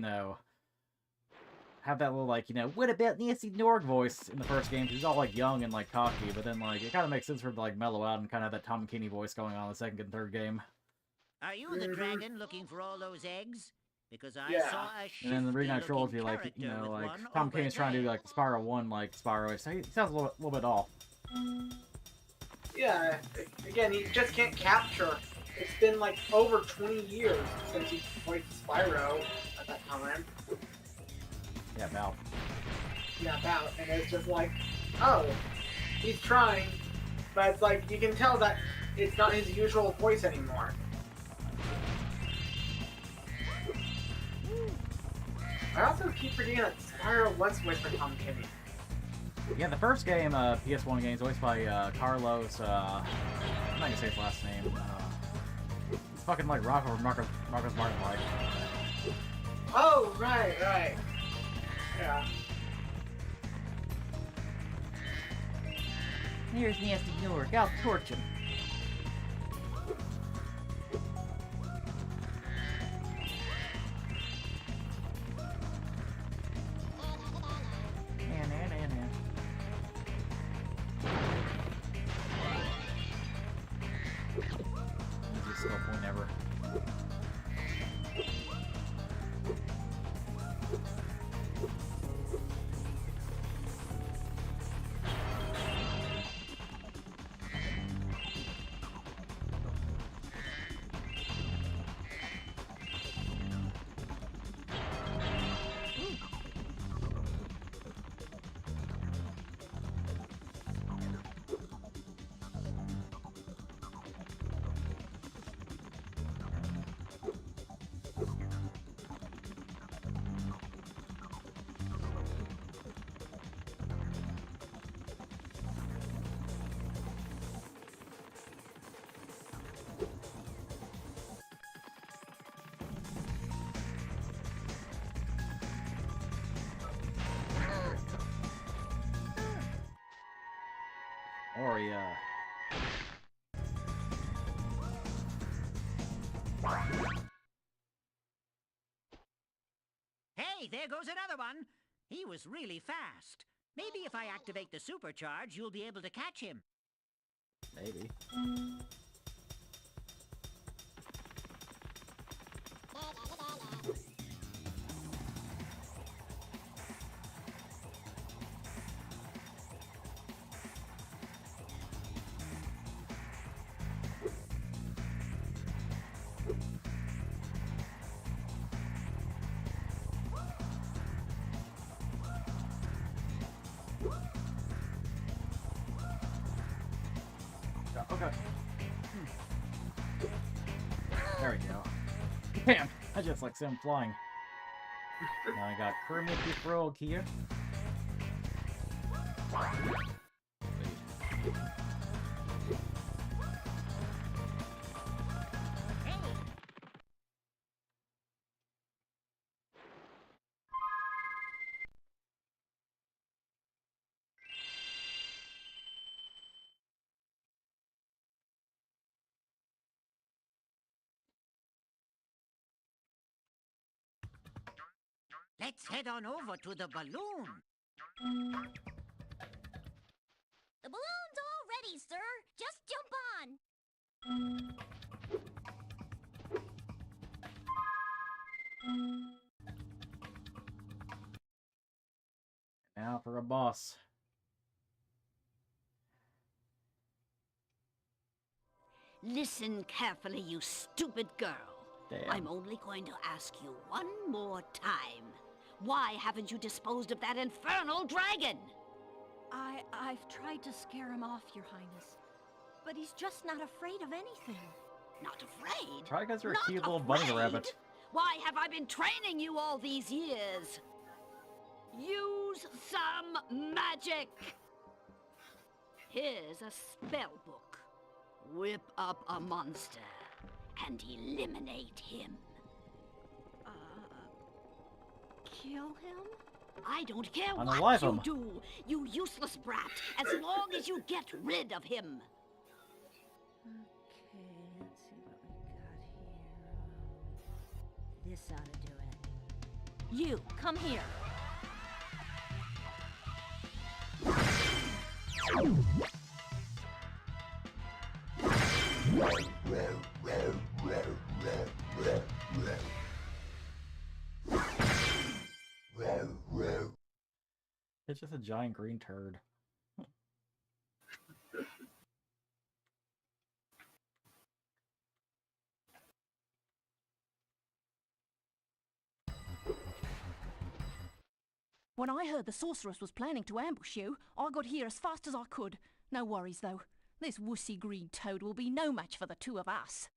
have that little like what about Nancy Norg voice in the first game because he's all like young and like cocky, but then like it kind of makes sense for him to like mellow out and kind of have that Tom Kenny voice going on in the second and third game. Are you the dragon looking for all those eggs? Because I Yeah. saw a And then the shifty Reignited Trilogy, looking like character with like one Tom over Kenny's trying to do there. like Spyro 1 like Spyro. So he sounds a little bit off. Yeah, again, he just can't capture. It's been like over 20 years since he voiced Spyro at that time. Yeah, about. Yeah, about. And it's just like, oh, he's trying, but it's like, you can tell that it's not his usual voice anymore. I also keep forgetting that Spyro was voiced by Tom Kenny. Yeah, the first game, PS1 game, is voiced by Carlos. I'm not gonna say his last name. It's fucking like Rocco Marcos Martin like. Oh, right. Yeah. Here's Nasty Newark. I'll torch him. Easiest skill point ever. Or Hey, there goes another one. He was really fast. Maybe if I activate the supercharge, you'll be able to catch him. maybe. Okay. There we go. Damn, I just like him flying. Now I got Kermit the Frog here. Let's head on over to the balloon. The balloon's all ready, sir. Just jump on. Now for a boss. Listen carefully, you stupid girl. Damn. I'm only going to ask you one more time. Why haven't you disposed of that infernal dragon? I've tried to scare him off, Your Highness. But he's just not afraid of anything. Not afraid? Probably because you're a Not cute little bunny afraid? rabbit. Why have I been training you all these years? Use some magic! Here's a spell book. Whip up a monster and eliminate him. Kill him? I don't care Unalive what you him. do, you useless brat, as long as you get rid of him. Okay, let's see what we got here. This ought to do it. You, come here. It's just a giant green turd. When I heard the sorceress was planning to ambush you, I got here as fast as I could. No worries, though. This wussy green toad will be no match for the two of us.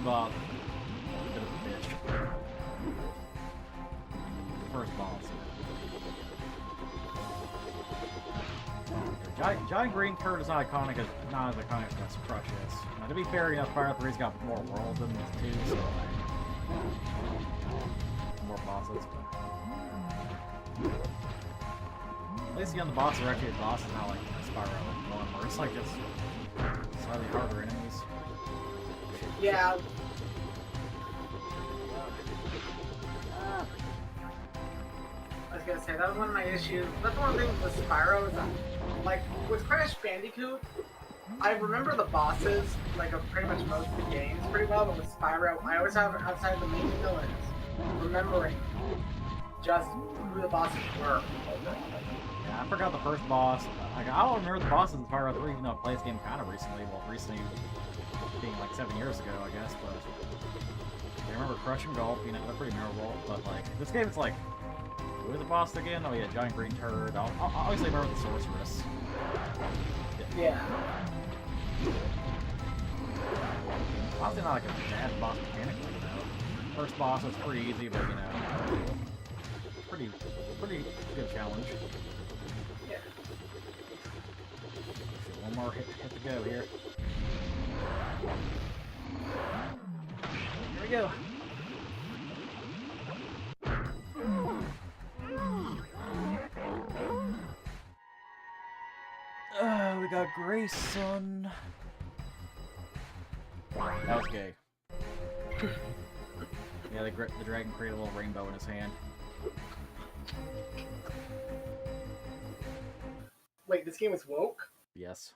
Bob. Bit of a bitch. First boss. Giant green turd is not as iconic as Crush is. Now, to be fair, Spyro 3's got more worlds than this too, so like, more bosses. But at least the bosses are actually bosses, not like Spyro 1, where it's like just slightly harder enemies. Yeah. I was gonna say, that was one of my issues. That's one of the things with Spyro is that, like, with Crash Bandicoot, I remember the bosses, like, of pretty much most of the games pretty well, but with Spyro, I always have, outside the main villains, remembering just who the bosses were. Yeah, I forgot the first boss. Like, I don't remember the bosses in Spyro 3, even though I played this game kind of recently. Well, recently being like 7 years ago, I guess, but I remember Crush and Gulp, they're pretty memorable, but like, this game, it's like, who is the boss again? Oh yeah, Giant Green Turd. I'll obviously remember the Sorceress. Yeah. Honestly, not like a bad boss mechanically, First boss was pretty easy, but pretty good challenge. Yeah. One more hit to go here. go. We got Grayson. That was gay. Yeah, the dragon created a little rainbow in his hand. Wait, this game is woke? Yes.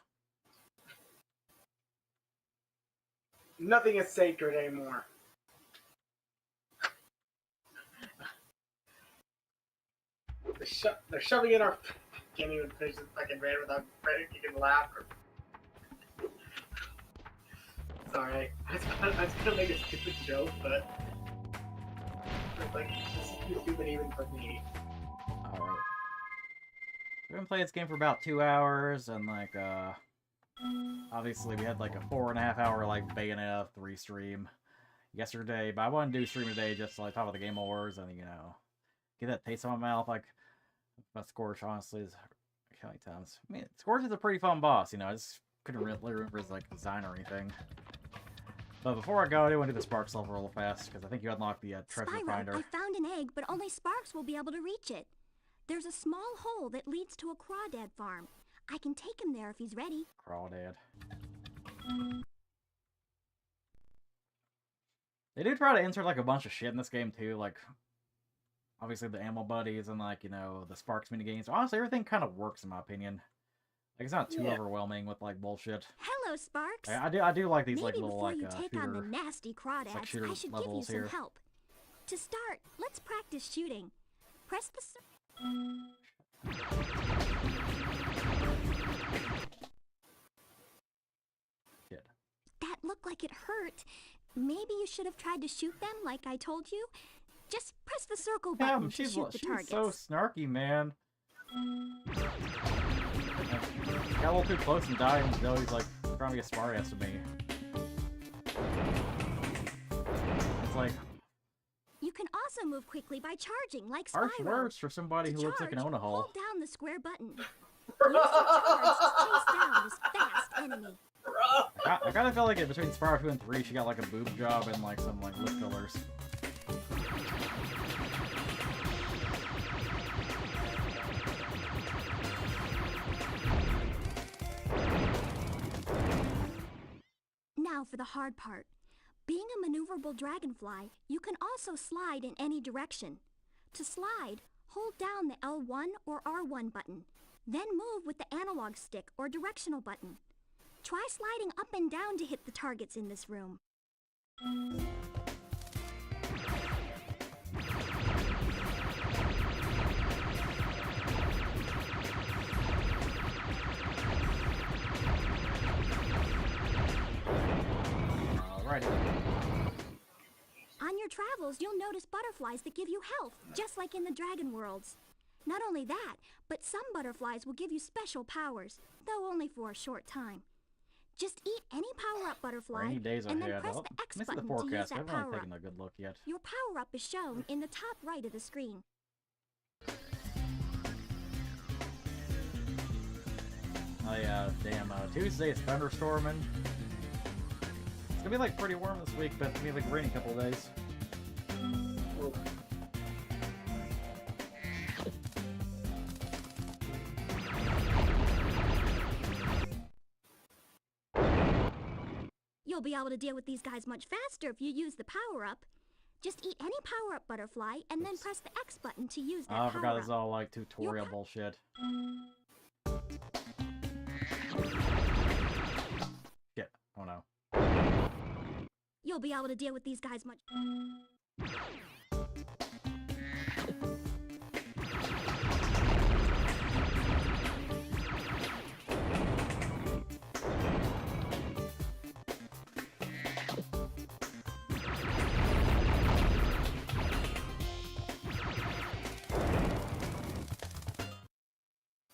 Nothing is sacred anymore. They're shoving in our... Can't even finish this fucking rant without you can laugh. Sorry. I was gonna make a stupid joke, but... It's like, this is too stupid even for me. Alright. We've been playing this game for about 2 hours, and like, obviously we had like a 4.5 hour like Bayonetta 3 stream yesterday, but I wanted to do a stream today just to like talk about the Game Awards and, you know, get that taste in my mouth. Like, but Scorch, honestly, is counting times. I mean, Scorch is a pretty fun boss, you know, I just couldn't really remember his like design or anything. But before I go, I do want to do the Sparks level real fast, because I think you unlock the treasure Spyro, Uh, finder. I found an egg, but only Sparks will be able to reach it. There's a small hole that leads to a crawdad farm. I can take him there if he's ready. Crawdad. They do try to insert like a bunch of shit in this game too, like obviously the ammo buddies and like, you know, the Sparks minigames. Honestly, everything kind of works in my opinion. Like, it's not too overwhelming with like bullshit. Hello, Sparks. I do like these like Maybe little before like you take on the shooter. nasty crawdads, like shooter I should give you levels some here. help. To start, let's practice shooting. Press the Shit. That looked like it hurt. Maybe you should have tried to shoot them like I told you. Just press the circle button Damn, to she's shoot the targets. so snarky, man. Got a little too close and died, and Zoe's like trying to get smart ass to me. It's like You can also move quickly by charging, like harsh Spyro. words for somebody who looks like an Charge, Onahole. hold down the square button. Use the charge to chase down this fast enemy. I kind of felt like it between Spyro 2 and 3, she got like a boob job and like some like lip fillers. Now for the hard part. Being a maneuverable dragonfly, you can also slide in any direction. To slide, hold down the L1 or R1 button. Then move with the analog stick or directional button. Try sliding up and down to hit the targets in this room. Alrighty. On your travels, you'll notice butterflies that give you health, just like in the dragon worlds. Not only that, but some butterflies will give you special powers, though only for a short time. Just eat any power-up butterfly, Rainy days and then ahead. press Oh, the X missed the button to use forecast. I that haven't really power-up. taken a good look yet. Your power-up is shown in the top right of the screen. Oh yeah, damn, Tuesday's thunderstorming. It's gonna be like pretty warm this week, but it's gonna be like rainy a couple of days. You'll be able to deal with these guys much faster if you use the power-up. Just eat any power-up butterfly, and then press the X button to use that Oh, I forgot this power-up. is all like tutorial bullshit. Shit. Oh no. You'll be able to deal with these guys much...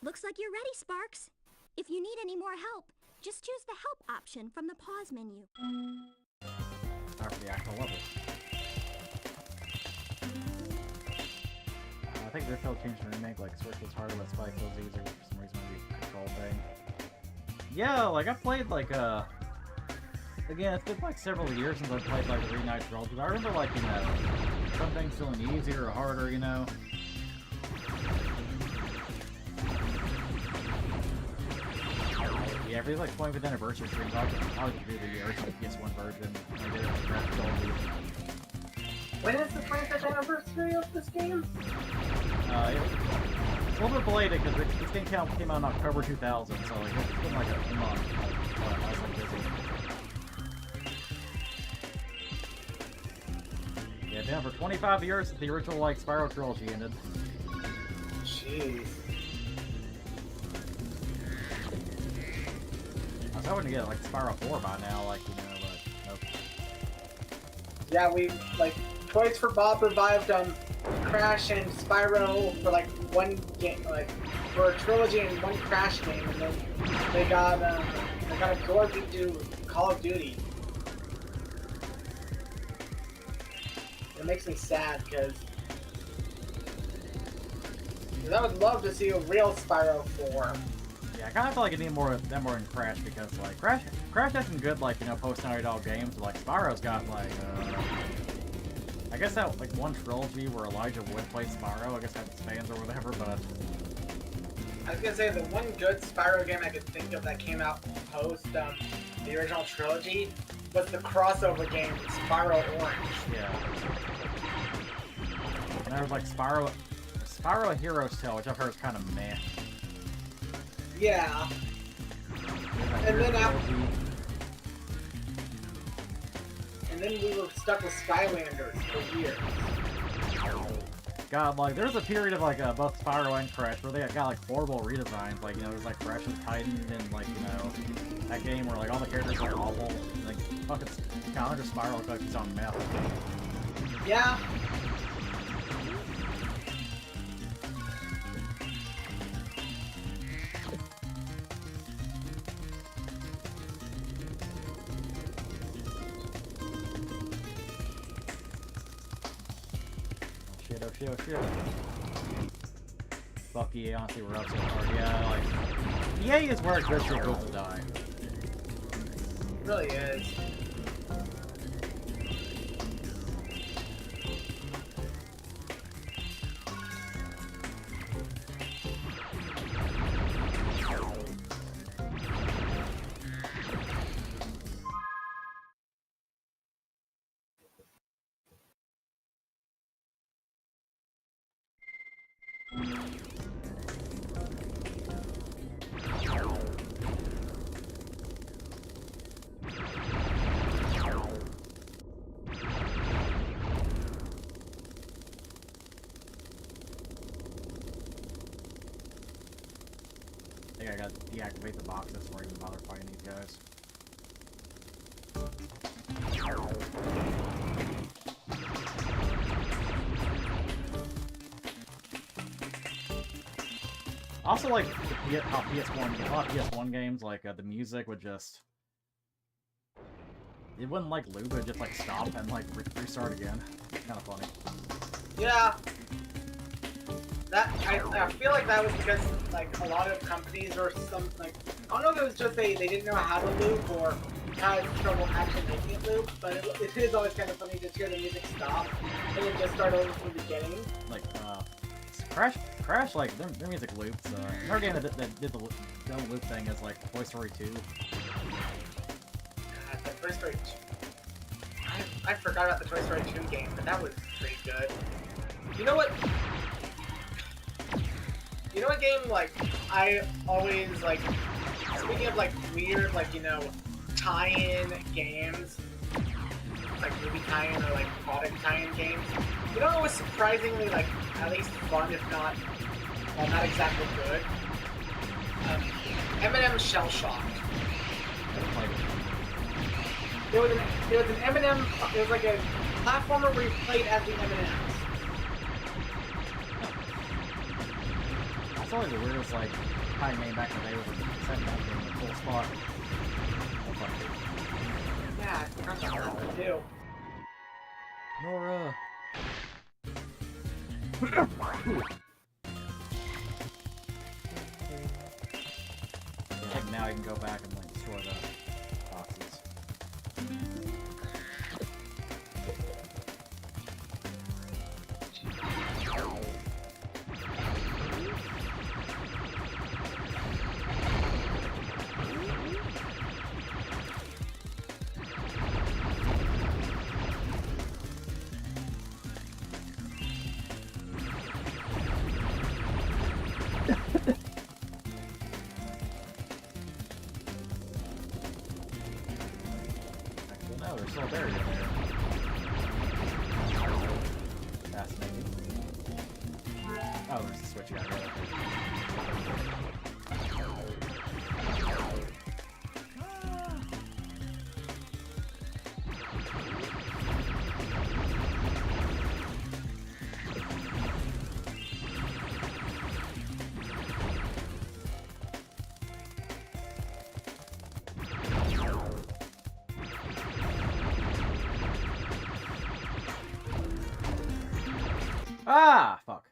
Looks like you're ready, Sparks. If you need any more help, just choose the help option from the pause menu. Time for the actual level. I think they're still changing the remake, like Switch was harder, but Spike was easier for some reason with the control thing. Yeah, like I played like again, it's been like several years since I played like the Reunited Trilogy, but I remember like, you know, some things feeling easier or harder, you know? Yeah, for these like 25th anniversary streams, I'll just do the original PS1 version. I did it with Graphic Trilogy. When is the 25th anniversary of this game? It's a little bit belated because this game came out in October 2000, so like it's been like a month. I was like busy. Yeah, it's been for 25 years since the original like Spyro trilogy ended. Jeez. I was hoping to get like Spyro 4 by now, like, you know, but nope. Yeah, we like Toys for Bob revived Crash and Spyro for like one game, like for a trilogy and one Crash game, and then they got absorbed into Call of Duty. It makes me sad because I would love to see a real Spyro 4. Yeah, I kind of feel like I need more of them more in Crash because like Crash has some good like, you know, post Naughty Dog games, but like Spyro's got like I guess that like one trilogy where Elijah Wood played Spyro, I guess had its fans or whatever, but I was gonna say the one good Spyro game I could think of that came out post the original trilogy was the crossover game Spyro Orange. yeah. And there was like Spyro Hero's Tale, which I've heard is kind of meh. Yeah. And then we were stuck with Skylanders for years. God, like, there was a period of, like, both Spyro and Crash where they got, like, horrible redesigns. Like, you know, there's, like, Crash and Titan and, like, you know, that game where, like, all the characters are awful. And, like, fucking Skylander Spyro looks like he's on meth. Yeah. Oh shit. Fuck EA, honestly, we're up so hard. Yeah, like, EA is where it's good for people to die. It really is. I think I gotta deactivate the boxes before I even bother fighting these guys. Also, like, how PS1, a lot of PS1 games, like, the music would just... It wouldn't, like, loop, it would just, like, stop and, like, restart again. Kind of funny. Yeah. I feel like that was because, like, a lot of companies or some, like, I don't know if it was just they didn't know how to loop or had trouble actually making it loop, but it is always kind of funny to hear the music stop and then just start over from the beginning. Like, Crash, like, their music loops. Another game that did the don't loop thing is, like, Toy Story 2. God, the Toy Story 2. I forgot about the Toy Story 2 game, but that was pretty good. You know what? You know what game, like, I always, like, speaking of, like, weird, like, you know, tie-in games, like movie tie-in or, like, product tie-in games, you know what was surprisingly, like, at least fun, if not, well, not exactly good? M&M Shell Shocked. There was an M&M, it was like a platformer where you played as the M&Ms. It's always the weirdest, like, high name back in the day was like setting up in the full spot. Yeah, I forgot about that too. Nora! Yeah, like now I can go back and like destroy the boxes. what you gotta do. Ah, fuck.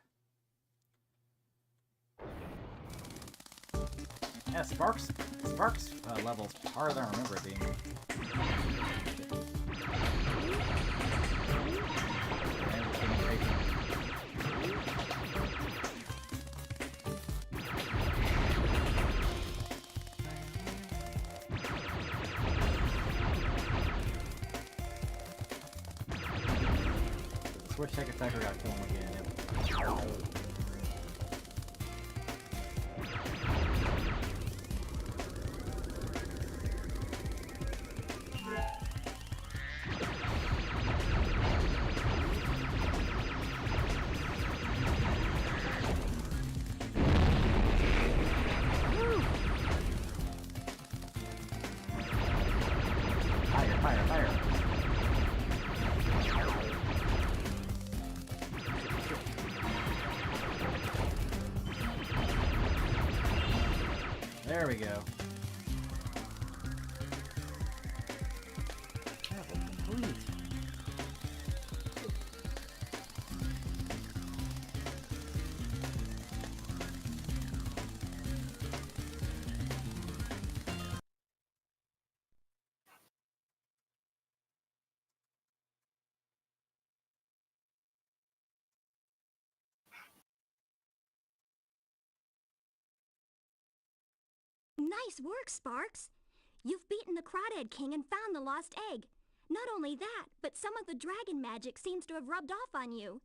Yeah, Sparks level's harder than I remember it being. And it's getting great. The switch tech attacker got killed him again. Yep. Fire. There we go. Level complete. Nice work, Sparks. You've beaten the Crawdad King and found the lost egg. Not only that, but some of the dragon magic seems to have rubbed off on you.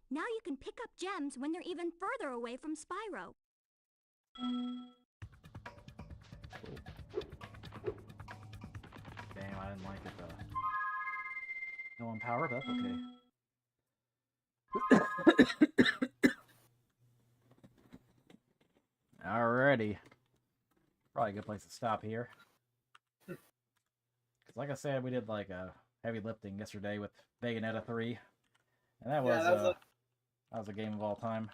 Now you can pick up gems when they're even further away from Spyro. Damn, I didn't like it though. No one power, but that's okay. Alrighty. Probably a good place to stop here. Because like I said, we did like a heavy lifting yesterday with Bayonetta 3. And that was, that was a game of all time.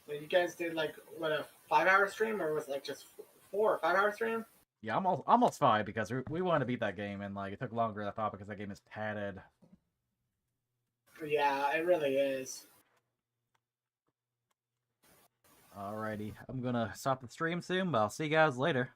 So you guys did like, what, a 5-hour stream? Or was it like just 4 or 5-hour stream? Yeah, almost 5 because we wanted to beat that game and like it took longer than I thought because that game is padded. Yeah, it really is. Alrighty, I'm gonna stop the stream soon, but I'll see you guys later.